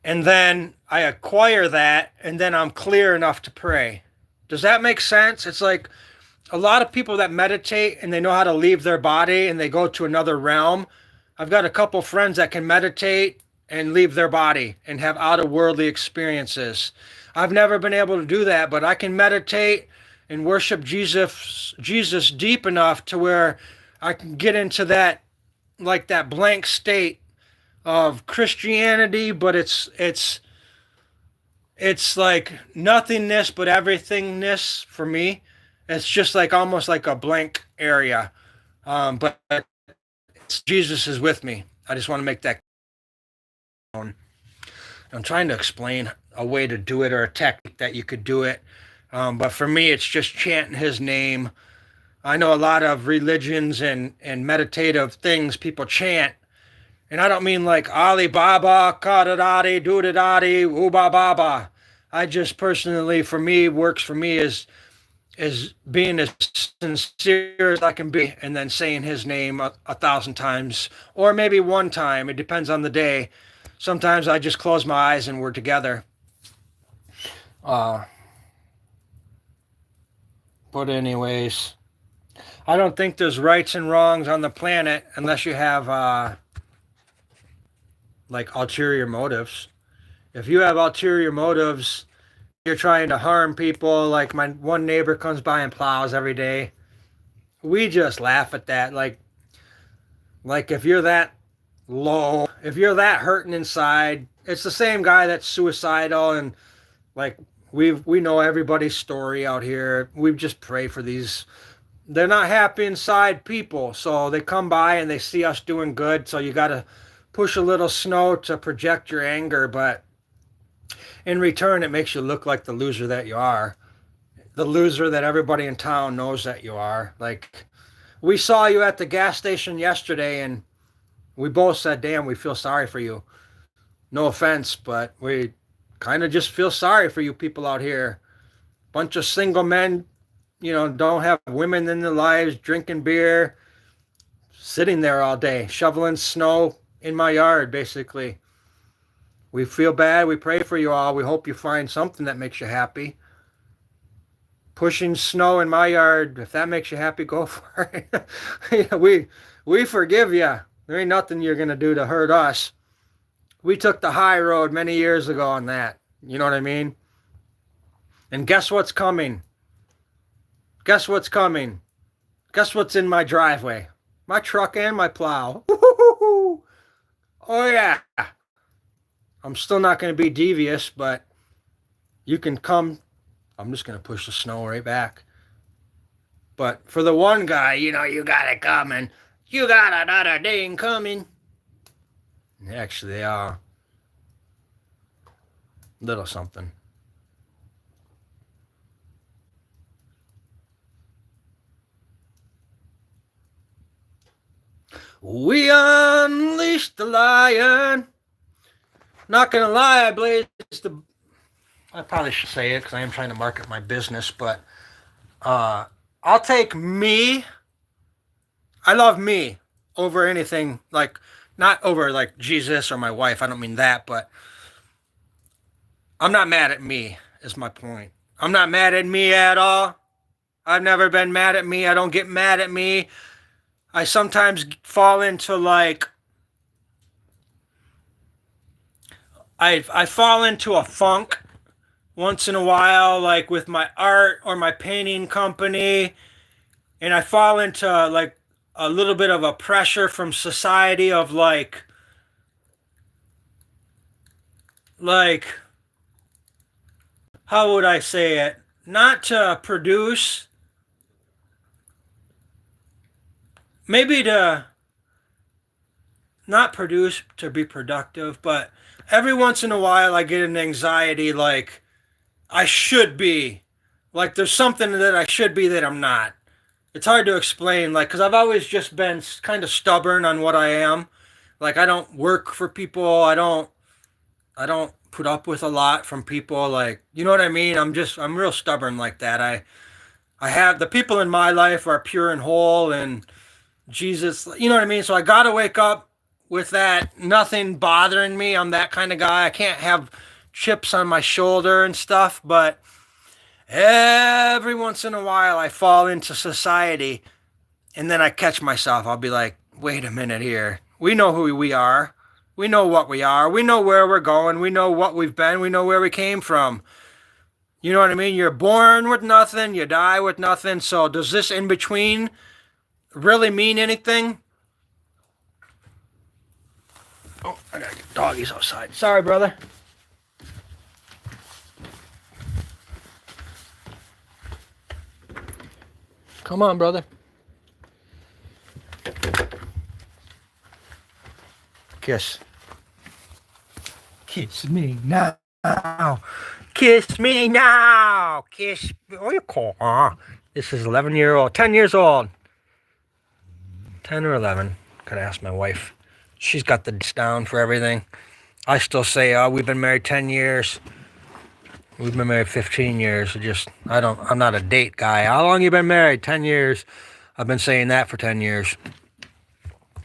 And then I acquire that, and then I'm clear enough to pray. Does that make sense? It's like a lot of people that meditate and they know how to leave their body and they go to another realm. I've got a couple friends that can meditate and leave their body and have out-of-worldly experiences. I've never been able to do that, but I can meditate and worship Jesus deep enough to where I can get into that, like that blank state of Christianity, but it's like nothingness but everythingness for me. It's just like almost like a blank area, but Jesus is with me. I just want to make that known. I'm trying to explain a way to do it or a technique that you could do it, but for me it's just chanting his name. I know a lot of religions and meditative things people chant, and I don't mean like Ali Baba, Kadadadi, Doodadadi, Uba Baba. I just personally, for me, works for me is being as sincere as I can be, and then saying his name 1,000 times, or maybe one time. It depends on the day. Sometimes I just close my eyes and we're together. But anyways, I don't think there's rights and wrongs on the planet unless you have like ulterior motives. If you have ulterior motives, you're trying to harm people. Like my one neighbor comes by and plows every day. We just laugh at that. Like if you're that low, if you're that hurting inside, it's the same guy that's suicidal, and like we know everybody's story out here. We just pray for these. They're not happy inside people, so they come by and they see us doing good. So you got to push a little snow to project your anger, but in return, it makes you look like the loser that you are. The loser that everybody in town knows that you are. Like, we saw you at the gas station yesterday, and we both said, damn, we feel sorry for you. No offense, but we kind of just feel sorry for you people out here. Bunch of single men, don't have women in their lives, drinking beer, sitting there all day, shoveling snow in my yard, basically. We feel bad. We pray for you all. We hope you find something that makes you happy. Pushing snow in my yard, if that makes you happy, go for it. We forgive you. There ain't nothing you're going to do to hurt us. We took the high road many years ago on that. You know what I mean? And guess what's coming? Guess what's coming? Guess what's in my driveway? My truck and my plow. Oh, yeah. I'm still not going to be devious, but you can come. I'm just going to push the snow right back. But for the one guy, you got it coming. You got another thing coming. Actually, they are. Little something. We unleashed the lion. Not gonna lie, I probably should say it because I am trying to market my business, but I'll take me. I love me over anything, like, not over like Jesus or my wife. I don't mean that, but I'm not mad at me, is my point. I'm not mad at me at all. I've never been mad at me. I don't get mad at me. I sometimes fall into like I fall into a funk once in a while, like with my art or my painting company, and I fall into like a little bit of a pressure from society of like how would I say it? Not to produce, maybe to not produce to be productive, but every once in a while I get an anxiety like I should be. Like there's something that I should be that I'm not. It's hard to explain, like, because I've always just been kind of stubborn on what I am. Like I don't work for people. I don't put up with a lot from people. Like, you know what I mean? I'm real stubborn like that. I have the people in my life are pure and whole, and Jesus, you know what I mean? So I got to wake up with that, nothing bothering me. I'm that kind of guy. I can't have chips on my shoulder and stuff, but every once in a while I fall into society and then I catch myself. I'll be like, wait a minute here. We know who we are. We know what we are. We know where we're going. We know what we've been. We know where we came from. You know what I mean? You're born with nothing. You die with nothing. So does this in between really mean anything? Oh, I gotta get doggies outside. Sorry, brother. Come on, brother. Kiss. Kiss me now. Kiss me now. Kiss me. Oh, you call. This is 11-year-old, 10 years old. 10 or 11. Gotta ask my wife. She's got the down for everything. I still say, oh, we've been married 10 years. We've been married 15 years. I'm not a date guy. How long you been married? 10 years. I've been saying that for 10 years.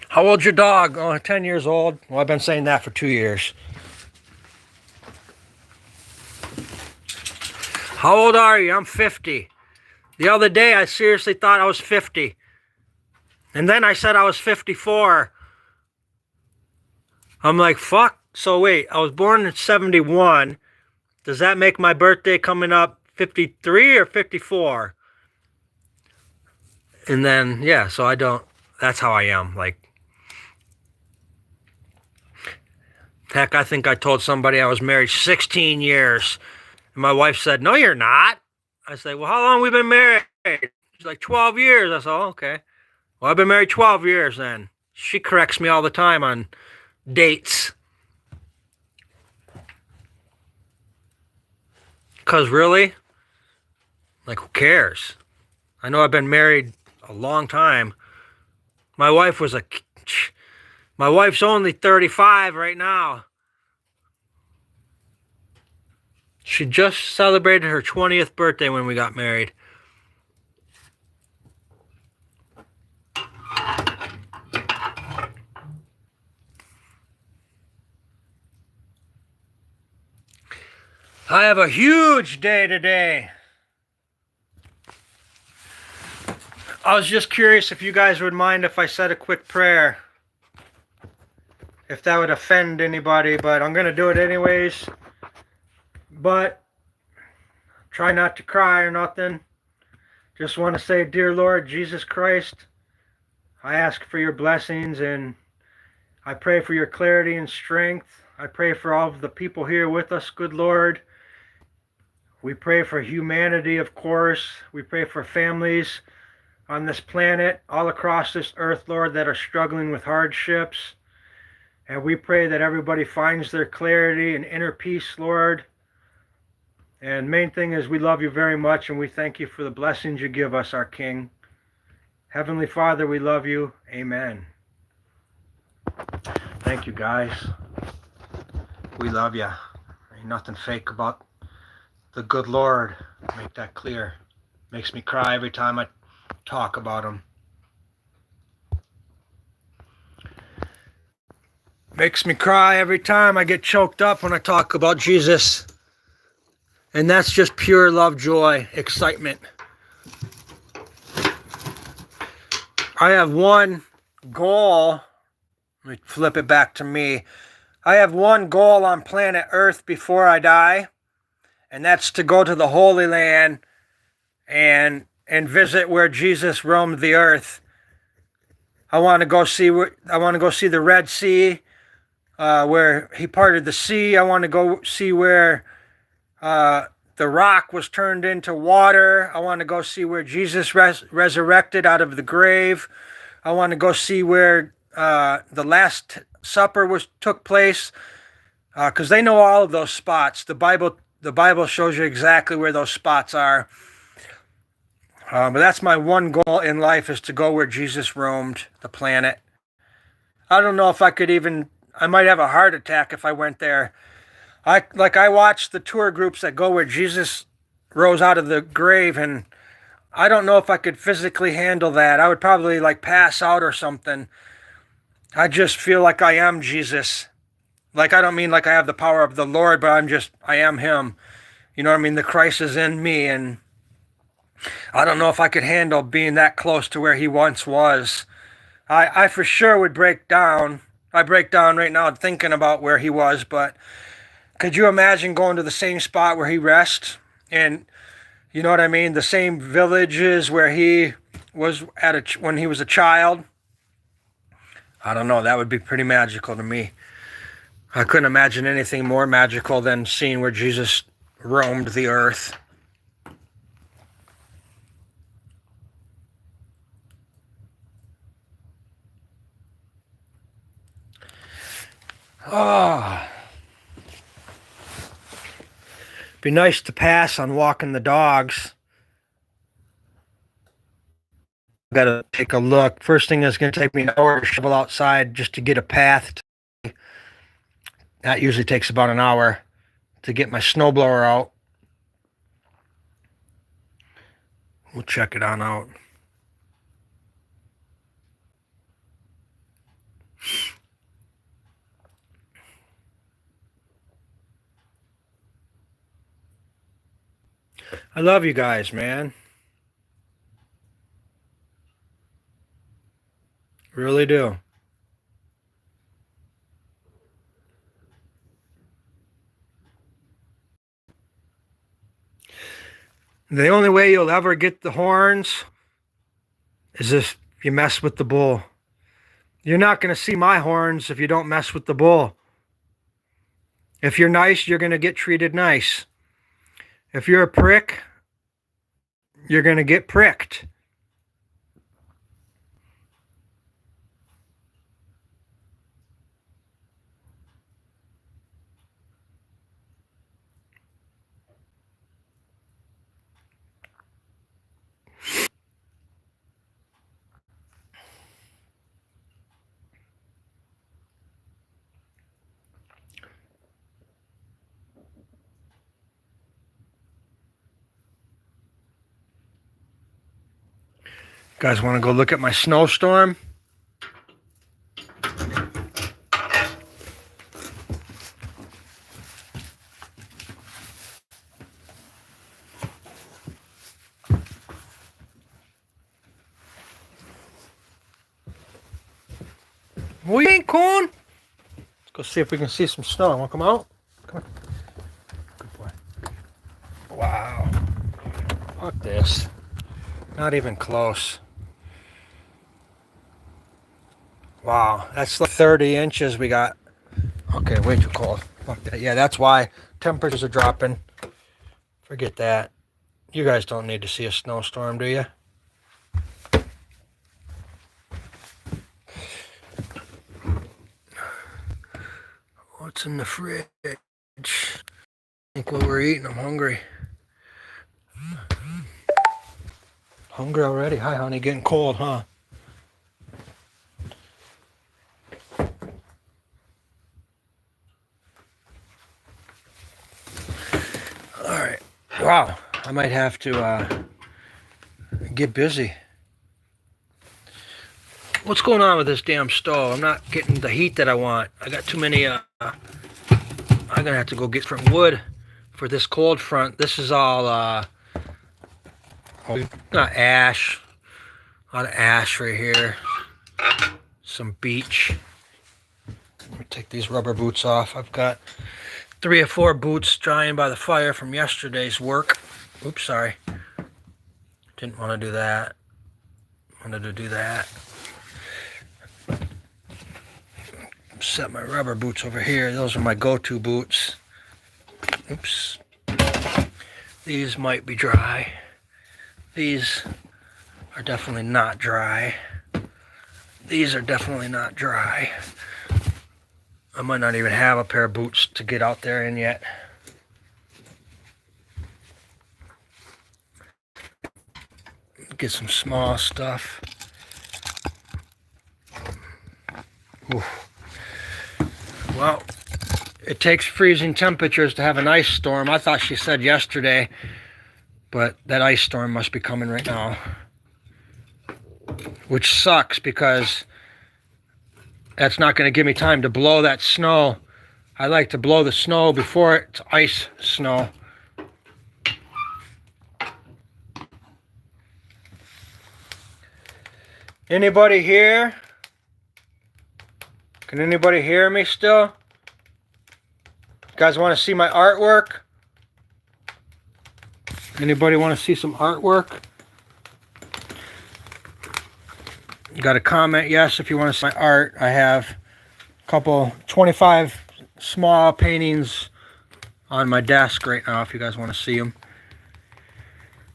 How old's your dog? Oh, 10 years old. Well, I've been saying that for 2 years. How old are you? I'm 50. The other day, I seriously thought I was 50. And then I said I was 54. I'm like, fuck. So wait, I was born in 71. Does that make my birthday coming up 53 or 54? And then, yeah, so that's how I am. Like, heck, I think I told somebody I was married 16 years. And my wife said, no, you're not. I said, well, how long have we been married? She's like, 12 years. I said, oh, okay. Well, I've been married 12 years then. She corrects me all the time on dates. Because really, like, who cares? I know I've been married a long time. My wife's only 35 right now. She just celebrated her 20th birthday when we got married. I have a huge day today. I was just curious if you guys would mind if I said a quick prayer. If that would offend anybody, but I'm going to do it anyways. But try not to cry or nothing. Just want to say, dear Lord Jesus Christ, I ask for your blessings and I pray for your clarity and strength. I pray for all of the people here with us, good Lord. We pray for humanity, of course. We pray for families on this planet, all across this earth, Lord, that are struggling with hardships. And we pray that everybody finds their clarity and inner peace, Lord. And main thing is we love you very much and we thank you for the blessings you give us, our King. Heavenly Father, we love you. Amen. Thank you, guys. We love you. Ain't nothing fake about the good Lord. Make that clear. Makes me cry every time I talk about them. Makes me cry every time. I get choked up when I talk about Jesus. And that's just pure love, joy, excitement. I have one goal. Let me flip it back to me. I have one goal on planet Earth before I die, and that's to go to the Holy Land and visit where Jesus roamed the earth. I want to go see the Red Sea, where he parted the sea. I want to go see where the rock was turned into water. I want to go see where Jesus resurrected out of the grave. I want to go see where the Last Supper took place, because they know all of those spots. The Bible shows you exactly where those spots are. But that's my one goal in life, is to go where Jesus roamed the planet. I don't know if I might have a heart attack if I went there. I watch the tour groups that go where Jesus rose out of the grave, and I don't know if I could physically handle that. I would probably pass out or something. I just feel like I am Jesus. I don't mean like I have the power of the Lord, but I am him. You know what I mean? The Christ is in me, and I don't know if I could handle being that close to where he once was. I for sure would break down. I break down right now thinking about where he was, but could you imagine going to the same spot where he rests? And you know what I mean? The same villages where he was when he was a child. I don't know. That would be pretty magical to me. I couldn't imagine anything more magical than seeing where Jesus roamed the earth. Oh, be nice to pass on walking the dogs. Gotta take a look. First thing is going to take me an hour to shovel outside just to get a path. That usually takes about an hour to get my snowblower out. We'll check it on out. I love you guys, man. Really do. The only way you'll ever get the horns is if you mess with the bull. You're not going to see my horns if you don't mess with the bull. If you're nice, you're going to get treated nice. If you're a prick, you're going to get pricked. Guys want to go look at my snowstorm? We ain't corn. Let's go see if we can see some snow. Want to come out? Come on. Good boy. Wow. Fuck this. Not even close. Wow, that's like 30 inches we got. Okay, way too cold. Fuck that. Yeah, that's why temperatures are dropping. Forget that. You guys don't need to see a snowstorm, do you? What's in the fridge? Think what we're eating. I'm hungry. Hungry already? Hi, honey. Getting cold, huh? All right. Wow. I might have to get busy. What's going on with this damn stove? I'm not getting the heat that I want. I got too many, I'm gonna have to go get some wood for this cold front. This is all, not ash. A lot of ash right here. Some beech. Let me take these rubber boots off. I've got 3 or 4 boots drying by the fire from yesterday's work. Oops, sorry. Didn't want to do that. Wanted to do that. Set my rubber boots over here. Those are my go-to boots. Oops. These might be dry. These are definitely not dry. These are definitely not dry. I might not even have a pair of boots to get out there in yet. Get some small stuff. Oof. Well, it takes freezing temperatures to have an ice storm. I thought she said yesterday, but that ice storm must be coming right now. Which sucks because that's not going to give me time to blow that snow. I like to blow the snow before it's ice snow. Anybody here? Can anybody hear me still? You guys want to see my artwork? Anybody want to see some artwork? You got to comment yes if you want to see my art. I have a couple 25 small paintings on my desk right now if you guys want to see them.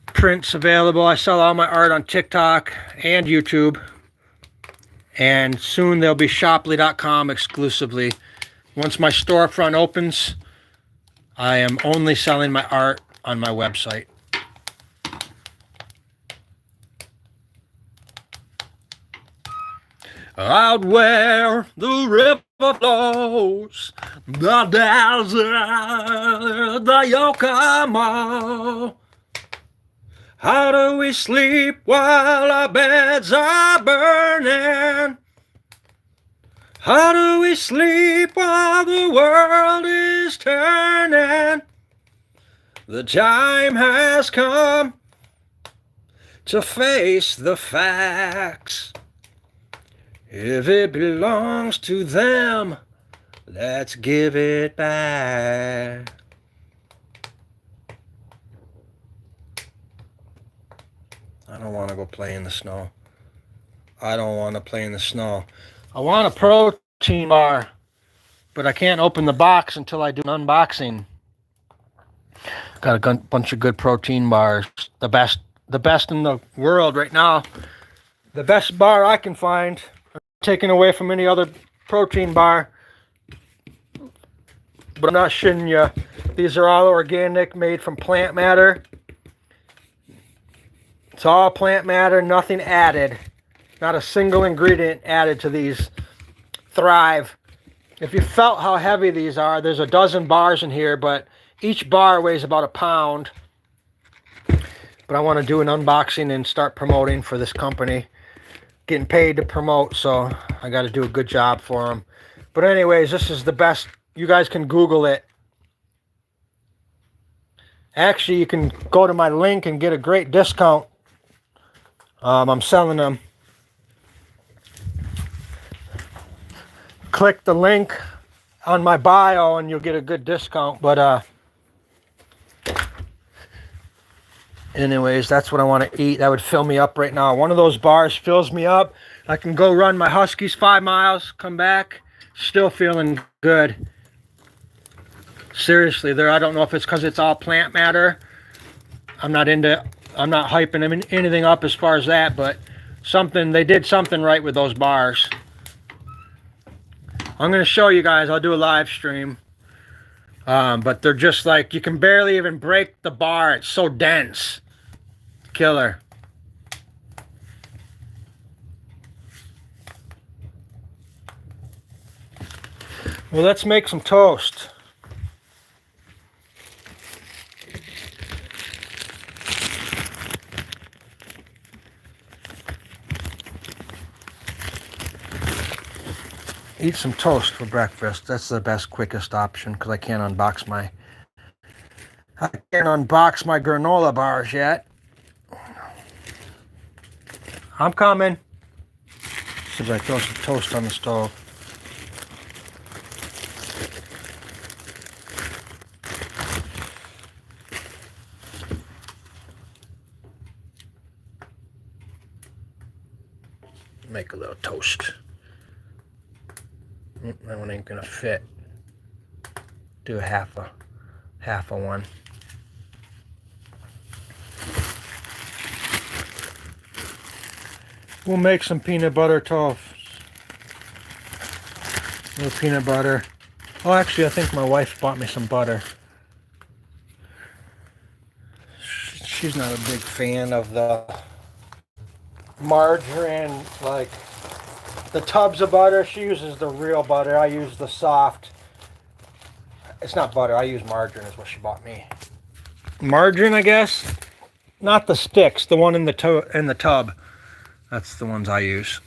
Prints available. I sell all my art on TikTok and YouTube. And soon they'll be shoply.com exclusively. Once my storefront opens, I am only selling my art on my website. Out where the river flows, the desert, the Yokomo. How do we sleep while our beds are burning? How do we sleep while the world is turning? The time has come to face the facts. If it belongs to them, let's give it back. I don't want to go play in the snow. I don't want to play in the snow. I want a protein bar, but I can't open the box until I do an unboxing. Got a bunch of good protein bars. The best in the world right now. The best bar I can find. Taken away from any other protein bar. But I'm not shitting you. These are all organic, made from plant matter. It's all plant matter, nothing added. Not a single ingredient added to these. Thrive. If you felt how heavy these are, there's a dozen bars in here, but each bar weighs about a pound. But I want to do an unboxing and start promoting for this company. Getting paid to promote, so I got to do a good job for them. But anyways, this is the best. You guys can Google it. Actually, you can go to my link and get a great discount. I'm selling them. Click the link on my bio and you'll get a good discount. But anyways, that's what I want to eat. That would fill me up right now. One of those bars fills me up. I can go run my Huskies 5 miles, come back, still feeling good. Seriously, I don't know if it's because it's all plant matter. I'm not hyping anything up as far as that, but they did something right with those bars. I'm going to show you guys. I'll do a live stream. But they're just like, you can barely even break the bar. It's so dense. Killer. Well, let's make some toast. eat some toast for breakfast. That's the best, quickest option because I can't unbox my granola bars yet. I'm coming. See if I throw some toast on the stove. Make a little toast. That one ain't gonna fit. Do half a one. We'll make some peanut butter toast. A little peanut butter. Oh, actually, I think my wife bought me some butter. She's not a big fan of the margarine, like the tubs of butter. She uses the real butter. I use the soft. It's not butter. I use margarine is what she bought me. Margarine, I guess. Not the sticks. The one in the tub. That's the ones I use.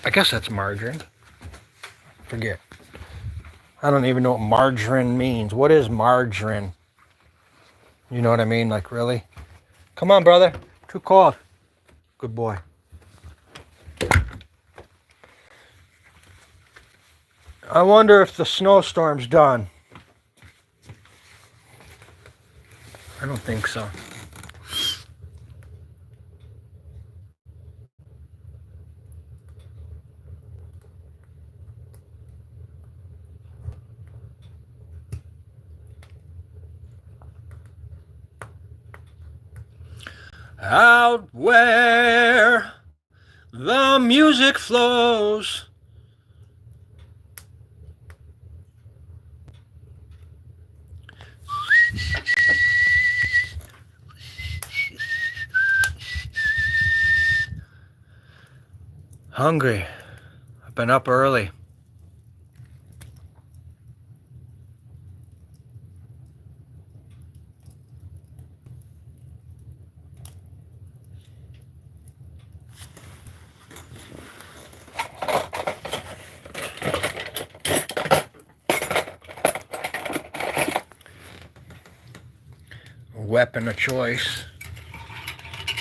I guess that's margarine. Forget. I don't even know what margarine means. What is margarine? You know what I mean? Like, really? Come on, brother. Too cold. Good boy. I wonder if the snowstorm's done. I don't think so. Out where the music flows, hungry. I've been up early. Weapon of choice.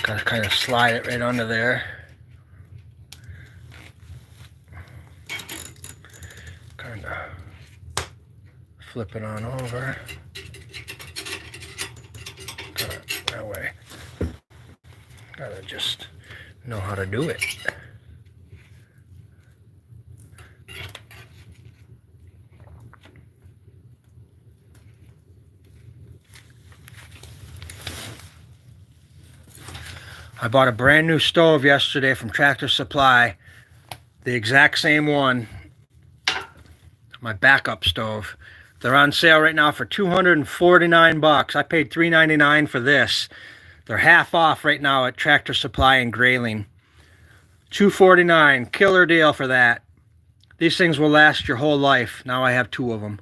Gotta kind of slide it right under there. Kind of flip it on over. That way. Gotta just know how to do it. I bought a brand new stove yesterday from Tractor Supply. The exact same one. My backup stove. They're on sale right now for $249. I paid $3.99 for this. They're half off right now at Tractor Supply in Grayling. $249. Killer deal for that. These things will last your whole life. Now I have 2 of them.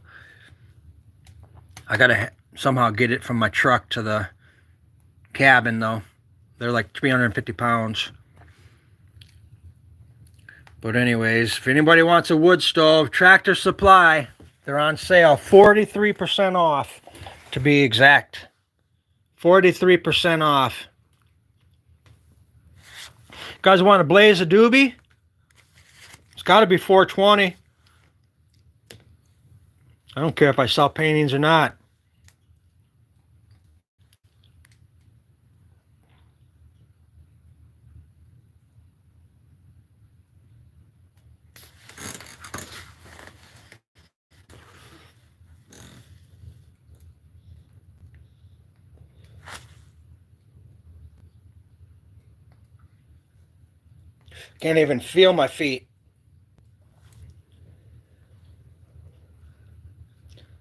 I gotta somehow get it from my truck to the cabin though. They're like 350 pounds. But anyways, if anybody wants a wood stove, Tractor Supply, they're on sale. 43% off, to be exact. 43% off. Guys want to blaze a doobie? It's got to be $420. I don't care if I sell paintings or not. Can't even feel my feet.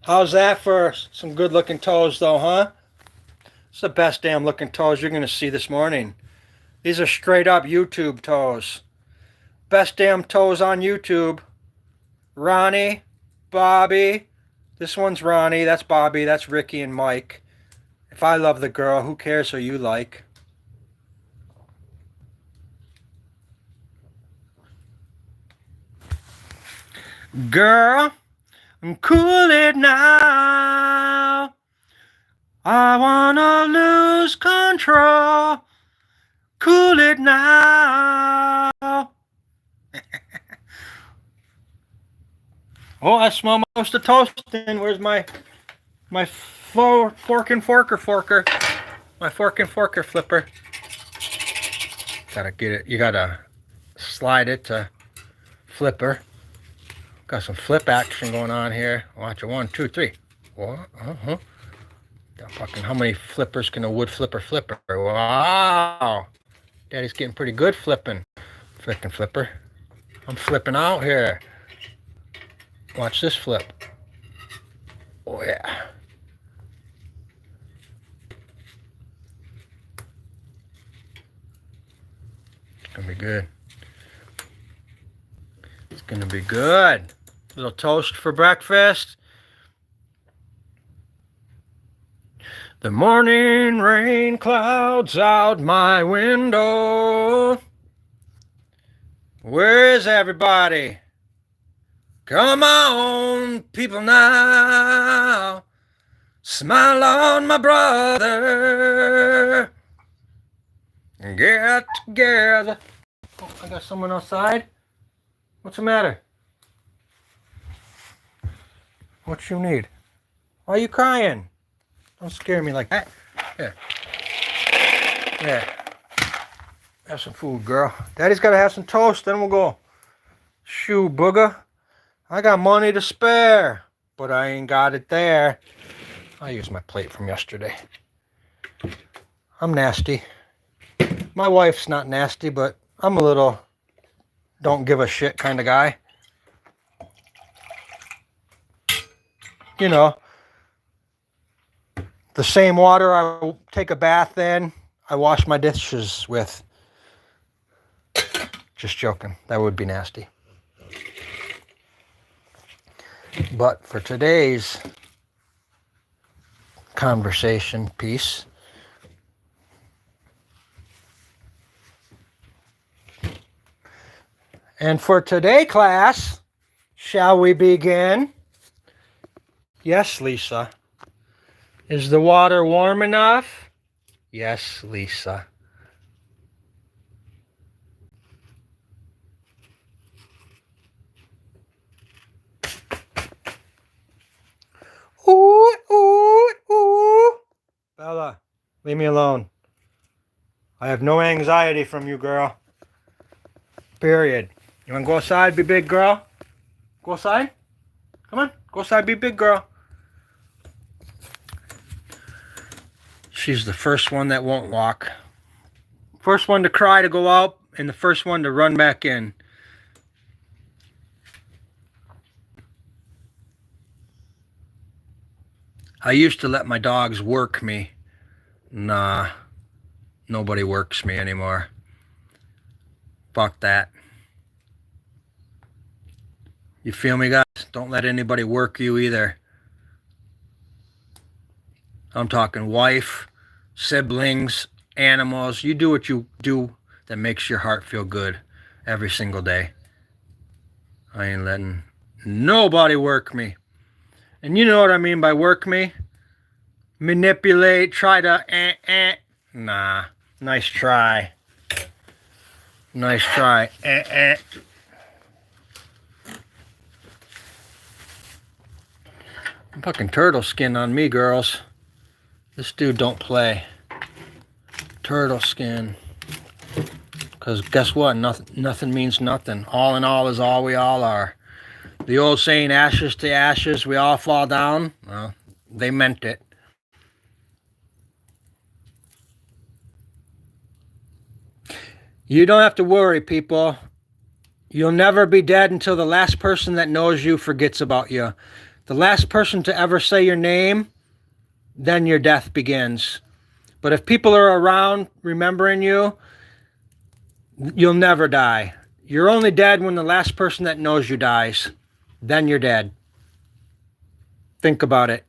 How's that for some good looking toes though, huh? It's the best damn looking toes you're going to see this morning. These are straight up YouTube toes. Best damn toes on YouTube. Ronnie, Bobby. This one's Ronnie, that's Bobby, that's Ricky and Mike. If I love the girl, who cares who you like? Girl, cool it now. I wanna lose control. Cool it now. Oh, I smell most of toasting. Where's my fork and forker? My fork and forker flipper. Gotta get it. You gotta slide it to flipper. Got some flip action going on here. Watch it. 1, 2, 3. What? Fucking, how many flippers can a wood flipper? Wow. Daddy's getting pretty good flipping. Frickin' flipper. I'm flipping out here. Watch this flip. Oh yeah. It's gonna be good. It's gonna be good. Little toast for breakfast. The morning rain clouds out my window. Where's everybody? Come on, people now. Smile on my brother. Get together. Oh, I got someone outside. What's the matter? What you need? Why are you crying? Don't scare me like that. Here. Yeah. Have some food, girl. Daddy's got to have some toast, then we'll go. Shoo, booger. I got money to spare, but I ain't got it there. I used my plate from yesterday. I'm nasty. My wife's not nasty, but I'm a little don't give a shit kind of guy. You know, the same water I take a bath in, I wash my dishes with. Just joking. That would be nasty. But for today's conversation piece, and for today, class, shall we begin? Yes, Lisa. Is the water warm enough? Yes, Lisa. Ooh, ooh, ooh. Bella, leave me alone. I have no anxiety from you, girl. Period. You want to go outside, be big girl? Go outside? Come on, go outside, be big girl. She's the first one that won't walk. First one to cry to go out, and the first one to run back in. I used to let my dogs work me. Nah, nobody works me anymore. Fuck that. You feel me, guys? Don't let anybody work you either. I'm talking wife, siblings, animals. You do what you do that makes your heart feel good every single day. I ain't letting nobody work me. And you know what I mean by work me? Manipulate, try to Nah, nice try. Nice try. Fucking turtle skin on me, girls. This dude don't play. Turtle skin. Because guess what? Nothing means nothing. All in all is all we all are. The old saying, ashes to ashes, we all fall down. Well, they meant it. You don't have to worry, people. You'll never be dead until the last person that knows you forgets about you. The last person to ever say your name, then your death begins. But if people are around remembering you, you'll never die. You're only dead when the last person that knows you dies. Then you're dead. Think about it.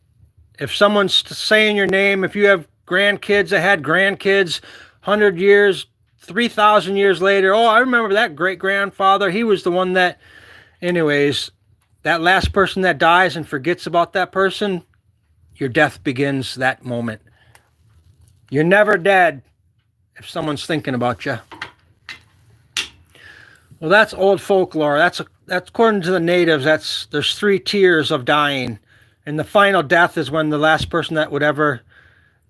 If someone's saying your name, if you have grandkids that had grandkids 100 years, 3,000 years later, oh, I remember that great-grandfather. He was the one that... Anyways, that last person that dies and forgets about that person, your death begins that moment. You're never dead if someone's thinking about you. Well, that's old folklore. That's according to the natives. There's 3 tiers of dying, and the final death is when the last person that would ever,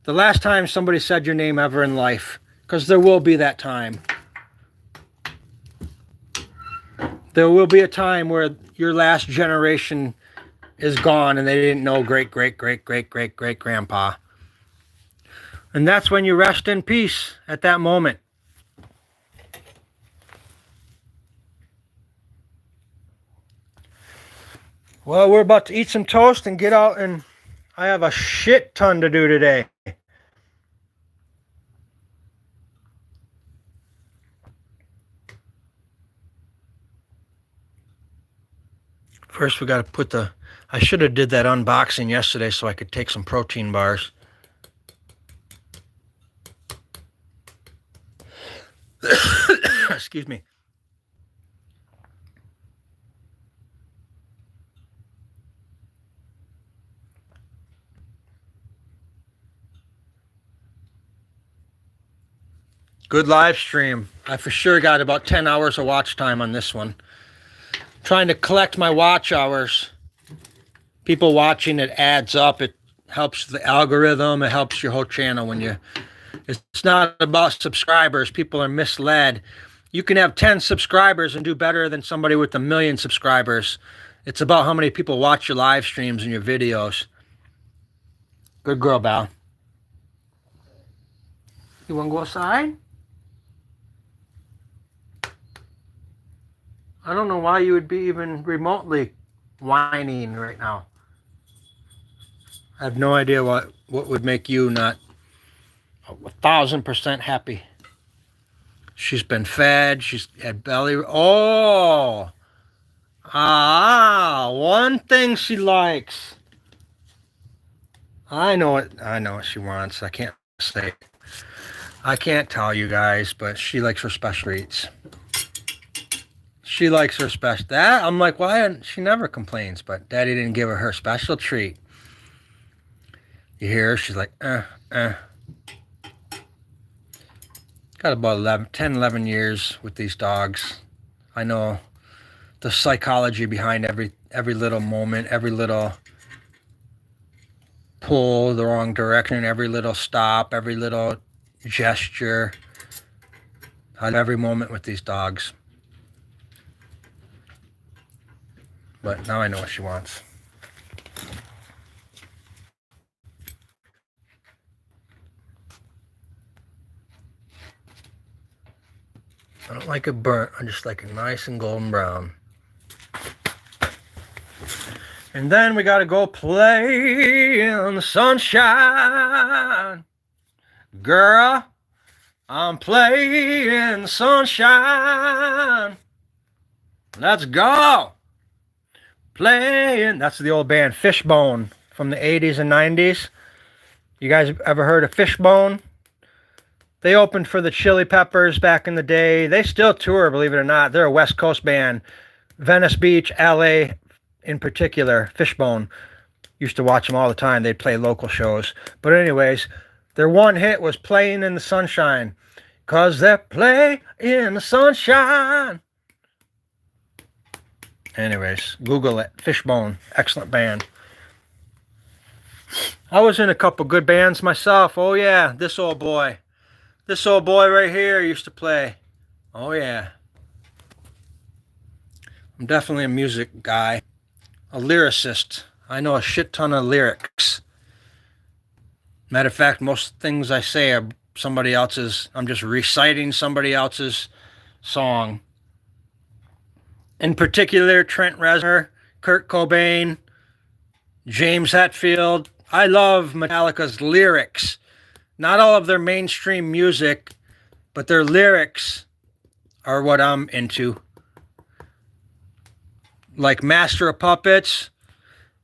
the last time somebody said your name ever in life, because there will be that time. There will be a time where your last generation is gone and they didn't know great grandpa. And that's when you rest in peace at that moment. Well, we're about to eat some toast and get out, and I have a shit ton to do today. First, we got to put I should have did that unboxing yesterday so I could take some protein bars. Excuse me. Good live stream. I for sure got about 10 hours of watch time on this one. Trying to collect my watch hours. People watching, it adds up. It helps the algorithm. It helps your whole channel when you... It's not about subscribers. People are misled. You can have 10 subscribers and do better than somebody with 1 million subscribers. It's about how many people watch your live streams and your videos. Good girl, Val. You want to go outside? I don't know why you would be even remotely whining right now. I have no idea what would make you not 1,000% happy. She's been fed. She's had belly. Oh! One thing she likes. I know what she wants. I can't say. I can't tell you guys, but she likes her special treats. She likes her special. That I'm like, why? She never complains, but Daddy didn't give her special treat. You hear her? She's like, Got about 10, 11 years with these dogs. I know the psychology behind every little moment, every little pull the wrong direction, every little stop, every little gesture. I have every moment with these dogs. But now I know what she wants. I don't like it burnt. I just like it nice and golden brown. And then we got to go play in the sunshine. Girl, I'm playing in the sunshine. Let's go. Playing. That's the old band Fishbone from the 80s and 90s. You guys ever heard of Fishbone? They opened for the Chili Peppers back in the day. They still tour, believe it or not. They're a West Coast band. Venice Beach, LA in particular. Fishbone. Used to watch them all the time. They'd play local shows. But anyways, their one hit was Playing in the Sunshine. 'Cause they're playing in the sunshine. Anyways, Google it. Fishbone. Excellent band. I was in a couple good bands myself. Oh yeah, this old boy. This old boy right here used to play. Oh yeah. I'm definitely a music guy. A lyricist. I know a shit ton of lyrics. Matter of fact, most things I say are somebody else's. I'm just reciting somebody else's song. In particular, Trent Reznor, Kurt Cobain, James Hetfield. I love Metallica's lyrics. Not all of their mainstream music, but their lyrics are what I'm into. Like Master of Puppets,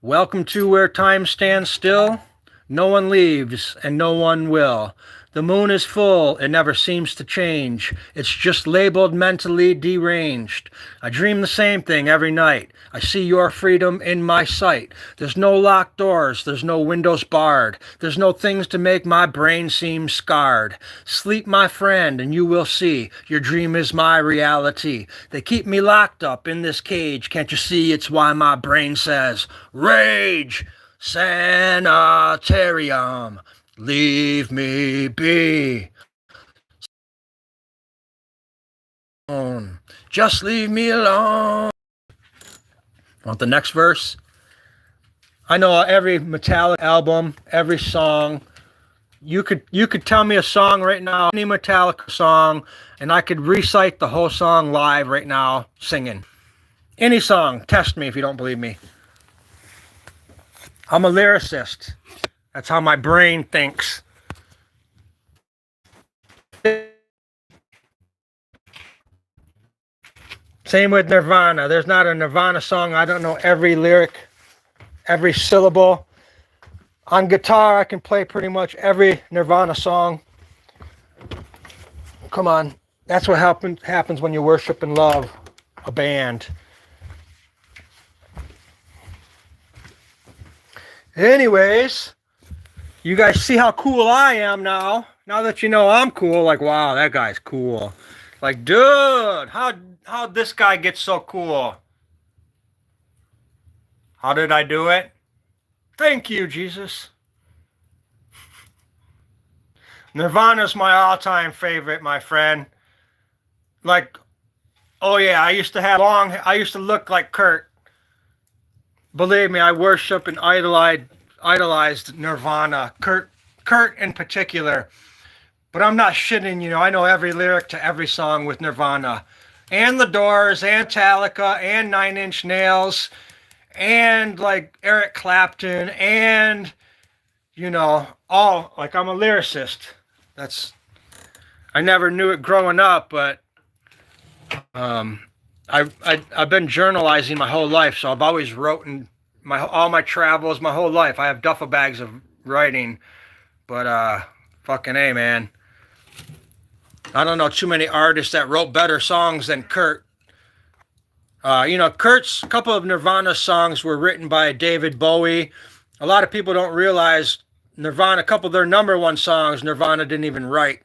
Welcome to Where Time Stands Still, No one leaves and no one will. The moon is full, it never seems to change. It's just labeled mentally deranged. I dream the same thing every night. I see your freedom in my sight. There's no locked doors, there's no windows barred. There's no things to make my brain seem scarred. Sleep, my friend, and you will see. Your dream is my reality. They keep me locked up in this cage. Can't you see it's why my brain says, rage, sanitarium. Leave me be. Just leave me alone. Want the next verse? I know every Metallica album, every song. You could tell me a song right now, any Metallica song, and I could recite the whole song live right now, singing. Any song. Test me if you don't believe me. I'm a lyricist. That's how my brain thinks. Same with Nirvana. There's not a Nirvana song I don't know every lyric, every syllable. On guitar, I can play pretty much every Nirvana song. Come on. That's what happens when you worship and love a band. Anyways, you guys see how cool I am now. Now that you know I'm cool, like, wow, that guy's cool. Like, dude, how'd this guy get so cool? How did I do it? Thank you, Jesus. Nirvana's my all-time favorite, my friend. Like, oh yeah, I used to look like Kurt. Believe me, I worship and idolized Nirvana, Kurt in particular. But I'm not shitting, you know. I know every lyric to every song with Nirvana, and The Doors, and Metallica, and Nine Inch Nails, and like Eric Clapton, and you know, all like I'm a lyricist. I never knew it growing up, but I've been journalizing my whole life, so I've always written all my travels my whole life. I have duffel bags of writing, but fucking A, man. I don't know too many artists that wrote better songs than Kurt. You know, Kurt's couple of Nirvana songs were written by David Bowie. A lot of people don't realize Nirvana, a couple of their number one songs, Nirvana didn't even write.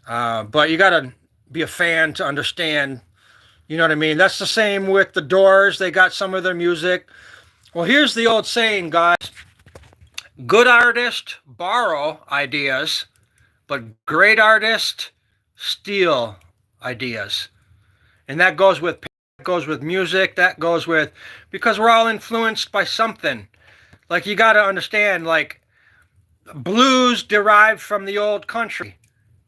But you gotta be a fan to understand. You know what I mean? That's the same with The Doors. They got some of their music. Well, here's the old saying, guys. Good artists borrow ideas, but great artists steal ideas. And that goes with music. That goes with, because we're all influenced by something. Like, you got to understand, like, blues derived from the old country.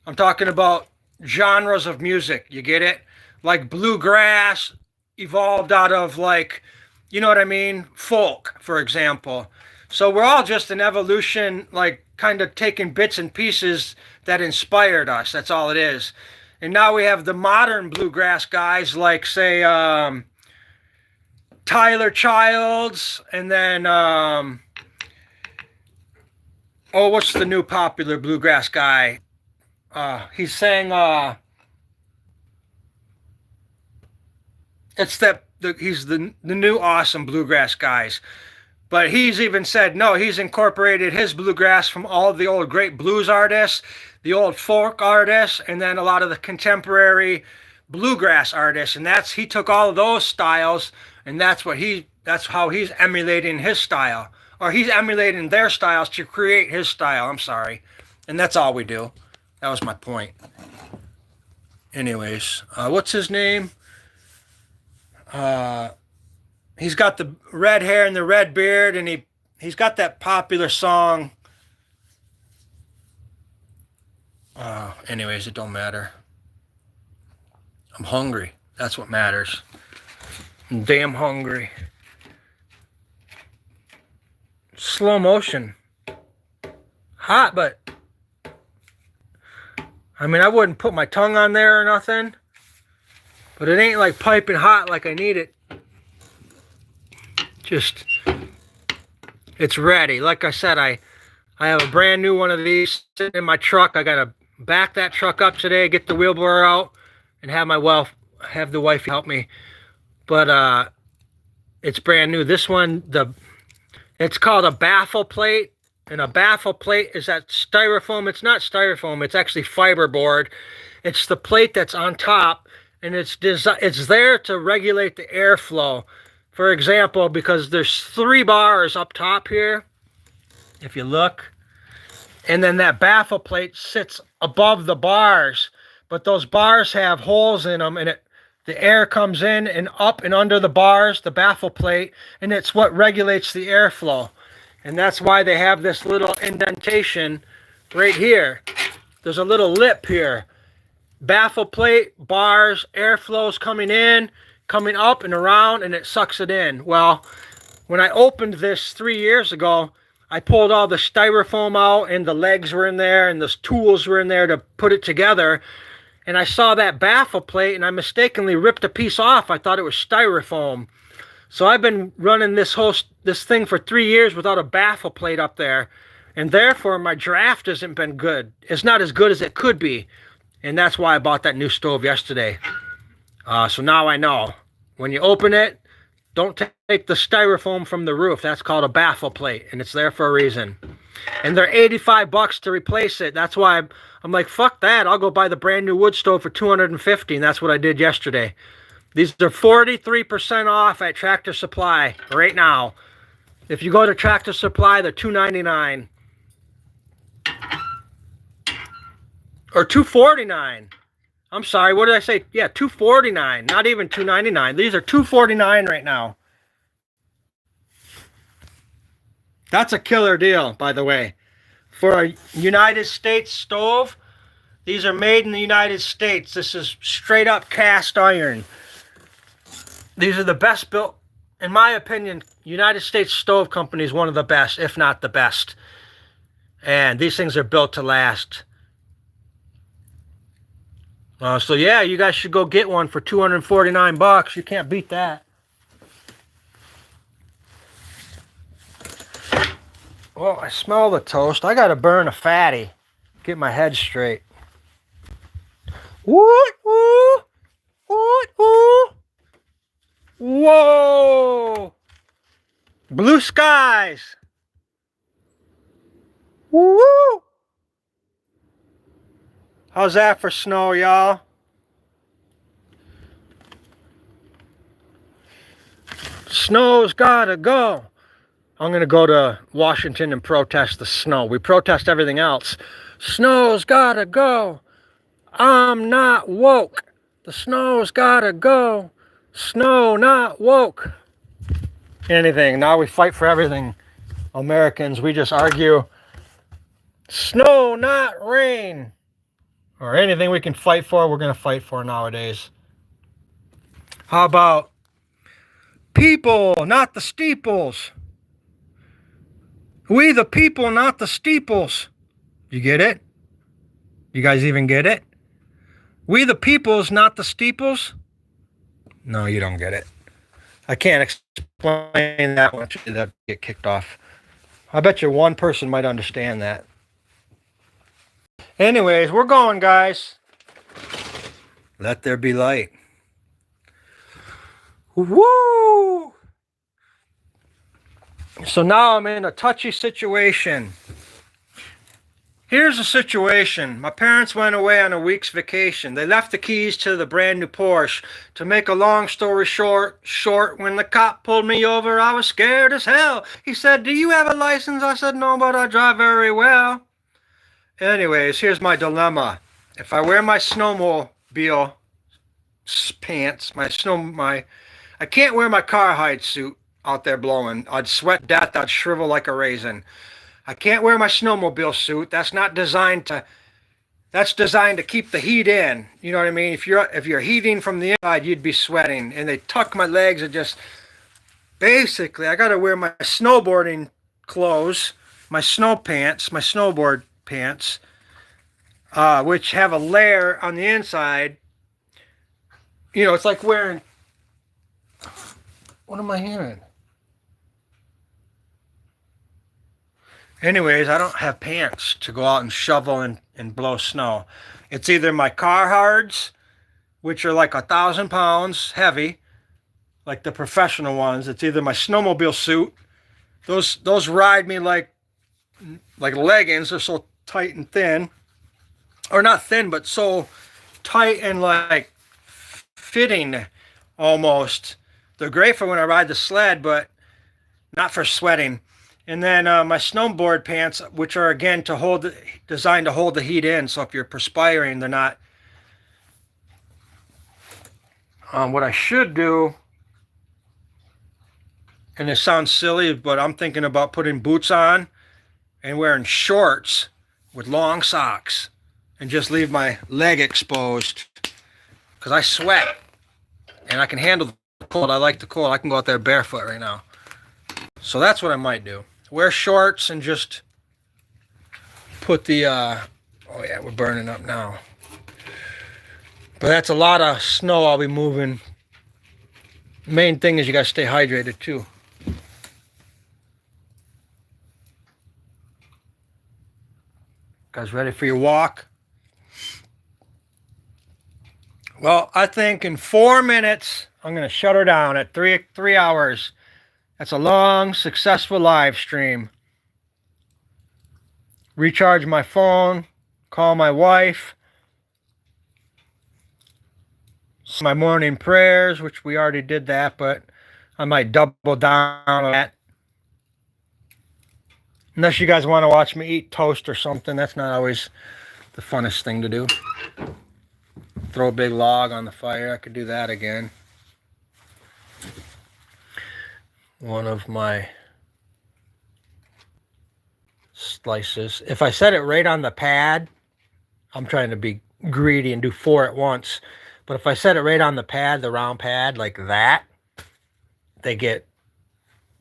I'm talking about genres of music. You get it? Like bluegrass evolved out of, like, you know what I mean? Folk, for example. So we're all just an evolution, like kind of taking bits and pieces that inspired us. That's all it is. And now we have the modern bluegrass guys, like, say, Tyler Childs, and then, what's the new popular bluegrass guy? He's saying, he's the new awesome bluegrass guys. But he's even said, no, he's incorporated his bluegrass from all of the old great blues artists, the old folk artists, and then a lot of the contemporary bluegrass artists. And he took all of those styles, and that's how he's emulating his style. Or he's emulating their styles to create his style. I'm sorry. And that's all we do. That was my point. Anyways, what's his name? He's got the red hair and the red beard, and he's got that popular song. Anyways, it don't matter. I'm hungry. That's what matters. I'm damn hungry. Slow motion. Hot, but I mean, I wouldn't put my tongue on there or nothing, but it ain't like piping hot like I need it. Just, it's ready. Like I said, I I have a brand new one of these sitting in my truck. I gotta back that truck up today, get the wheelbarrow out, and have the wife help me. But it's brand new. This one, it's called a baffle plate, and a baffle plate is that styrofoam. It's not styrofoam. It's actually fiberboard. It's the plate that's on top, and it's there to regulate the airflow. For example, because there's 3 bars up top here, if you look, and then that baffle plate sits above the bars, but those bars have holes in them, and the air comes in and up and under the bars, the baffle plate, and it's what regulates the airflow. And that's why they have this little indentation right here. There's a little lip here. Baffle plate, bars, airflow's coming in, coming up and around, and it sucks it in. Well, when I opened this 3 years ago, I pulled all the styrofoam out, and the legs were in there, and the tools were in there to put it together. And I saw that baffle plate, and I mistakenly ripped a piece off. I thought it was styrofoam. So I've been running this thing for 3 years without a baffle plate up there. And therefore, my draft hasn't been good. It's not as good as it could be. And that's why I bought that new stove yesterday. So now I know. When you open it, don't take the styrofoam from the roof. That's called a baffle plate, and it's there for a reason. And they're $85 to replace it. That's why I'm like, fuck that. I'll go buy the brand new wood stove for $250, and that's what I did yesterday. These are 43% off at Tractor Supply right now. If you go to Tractor Supply, they're $2.99 or $2.49. I'm sorry, what did I say? Yeah, $2.49, not even $2.99. These are $2.49 right now. That's a killer deal, by the way. For a United States stove, these are made in the United States. This is straight up cast iron. These are the best built, in my opinion. United States Stove Company is one of the best, if not the best. And these things are built to last. So yeah, you guys should go get one for $249. You can't beat that. Well, I smell the toast. I gotta burn a fatty. Get my head straight. What? What? What? Whoa! Blue skies. Woo! How's that for snow, y'all? Snow's gotta go. I'm gonna go to Washington and protest the snow. We protest everything else. Snow's gotta go. I'm not woke. The snow's gotta go. Snow not woke. Anything. Now we fight for everything. Americans, we just argue. Snow, not rain. Or anything we can fight for, we're going to fight for nowadays. How about people, not the steeples? We the people, not the steeples. You get it? You guys even get it? We the peoples, not the steeples? No, you don't get it. I can't explain that one. That get kicked off. I bet you one person might understand that. Anyways, we're going, guys. Let there be light. Woo! So now I'm in a touchy situation. Here's the situation. My parents went away on a week's vacation. They left the keys to the brand new Porsche. To make a long story short, when the cop pulled me over, I was scared as hell. He said, "Do you have a license?" I said, "No, but I drive very well." Anyways, here's my dilemma. If I wear my snowmobile pants, I can't wear my cowhide suit out there blowing. I'd sweat death. I'd shrivel like a raisin. I can't wear my snowmobile suit. That's designed to keep the heat in. You know what I mean? If you're heating from the inside, you'd be sweating. And they tuck my legs and just basically I gotta wear my snowboarding clothes, my snow pants, my snowboard pants, which have a layer on the inside. You know, it's like wearing, what am I hearing? Anyways, I don't have pants to go out and shovel and blow snow. It's either my Carhartts, which are like 1,000 pounds heavy, like the professional ones. It's either my snowmobile suit. Those ride me like leggings. They're so tight and thin, or not thin, but so tight and like fitting almost. They're great for when I ride the sled, but not for sweating. And then my snowboard pants, which are again designed to hold the heat in. So if you're perspiring, they're not. What I should do, and it sounds silly, but I'm thinking about putting boots on and wearing shorts with long socks and just leave my leg exposed because I sweat and I can handle the cold. I like the cold. I can go out there barefoot right now. So that's what I might do. Wear shorts and just put the, oh yeah, we're burning up now. But that's a lot of snow I'll be moving. Main thing is you gotta stay hydrated too. Guys ready for your walk? Well, I think in 4 minutes, I'm gonna shut her down at three hours. That's a long, successful live stream. Recharge my phone, call my wife, my morning prayers, which we already did that, but I might double down on that. Unless you guys want to watch me eat toast or something, that's not always the funnest thing to do. Throw a big log on the fire, I could do that again. One of my slices. If I set it right on the pad, I'm trying to be greedy and do 4 at once. But if I set it right on the pad, the round pad, like that, they get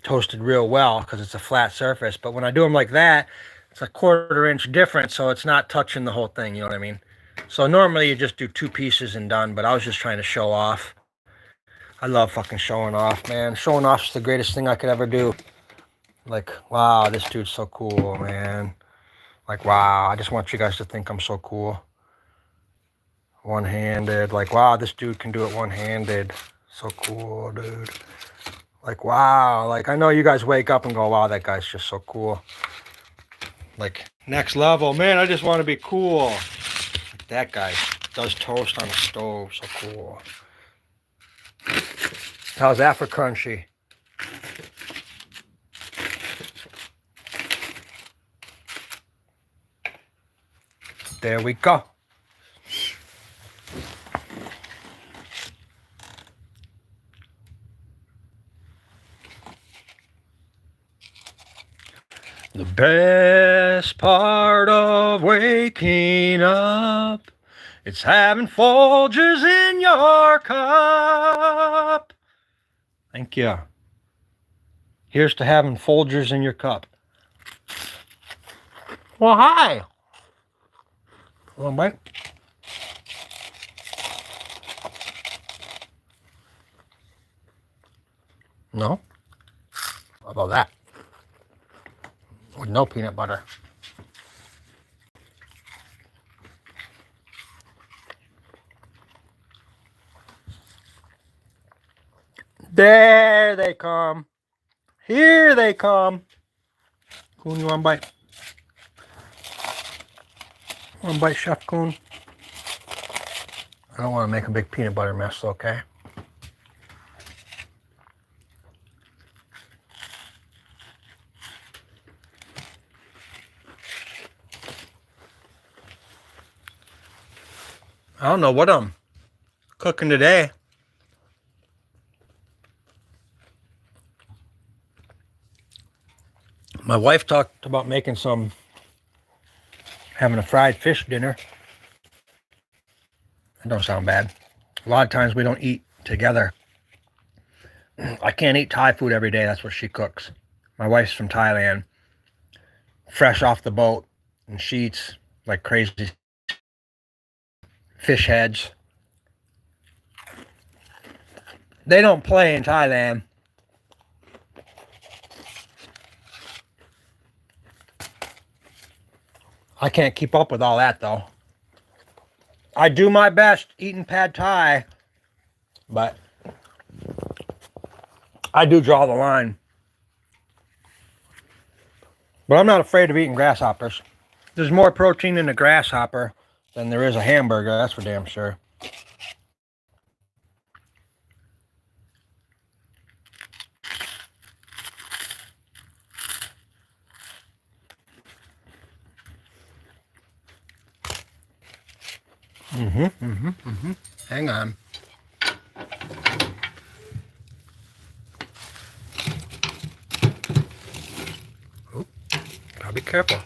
toasted real well because it's a flat surface. But when I do them like that, it's a 1/4 inch difference, so it's not touching the whole thing, you know what I mean? So normally you just do 2 pieces and done, but I was just trying to show off. I love fucking showing off, man. Showing off is the greatest thing I could ever do. Like, wow, this dude's so cool, man. Like, wow, I just want you guys to think I'm so cool. One-handed, like, wow, this dude can do it one-handed. So cool, dude. Like, wow, like, I know you guys wake up and go, wow, that guy's just so cool. Like, next level, man, I just want to be cool. Like, that guy does toast on a stove, so cool. How's that for crunchy? There we go. The best part of waking up, it's having Folgers in your cup. Thank you. Here's to having Folgers in your cup. Well, hi. Well, mate. No? How about that? With no peanut butter. There they come. Here they come. Coon, you want a bite? Want a bite, Chef Coon? I don't want to make a big peanut butter mess, okay? I don't know what I'm cooking today. My wife talked about having a fried fish dinner. That don't sound bad. A lot of times we don't eat together. I can't eat Thai food every day. That's what she cooks. My wife's from Thailand, fresh off the boat, and she eats like crazy fish heads. They don't play in Thailand. I can't keep up with all that though. I do my best eating pad thai, but I do draw the line. But I'm not afraid of eating grasshoppers. There's more protein in a grasshopper than there is a hamburger, that's for damn sure. Hang on. Oop, gotta be careful.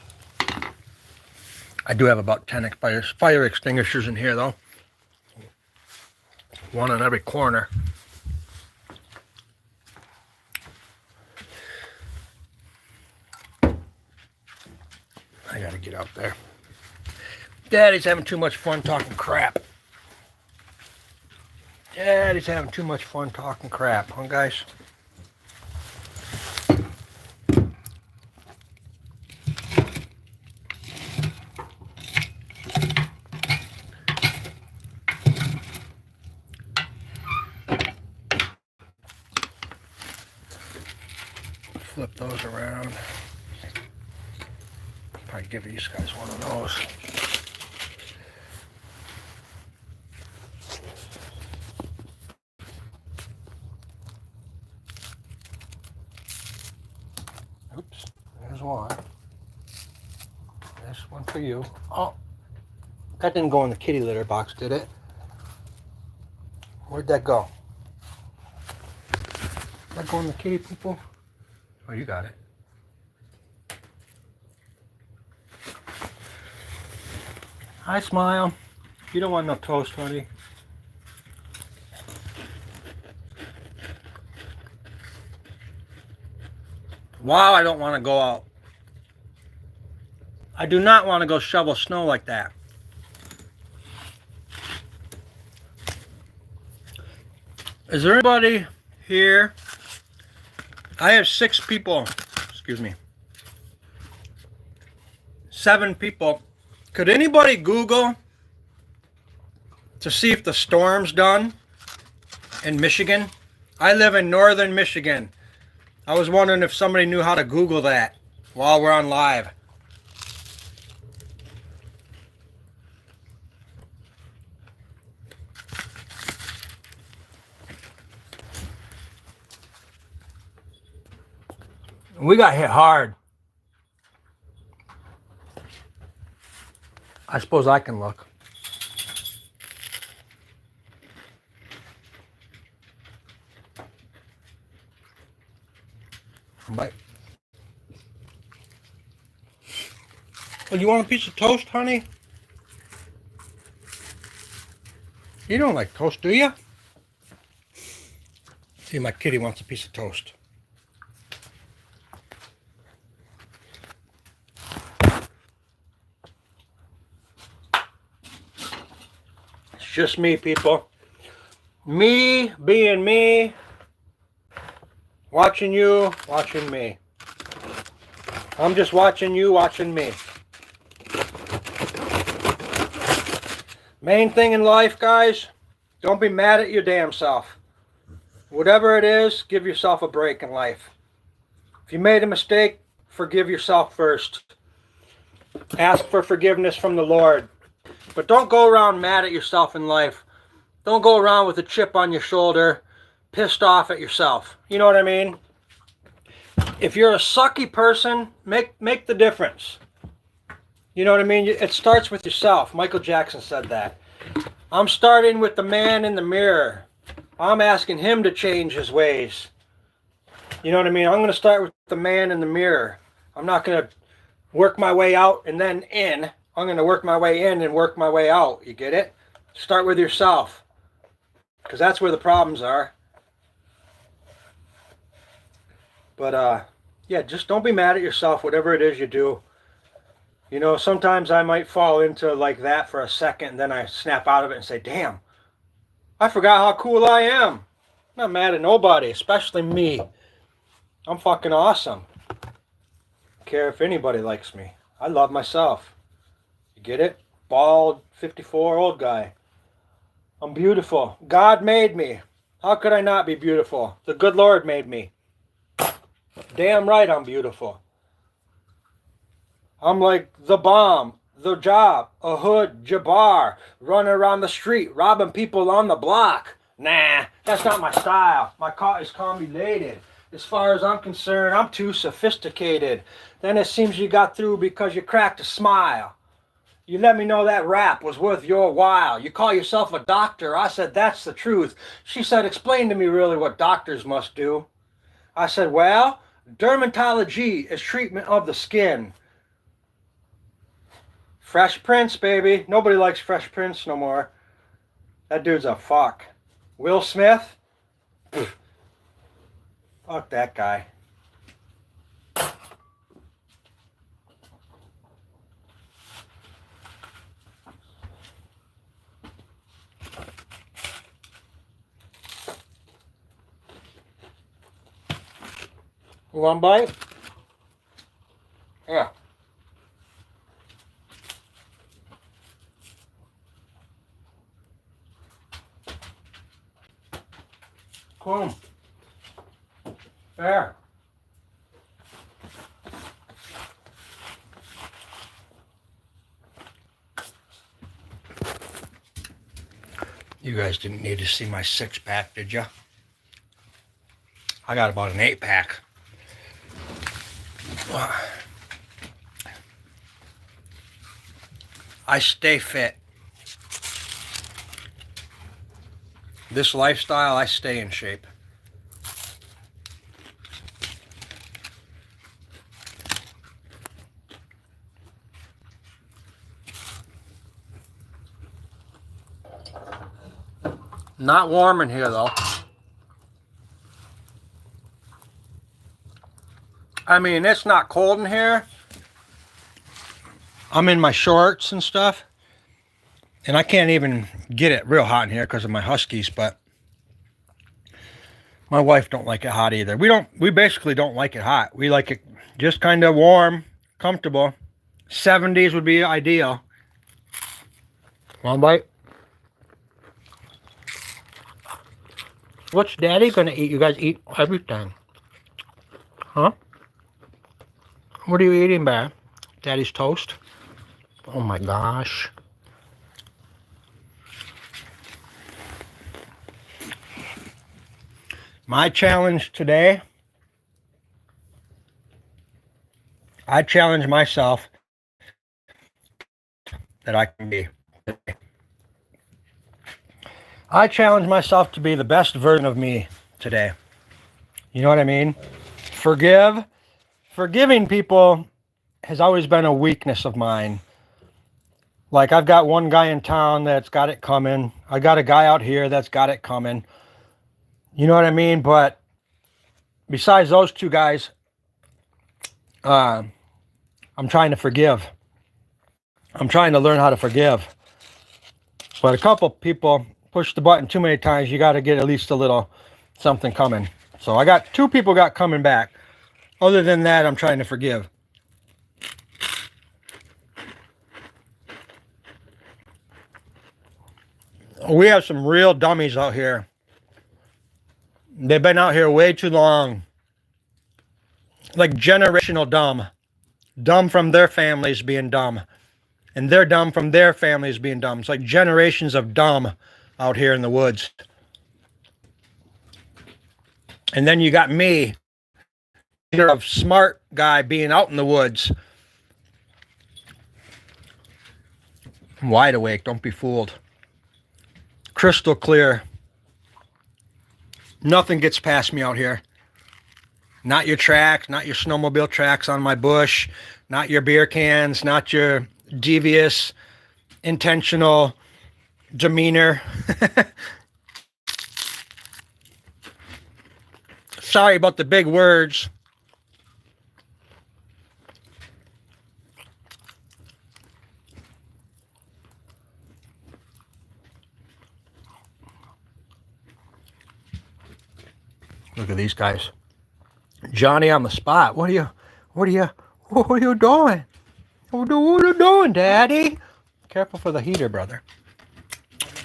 I do have about 10 fire extinguishers in here though. One on every corner. I gotta get out there. Daddy's having too much fun talking crap. Daddy's having too much fun talking crap, huh guys? Flip those around. Probably give these guys one of those. Oops, there's one. There's one for you. Oh, that didn't go in the kitty litter box, did it? Where'd that go? Did that go in the kitty people? Oh, you got it. Hi, Smile. You don't want no toast, honey. Wow, I don't want to go out. I do not want to go shovel snow like that. Is there anybody here? I have 6 people. Excuse me. 7 people. Could anybody Google to see if the storm's done in Michigan? I live in northern Michigan. I was wondering if somebody knew how to Google that while we're on live. We got hit hard. I suppose I can look. Bite. Well, you want a piece of toast, honey? You don't like toast, do you? See, my kitty wants a piece of toast. It's just me, people. Me being me. Watching you, watching me. I'm just watching you, watching me. Main thing in life, guys, don't be mad at your damn self. Whatever it is, give yourself a break in life. If you made a mistake, forgive yourself first. Ask for forgiveness from the Lord. But don't go around mad at yourself in life. Don't go around with a chip on your shoulder, pissed off at yourself. You know what I mean? If you're a sucky person, make the difference. You know what I mean? It starts with yourself. Michael Jackson said that. I'm starting with the man in the mirror. I'm asking him to change his ways. You know what I mean? I'm going to start with the man in the mirror. I'm not going to work my way out and then in. I'm going to work my way in and work my way out. You get it? Start with yourself. Because that's where the problems are. But, yeah, just don't be mad at yourself, whatever it is you do. You know, sometimes I might fall into like that for a second, and then I snap out of it and say, damn, I forgot how cool I am. I'm not mad at nobody, especially me. I'm fucking awesome. Don't care if anybody likes me. I love myself. You get it? Bald, 54 old guy. I'm beautiful. God made me. How could I not be beautiful? The good Lord made me. Damn right I'm beautiful. I'm like the bomb, the job, a hood, Jabbar, running around the street, robbing people on the block. Nah, that's not my style. My car is calm-related. As far as I'm concerned, I'm too sophisticated. Then it seems you got through because you cracked a smile. You let me know that rap was worth your while. You call yourself a doctor. I said, that's the truth. She said, explain to me really what doctors must do. I said, well, dermatology is treatment of the skin. Fresh Prince, baby. Nobody likes Fresh Prince no more. That dude's a fuck. Will Smith? Pfft. Fuck that guy. You want a bite? Yeah. Cool. There. You guys didn't need to see my 6-pack, did you? I got about an 8-pack. I stay fit. This lifestyle, I stay in shape. Not warm in here though. I mean, it's not cold in here. I'm in my shorts and stuff. And I can't even get it real hot in here because of my Huskies, but my wife don't like it hot either. We basically don't like it hot. We like it just kind of warm, comfortable. 70s would be ideal. One bite. What's Daddy gonna eat? You guys eat everything. Huh? What are you eating, Bear? Daddy's toast? Oh my gosh. My challenge today, I challenge myself that I can be. I challenge myself to be the best version of me today. You know what I mean? Forgiving people has always been a weakness of mine. Like, I've got one guy in town that's got it coming. I got a guy out here that's got it coming. You know what I mean? But besides those two guys, I'm trying to forgive. I'm trying to learn how to forgive. But a couple people push the button too many times. You got to get at least a little something coming. So I got 2 people got coming back. Other than that, I'm trying to forgive. We have some real dummies out here. They've been out here way too long. Like generational dumb. Dumb from their families being dumb. And they're dumb from their families being dumb. It's like generations of dumb out here in the woods. And then you got me, a smart guy being out in the woods. I'm wide awake, don't be fooled. Crystal clear. Nothing gets past me out here. Not your tracks, not your snowmobile tracks on my bush, not your beer cans, not your devious, intentional demeanor. Sorry about the big words. Look at these guys. Johnny on the spot. What are you doing? What are you doing, Daddy? Careful for the heater, brother.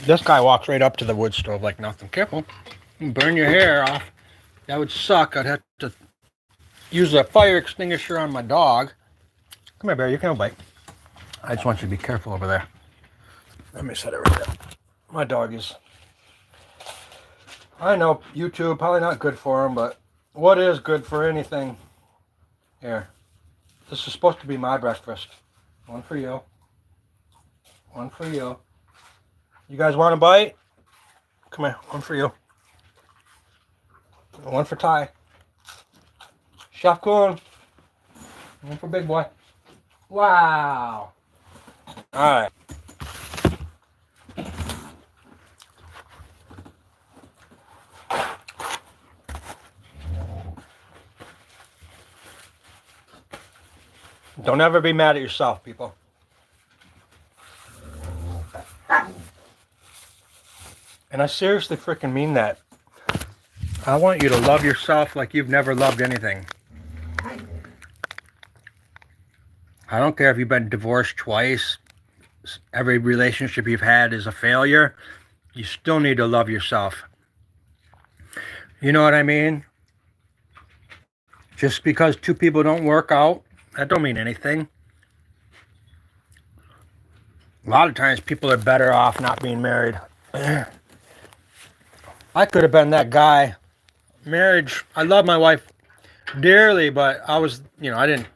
This guy walks right up to the wood stove like nothing. Careful. You can burn your hair off. That would suck. I'd have to use a fire extinguisher on my dog. Come here, Bear. You can't bite. I just want you to be careful over there. Let me set it right there. My dog is... I know YouTube, probably not good for him, but what is good for anything? Here. This is supposed to be my breakfast. One for you. One for you. You guys want a bite? Come here. One for you. One for Ty. Chef Coon. One for Big Boy. Wow. Alright. Don't ever be mad at yourself, people. And I seriously freaking mean that. I want you to love yourself like you've never loved anything. I don't care if you've been divorced twice. Every relationship you've had is a failure. You still need to love yourself. You know what I mean? Just because two people don't work out, that don't mean anything. A lot of times people are better off not being married. I could have been that guy. Marriage, I love my wife dearly, but I was, I didn't,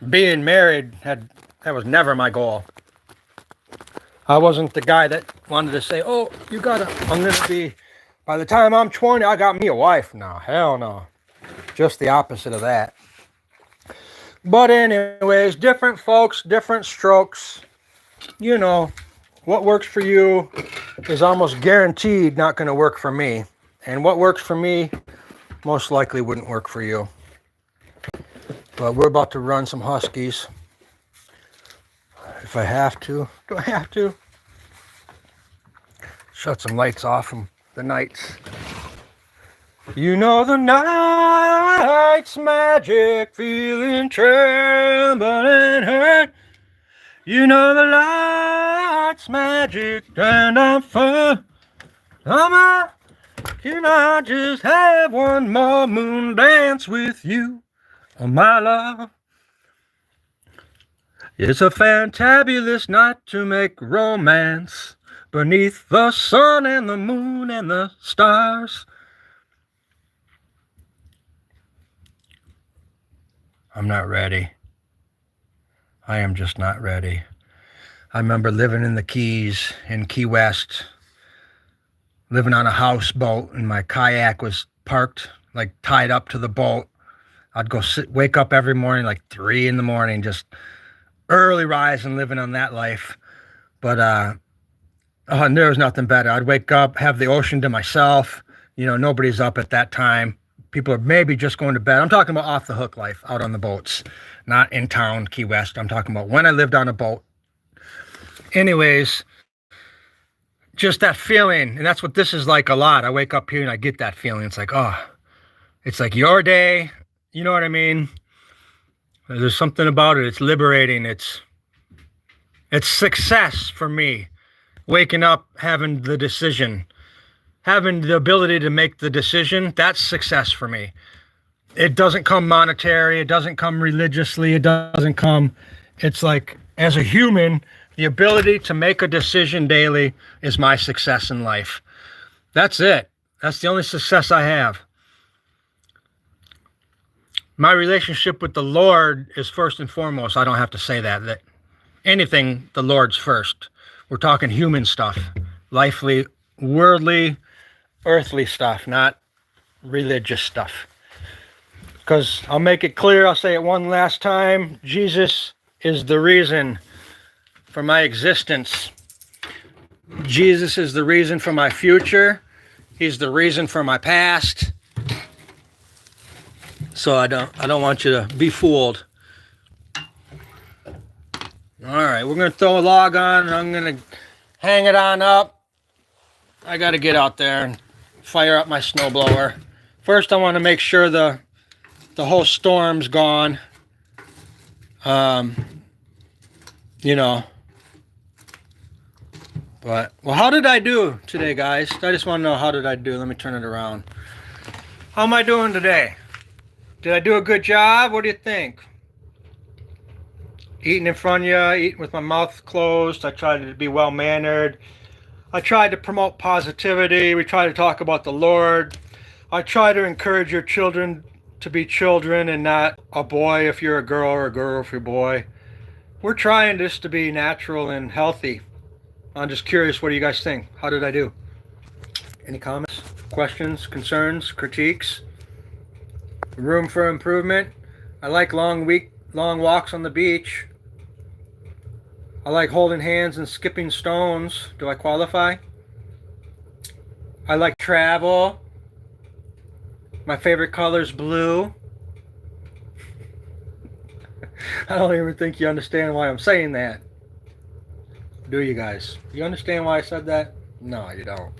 being married, that was never my goal. I wasn't the guy that wanted to say, oh, I'm going to be, by the time I'm 20, I got me a wife. No, hell no. Just the opposite of that. But anyways, different folks, different strokes. What works for you is almost guaranteed not going to work for me. And what works for me most likely wouldn't work for you. But we're about to run some Huskies. If I have to. Do I have to? Shut some lights off from the nights. You know the night's magic, feeling trembling hurt. You know the light's magic, and I'm fun. Can I just have one more moon dance with you, oh my love? It's a fantabulous night to make romance beneath the sun and the moon and the stars. I'm not ready. I am just not ready. I remember living in the Keys, in Key West, living on a houseboat, and my kayak was parked, tied up to the boat. I'd go wake up every morning, 3 a.m, just early rise and living on that life. But there was nothing better. I'd wake up, have the ocean to myself. Nobody's up at that time. People are maybe just going to bed. I'm talking about off the hook life, out on the boats, not in town, Key West. I'm talking about when I lived on a boat. Anyways, just that feeling, and that's what this is like a lot. I wake up here and I get that feeling. It's like, it's like your day. You know what I mean? There's something about it. It's liberating. It's success for me. Waking up, having the decision. Having the ability to make the decision, that's success for me. It doesn't come monetary. It doesn't come religiously. It doesn't come... It's like, as a human, the ability to make a decision daily is my success in life. That's it. That's the only success I have. My relationship with the Lord is first and foremost. I don't have to say that anything, the Lord's first. We're talking human stuff. Lifely, worldly, earthly stuff, not religious stuff. Because I'll make it clear, I'll say it one last time. Jesus is the reason for my existence. Jesus is the reason for my future. He's the reason for my past. So I don't want you to be fooled. All right, we're going to throw a log on, and I'm going to hang it on up. I got to get out there and fire up my snowblower. First, I want to make sure the whole storm's gone. But, well, how did I do today, guys? I just want to know, how did I do? Let me turn it around. How am I doing today? Did I do a good job? What do you think? Eating in front of you, eating with my mouth closed. I tried to be well-mannered. I tried to promote positivity. We tried to talk about the Lord. I try to encourage your children to be children and not a boy if you're a girl or a girl if you're a boy. We're trying just to be natural and healthy. I'm just curious, what do you guys think? How did I do? Any comments, questions, concerns, critiques? Room for improvement? I like long walks on the beach. I like holding hands and skipping stones. Do I qualify? I like travel. My favorite color is blue. I don't even think you understand why I'm saying that. Do you guys? You understand why I said that? No, you don't.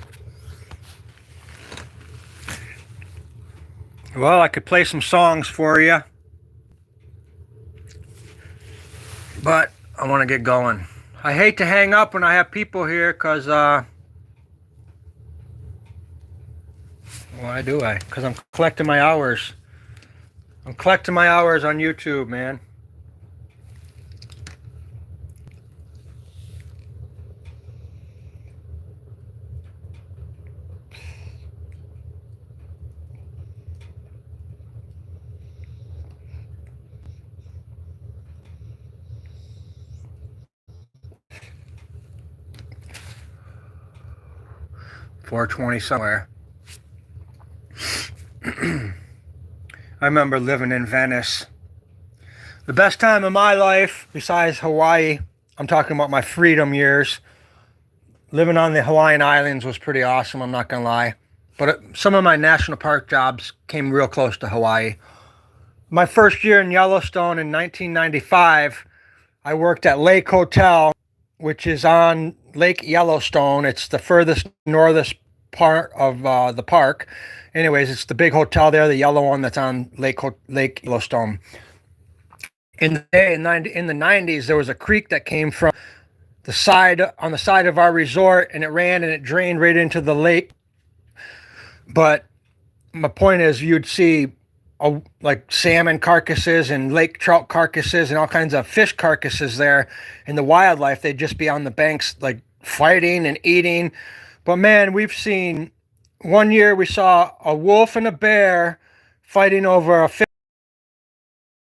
Well, I could play some songs for you, but I want to get going. I hate to hang up when I have people here because, why do I? Because I'm collecting my hours. I'm collecting my hours on YouTube, man. $4.20 somewhere. I remember living in Venice. The best time of my life, besides Hawaii, I'm talking about my freedom years. Living on the Hawaiian Islands was pretty awesome, I'm not going to lie. But some of my national park jobs came real close to Hawaii. My first year in Yellowstone in 1995, I worked at Lake Hotel, which is on Lake Yellowstone. It's the furthest northest part of the park. Anyways, it's the big hotel there, the yellow one that's on Lake Yellowstone. In the 90s, there was a creek that came from the side of our resort, and it ran and it drained right into the lake. But my point is, you'd see like salmon carcasses and lake trout carcasses and all kinds of fish carcasses there, and the wildlife, they'd just be on the banks like fighting and eating. But man, we've seen, one year we saw a wolf and a bear fighting over a fish.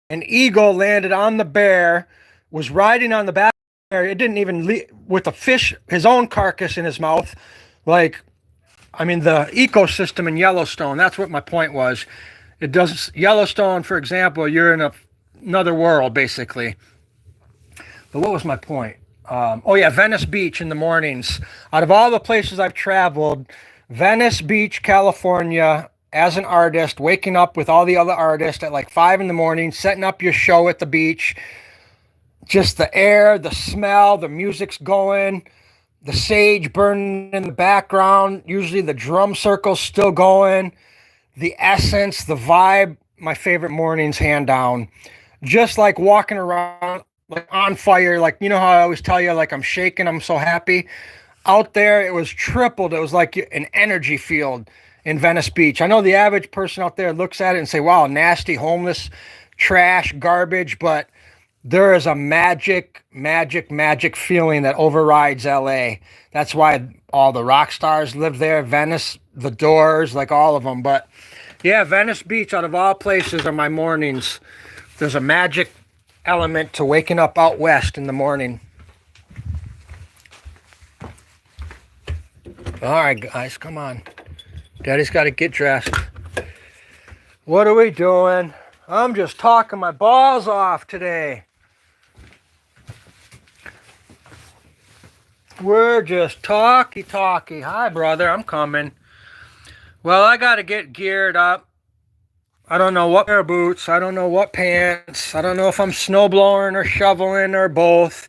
An eagle landed on the bear, was riding on the back of the bear. It didn't even with a fish, his own carcass in his mouth. Like, I mean, the ecosystem in Yellowstone, that's what my point was. It does, Yellowstone, for example, you're in another world, basically. But what was my point? Oh yeah, Venice Beach in the mornings. Out of all the places I've traveled, Venice Beach, California, as an artist, waking up with all the other artists at like 5 in the morning, setting up your show at the beach. Just the air, the smell, the music's going, the sage burning in the background, usually the drum circle's still going, the essence, the vibe, my favorite mornings, hand down. Just like walking around like on fire, like, you know how I always tell you, like I'm shaking, I'm so happy. Out there, it was tripled. It was like an energy field in Venice Beach. I know the average person out there looks at it and say, wow, nasty, homeless, trash, garbage, but there is a magic feeling that overrides LA. That's why all the rock stars live there. Venice, the Doors, like all of them. But yeah, Venice Beach, out of all places, are my mornings. There's a magic element to waking up out west in the morning. All right, guys, come on. Daddy's got to get dressed. What are we doing? I'm just talking my balls off today. We're just talky. Hi, brother, I'm coming. Well, I got to get geared up. I don't know what pair of boots. I don't know what pants. I don't know if I'm snowblowing or shoveling or both.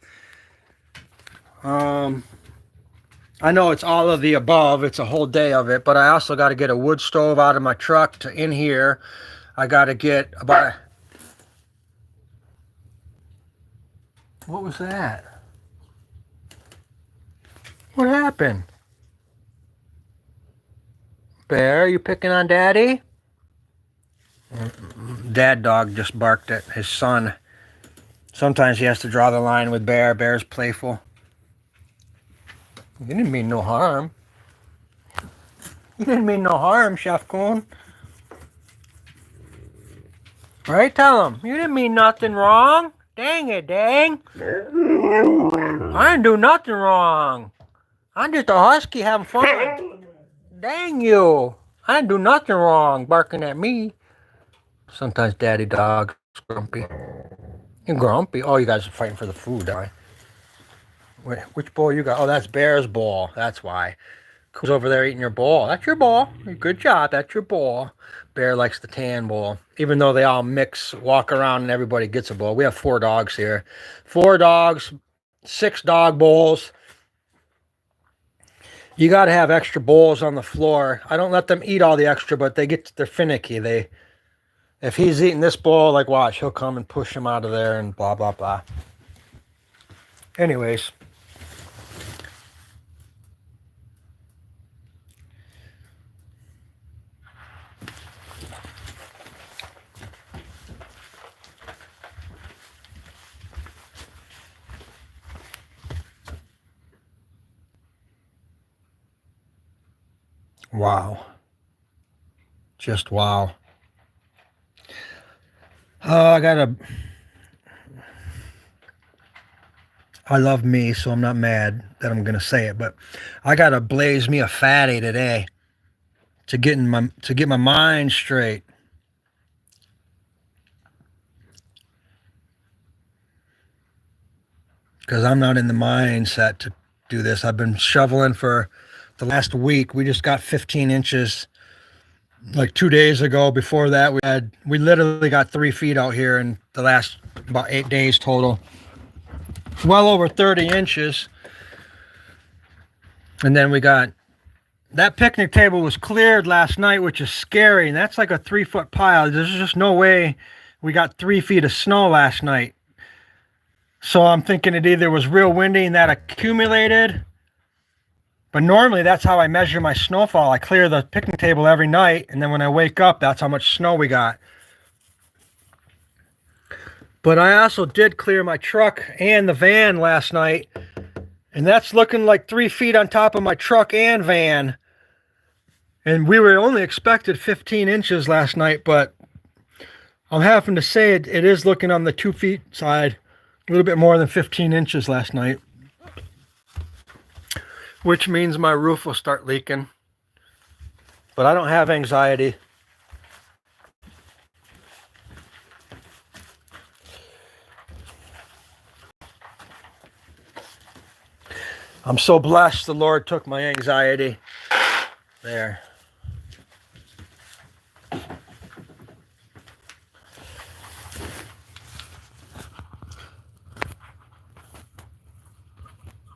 I know it's all of the above. It's a whole day of it. But I also got to get a wood stove out of my truck to in here. I got to get about... What was that? What happened? Bear, you picking on Daddy? Dad dog just barked at his son. Sometimes he has to draw the line with Bear. Bear's playful. You didn't mean no harm. You didn't mean no harm, Chef Coon. Right? Tell him. You didn't mean nothing wrong. Dang it, dang. I didn't do nothing wrong. I'm just a husky having fun. Dang you. I didn't do nothing wrong barking at me. Sometimes daddy dog's grumpy. You're grumpy? Oh, you guys are fighting for the food, aren't you? Which bowl you got? Oh, that's Bear's bowl. That's why. Who's over there eating your bowl? That's your bowl. Good job. That's your bowl. Bear likes the tan bowl. Even though they all mix, walk around, and everybody gets a bowl. We have 4 dogs here. 4 dogs, 6 dog bowls. You got to have extra bowls on the floor. I don't let them eat all the extra, but they're finicky. If he's eating this bowl, like watch, he'll come and push him out of there and blah, blah, blah. Anyways. Wow. Just wow. I love me, so I'm not mad that I'm going to say it, but I got to blaze me a fatty today to get my mind straight. Because I'm not in the mindset to do this. I've been shoveling for the last week. We just got 15 inches like 2 days ago. Before that, we literally got 3 feet out here in the last about 8 days total. Well over 30 inches. And then we got that picnic table was cleared last night, which is scary. And that's like a 3-foot pile. There's just no way we got 3 feet of snow last night. So I'm thinking it either was real windy and that accumulated. But normally that's how I measure my snowfall. I clear the picnic table every night, and then when I wake up, that's how much snow we got. But I also did clear my truck and the van last night, and that's looking like 3 feet on top of my truck and van. And we were only expected 15 inches last night, but I'm having to say it is looking on the 2 feet side. A little bit more than 15 inches last night. Which means my roof will start leaking. But I don't have anxiety. I'm so blessed the Lord took my anxiety. There.